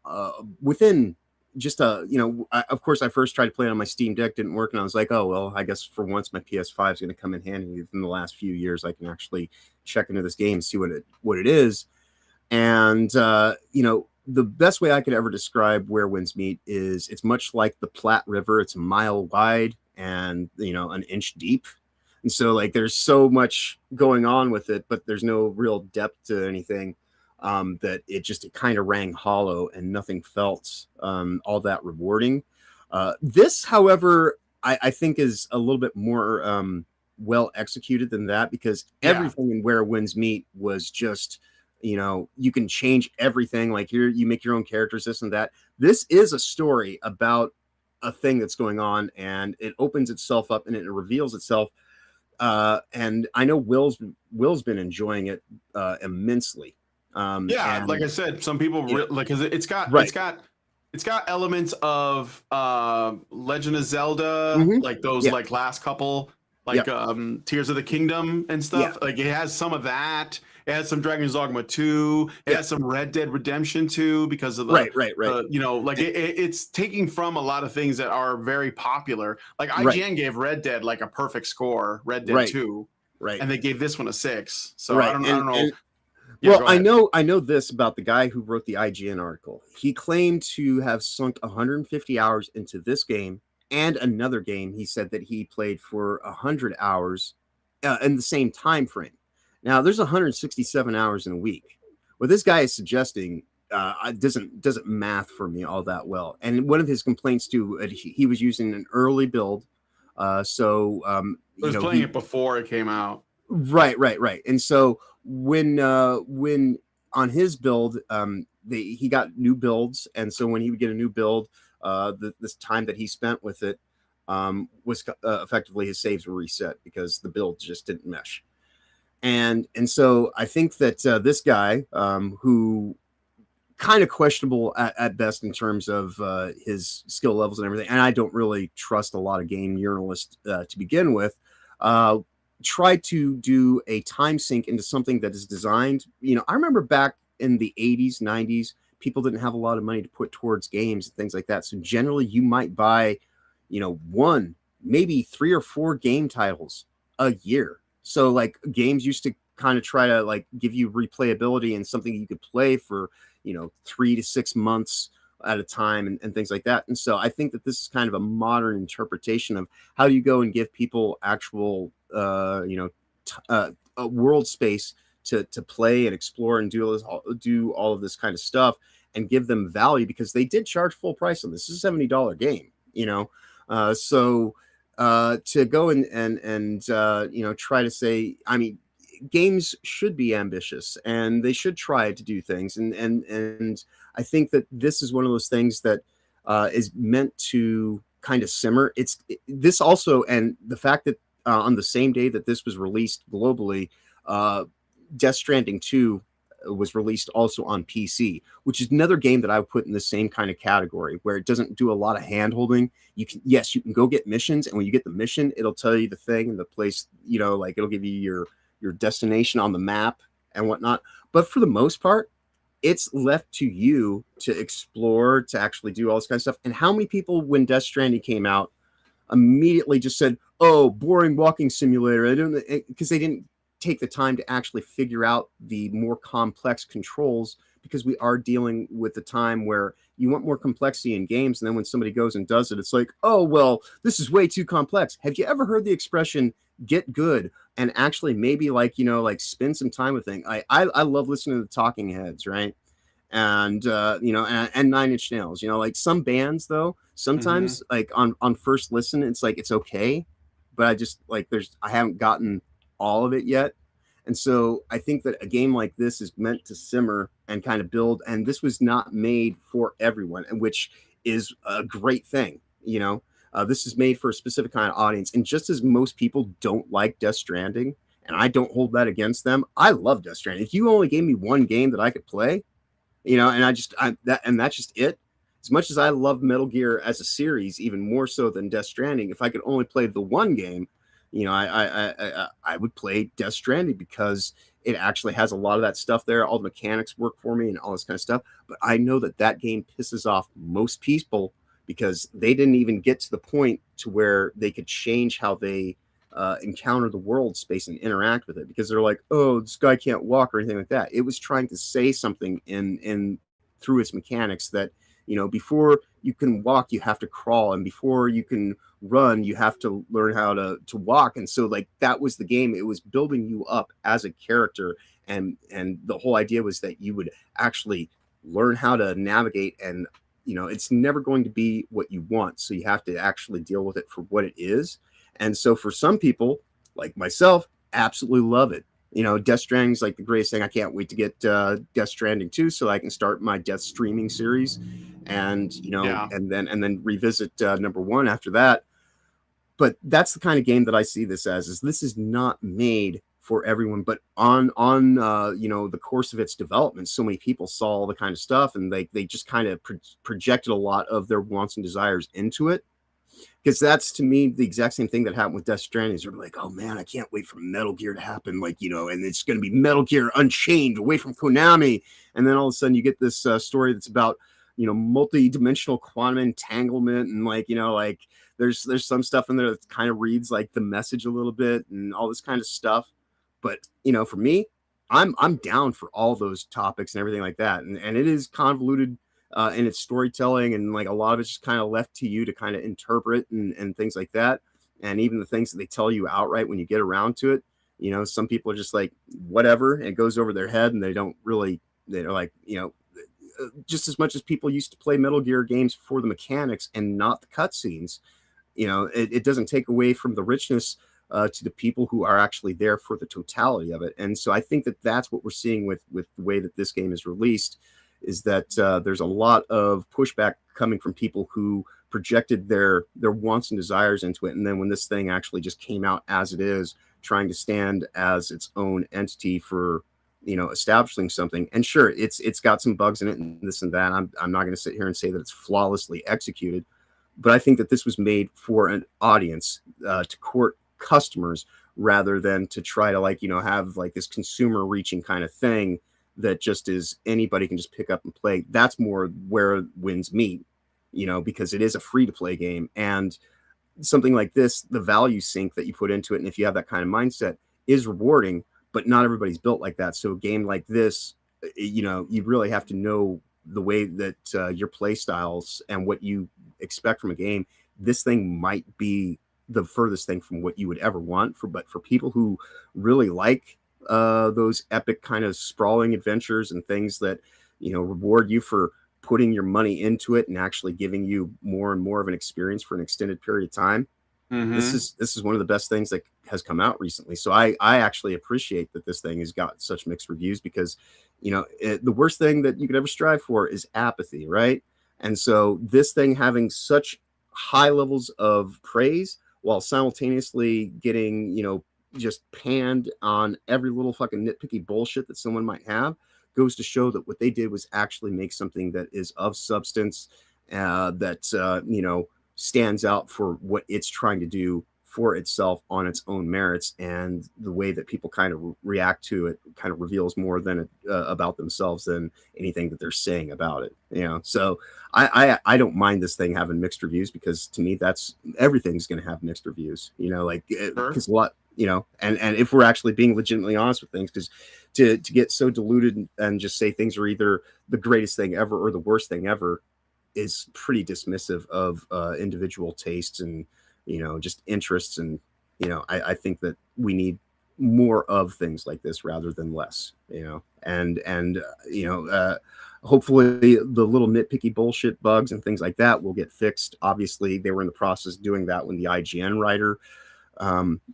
within just you know, of course I first tried to play it on my Steam Deck, didn't work, and I was like, oh well, I guess for once my PS5 is going to come in handy. Within the last few years I can actually check into this game and see what it is. And you know, the best way I could ever describe Where Winds Meet is it's much like the Platte River. It's a mile wide and, you know, an inch deep. And so like there's so much going on with it, but there's no real depth to anything, that it kind of rang hollow and nothing felt all that rewarding. This, however, I think is a little bit more well executed than that, because everything in Where Winds Meet was just, you know, you can change everything. Like here, you make your own characters, this and that. This is a story about a thing that's going on, and it opens itself up and it reveals itself. And I know Will's been enjoying it immensely. Like I said, some people like, because it's got elements of Legend of Zelda, like those like last couple, like Tears of the Kingdom and stuff. Like it has some of that. It has some Dragon's Dogma 2. It has some Red Dead Redemption 2 because of the you know, like it's taking from a lot of things that are very popular. Like IGN gave Red Dead like a perfect score, Red Dead 2, and they gave this one a 6. So I don't know. Well, I know this about the guy who wrote the IGN article. He claimed to have sunk 150 hours into this game and another game. He said that he played for 100 hours in the same time frame. Now, there's 167 hours in a week. What this guy is suggesting doesn't math for me all that well. And one of his complaints too, he was using an early build, so he was playing it before it came out. Right. And so when on his build, he got new builds, and so when he would get a new build, this time that he spent with it was effectively his saves were reset because the build just didn't mesh. And so I think that this guy, who kind of questionable at best in terms of his skill levels and everything, and I don't really trust a lot of game journalists to begin with, tried to do a time sink into something that is designed. You know, I remember back in the 80s, 90s, people didn't have a lot of money to put towards games and things like that. So generally you might buy, you know, 1, maybe 3 or 4 game titles a year. So like games used to kind of try to like give you replayability and something you could play for, you know, 3 to 6 months at a time and things like that. And so I think that this is kind of a modern interpretation of how you go and give people actual, a world space to play and explore and do all of this kind of stuff and give them value, because they did charge full price on this. This is a $70 game, to go and try to say, I mean, games should be ambitious and they should try to do things. And I think that this is one of those things that is meant to kind of simmer. This also, and the fact that on the same day that this was released globally, Death Stranding 2 was released also on PC, which is another game that I would put in the same kind of category, where it doesn't do a lot of hand holding. You can go get missions, and when you get the mission, it'll tell you the thing and the place, like it'll give you your destination on the map and whatnot. But for the most part, it's left to you to explore, to actually do all this kind of stuff. And how many people, when Death Stranding came out, immediately just said, "Oh, boring walking simulator." I don't know, because they didn't take the time to actually figure out the more complex controls, because we are dealing with the time where you want more complexity in games. And then when somebody goes and does it, it's like, "Oh, well, this is way too complex." Have you ever heard the expression "get good" and actually maybe spend some time with things? I love listening to the Talking Heads, right? And and Nine Inch Nails, like some bands though, sometimes like on first listen, it's like, it's okay, but I just I haven't gotten all of it yet. And so I think that a game like this is meant to simmer and kind of build, and this was not made for everyone, and which is a great thing. This is made for a specific kind of audience. And just as most people don't like Death Stranding, and I don't hold that against them, I love Death Stranding. If you only gave me one game that I could play, and that's just it. As much as I love Metal Gear as a series, even more so than Death Stranding, if I could only play the one game, I would play Death Stranding, because it actually has a lot of that stuff there. All the mechanics work for me and all this kind of stuff. But I know that game pisses off most people, because they didn't even get to the point to where they could change how they encounter the world space and interact with it, because they're like, "Oh, this guy can't walk," or anything like that. It was trying to say something in through its mechanics that, before you can walk, you have to crawl, and before you can run, you have to learn how to walk. And so that was the game. It was building you up as a character, and the whole idea was that you would actually learn how to navigate, and it's never going to be what you want, so you have to actually deal with it for what it is. And so for some people like myself, absolutely love it. Death Stranding is like the greatest thing. I can't wait to get Death Stranding 2 so I can start my Death streaming series, and and then revisit number 1 after that. But that's the kind of game that I see this as. Is this is not made for everyone, but on the course of its development, so many people saw all the kind of stuff, and they just kind of projected a lot of their wants and desires into it. Because that's, to me, the exact same thing that happened with Death Stranding. Is they're like, "Oh man, I can't wait for Metal Gear to happen," and it's going to be Metal Gear Unchained, away from Konami. And then all of a sudden you get this story that's about multi-dimensional quantum entanglement, and there's some stuff in there that kind of reads like The Message a little bit, and all this kind of stuff. But for me, I'm down for all those topics and everything like that, and it is convoluted in its storytelling, and a lot of it's just kind of left to you to kind of interpret and things like that. And even the things that they tell you outright when you get around to it, some people are just like, whatever, and it goes over their head, and they're like, just as much as people used to play Metal Gear games for the mechanics and not the cutscenes, it doesn't take away from the richness to the people who are actually there for the totality of it. And so I think that that's what we're seeing with the way that this game is released, is that there's a lot of pushback coming from people who projected their wants and desires into it. And then when this thing actually just came out as it is, trying to stand as its own entity for, establishing something. And sure, it's got some bugs in it and this and that. I'm not going to sit here and say that it's flawlessly executed, but I think that this was made for an audience to court customers, rather than to try to have this consumer reaching kind of thing that just is anybody can just pick up and play. That's more where wins meet, because it is a free to play game. And something like this, the value sink that you put into it, and if you have that kind of mindset, is rewarding, but not everybody's built like that. So a game like this, you really have to know the way that your play styles and what you expect from a game, this thing might be the furthest thing from what you would ever want. But for people who really like those epic kind of sprawling adventures and things that, you know, reward you for putting your money into it and actually giving you more and more of an experience for an extended period of time. This is one of the best things that has come out recently. So I actually appreciate that this thing has got such mixed reviews, because, you know, the worst thing that you could ever strive for is apathy, right? And so this thing having such high levels of praise while simultaneously getting, you know, just panned on every little fucking nitpicky bullshit that someone might have, goes to show that what they did was actually make something that is of substance, that you know, stands out for what it's trying to do for itself on its own merits, and the way that people kind of react to it kind of reveals more than about themselves than anything that they're saying about it, you know. So I don't mind this thing having mixed reviews, because to me, that's everything's going to have mixed reviews, you know, like, because a lot, you know, and if we're actually being legitimately honest with things, because to get so diluted and just say things are either the greatest thing ever or the worst thing ever is pretty dismissive of individual tastes and, you know, just interests. And, you know, I think that we need more of things like this rather than less, you know, and you know, hopefully the little nitpicky bullshit bugs and things like that will get fixed. Obviously they were in the process of doing that when the IGN writer,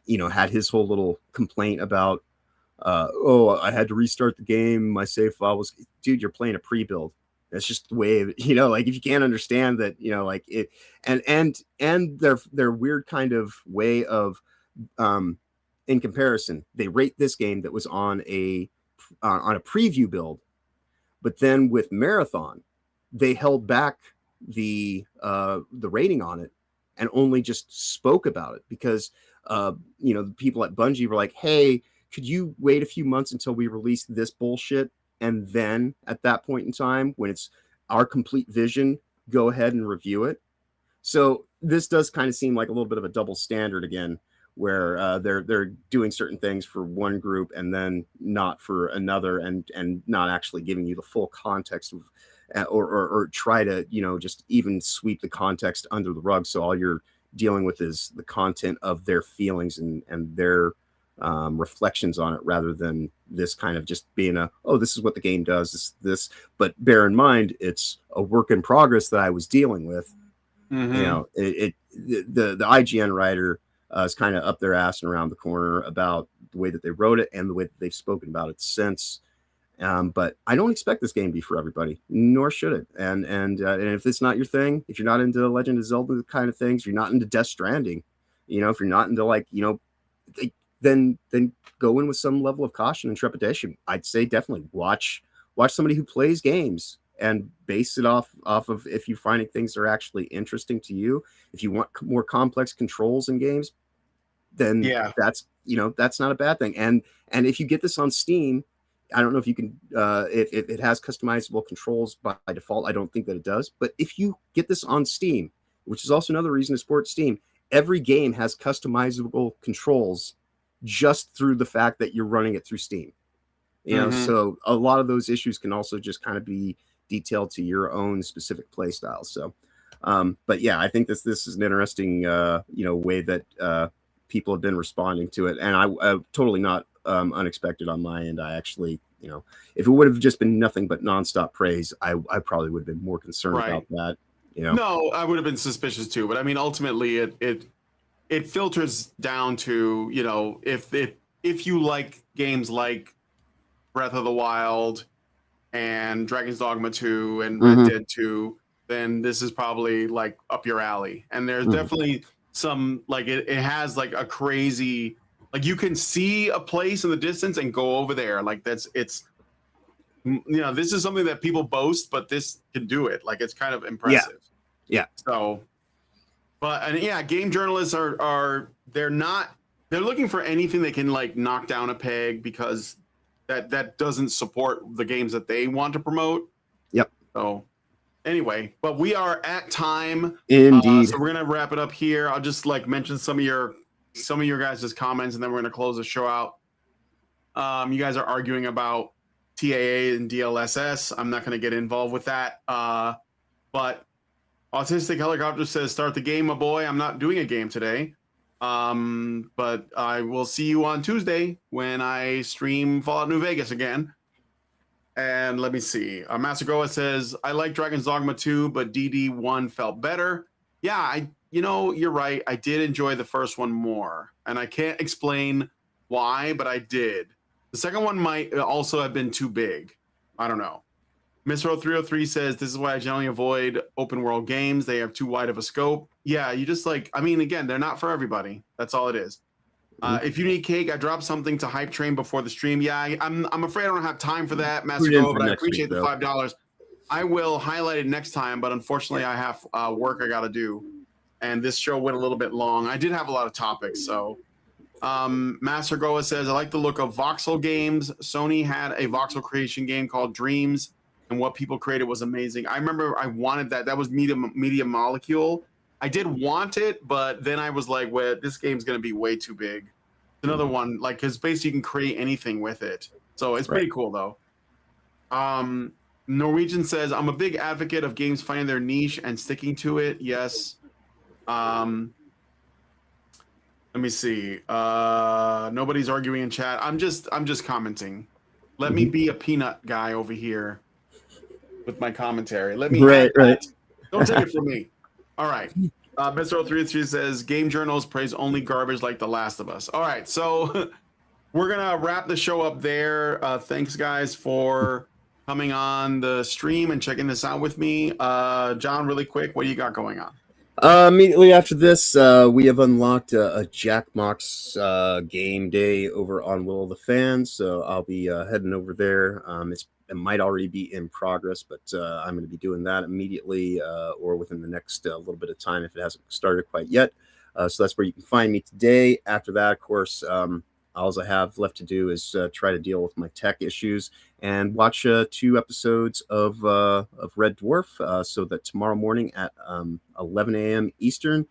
you know, had his whole little complaint about, oh, I had to restart the game, my save file was, dude, you're playing a pre-build. That's just the way, you know, like, if you can't understand that, you know, like it, and their weird kind of way of, in comparison, they rate this game that was on a preview build, but then with Marathon, they held back the rating on it and only just spoke about it because, you know, the people at Bungie were like, hey, could you wait a few months until we release this bullshit? And then at that point in time, when it's our complete vision, go ahead and review it. So this does kind of seem like a little bit of a double standard again, where they're doing certain things for one group and then not for another, and not actually giving you the full context of, or try to, you know, just even sweep the context under the rug. So all you're dealing with is the content of their feelings and their reflections on it, rather than this kind of just being oh, this is what the game does, this. But bear in mind, it's a work in progress that I was dealing with. You know, the IGN writer is kind of up their ass and around the corner about the way that they wrote it and the way that they've spoken about it since. But I don't expect this game to be for everybody, nor should it. And if it's not your thing, if you're not into Legend of Zelda kind of things, if you're not into Death Stranding, you know, if you're not into, like, you know, then go in with some level of caution and trepidation. I'd say definitely watch somebody who plays games and base it off of if you're finding things are actually interesting to you. If you want more complex controls in games, then that's, you know, that's not a bad thing. And if you get this on Steam, I don't know if you can, if it has customizable controls by default. I don't think that it does. But if you get this on Steam, which is also another reason to support Steam, every game has customizable controls just through the fact that you're running it through Steam. You know, so a lot of those issues can also just kind of be detailed to your own specific play style. So, but yeah, I think this is an interesting, you know, way that people have been responding to it. And I totally not unexpected on my end. I actually, you know, if it would have just been nothing but nonstop praise, I probably would have been more concerned about that. You know, no, I would have been suspicious too. But I mean, ultimately, it filters down to, you know, if you like games like Breath of the Wild and Dragon's Dogma 2 and Red Dead 2, then this is probably like up your alley. And there's definitely some, like, it has like a crazy, like, you can see a place in the distance and go over there. Like, it's, you know, this is something that people boast, but this can do it. Like, it's kind of impressive. Yeah. So, but, and yeah, game journalists they're looking for anything they can, like, knock down a peg, because that doesn't support the games that they want to promote. Yep. So anyway, but we are at time. Indeed. So we're gonna wrap it up here. I'll just, like, mention some of your guys' comments, and then we're gonna close the show out. You guys are arguing about TAA and DLSS. I'm not going to get involved with that. But Autistic Helicopter says, start the game, my boy. I'm not doing a game today. But I will see you on Tuesday when I stream Fallout New Vegas again. And let me see. Masagoa says, I like Dragon's Dogma 2, but DD1 felt better. Yeah, you're right. I did enjoy the first one more. And I can't explain why, but I did. The second one might also have been too big. I don't know. Mr. 303 says, this is why I generally avoid open world games. They have too wide of a scope. Yeah, you just again, they're not for everybody. That's all it is. If you need cake, I dropped something to Hype Train before the stream. Yeah, I'm afraid I don't have time for that, Master Go, but I appreciate the $5. I will highlight it next time, but unfortunately I have work I got to do. And this show went a little bit long. I did have a lot of topics, so... Master Goa says, I like the look of voxel games. Sony had a voxel creation game called Dreams, and what people created was amazing. I remember I wanted that. That was Media Molecule. I did want it, but then I was like, well, this game's going to be way too big. Another one, because basically you can create anything with it. So it's pretty cool, though. Norwegian says, I'm a big advocate of games finding their niche and sticking to it. Yes. Let me see. Nobody's arguing in chat. I'm just commenting. Let me be a peanut guy over here with my commentary. Let me right. Don't take it from me. All right. Mr. 033 says game journals praise only garbage like The Last of Us. All right, so we're gonna wrap the show up there. Thanks guys for coming on the stream and checking this out with me. John, really quick, what do you got going on? Immediately after this, we have unlocked a Jack Mox game day over on Will of the Fans, so I'll be heading over there. It might already be in progress, but I'm going to be doing that immediately or within the next little bit of time if it hasn't started quite yet. So that's where you can find me today. After that, of course, all I have left to do is try to deal with my tech issues and watch 2 episodes of Red Dwarf, so that tomorrow morning at 11 a.m. Eastern,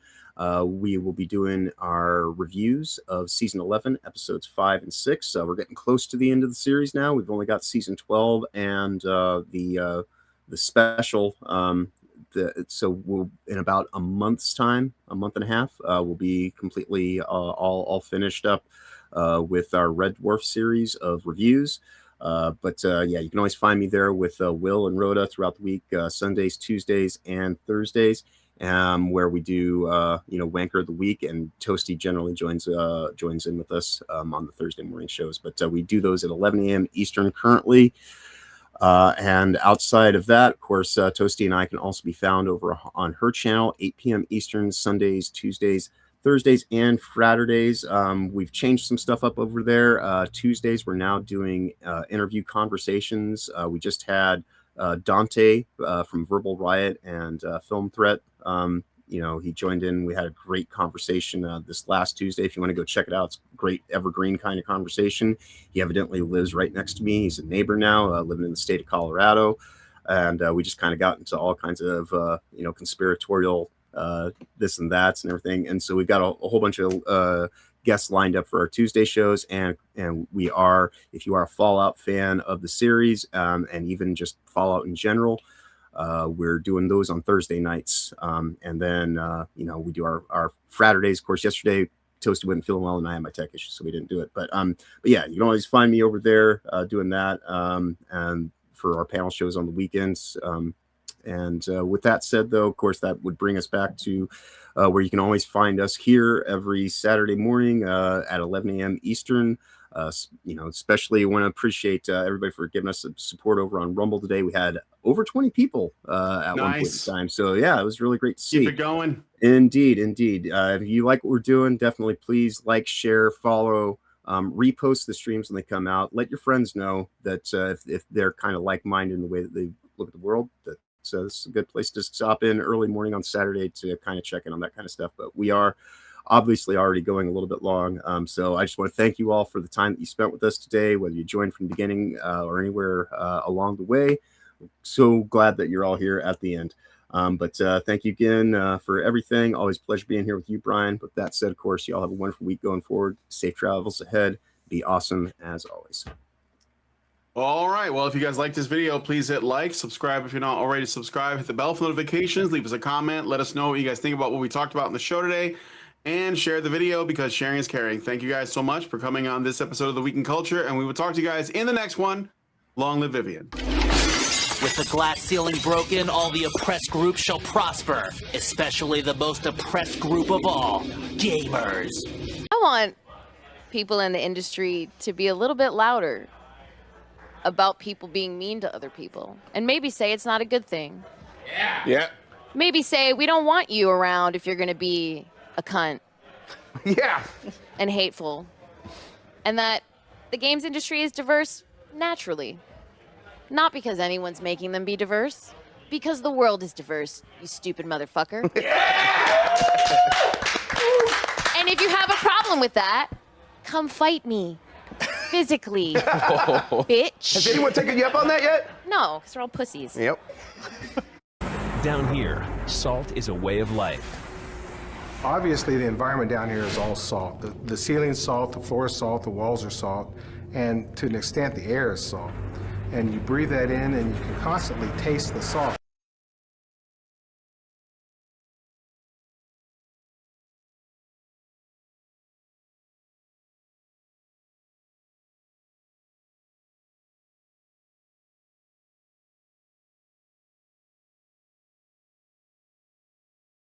we will be doing our reviews of Season 11, Episodes 5 and 6. We're getting close to the end of the series now. We've only got Season 12 and the special. So we'll, in about a month's time, a month and a half, we'll be completely all finished up with our Red Dwarf series of reviews. Yeah, you can always find me there with Will and Rhoda throughout the week, Sundays, Tuesdays, and Thursdays, where we do, Wanker of the Week, and Toasty generally joins in with us on the Thursday morning shows. But we do those at 11 a.m. Eastern currently. And outside of that, of course, Toasty and I can also be found over on her channel, 8 p.m. Eastern, Sundays, Tuesdays, Thursdays, and Fridays. We've changed some stuff up over there. Tuesdays, we're now doing interview conversations. We just had Dante from Verbal Riot and Film Threat. He joined in. We had a great conversation this last Tuesday. If you want to go check it out, it's a great evergreen kind of conversation. He evidently lives right next to me. He's a neighbor now, living in the state of Colorado. And we just kind of got into all kinds of, conspiratorial this and that's and everything. And so we've got a whole bunch of guests lined up for our Tuesday shows. And we are, if you are a Fallout fan of the series and even just Fallout in general, we're doing those on Thursday nights. And then, we do our Fridays. Of course, yesterday, Toasty wasn't feeling well and I had my tech issues, so we didn't do it. But yeah, you can always find me over there doing that. And for our panel shows on the weekends. And with that said, though, of course, that would bring us back to where you can always find us here every Saturday morning at 11 a.m. Eastern. Especially want to appreciate everybody for giving us some support over on Rumble today. We had over 20 people at one point in time. So yeah, it was really great to see. Keep it going. Indeed. If you like what we're doing, definitely please like, share, follow, repost the streams when they come out. Let your friends know that if they're kind of like-minded in the way that they look at the world, that so this is a good place to stop in early morning on Saturday to kind of check in on that kind of stuff. But we are obviously already going a little bit long. So I just want to thank you all for the time that you spent with us today, whether you joined from the beginning or anywhere along the way. So glad that you're all here at the end. But thank you again for everything. Always a pleasure being here with you, Brian. With that said, of course, you all have a wonderful week going forward. Safe travels ahead. Be awesome as always. All right. Well, if you guys like this video, please hit like, subscribe if you're not already subscribed, hit the bell for notifications, leave us a comment, let us know what you guys think about what we talked about in the show today, and share the video because sharing is caring. Thank you guys so much for coming on this episode of The Week in Culture, and we will talk to you guys in the next one. Long live Vivian. With the glass ceiling broken, all the oppressed groups shall prosper, especially the most oppressed group of all, gamers. I want people in the industry to be a little bit louder about people being mean to other people, and maybe say it's not a good thing. Yeah. Maybe say we don't want you around if you're going to be a cunt. Yeah. And hateful. And that the games industry is diverse naturally. Not because anyone's making them be diverse. Because the world is diverse, you stupid motherfucker. And if you have a problem with that, come fight me. Physically. Bitch. Has anyone taken you up on that yet? No, because they're all pussies. Yep. Down here, salt is a way of life. Obviously, the environment down here is all salt. The ceiling's salt, the floor is salt, the walls are salt, and to an extent, the air is salt. And you breathe that in, and you can constantly taste the salt.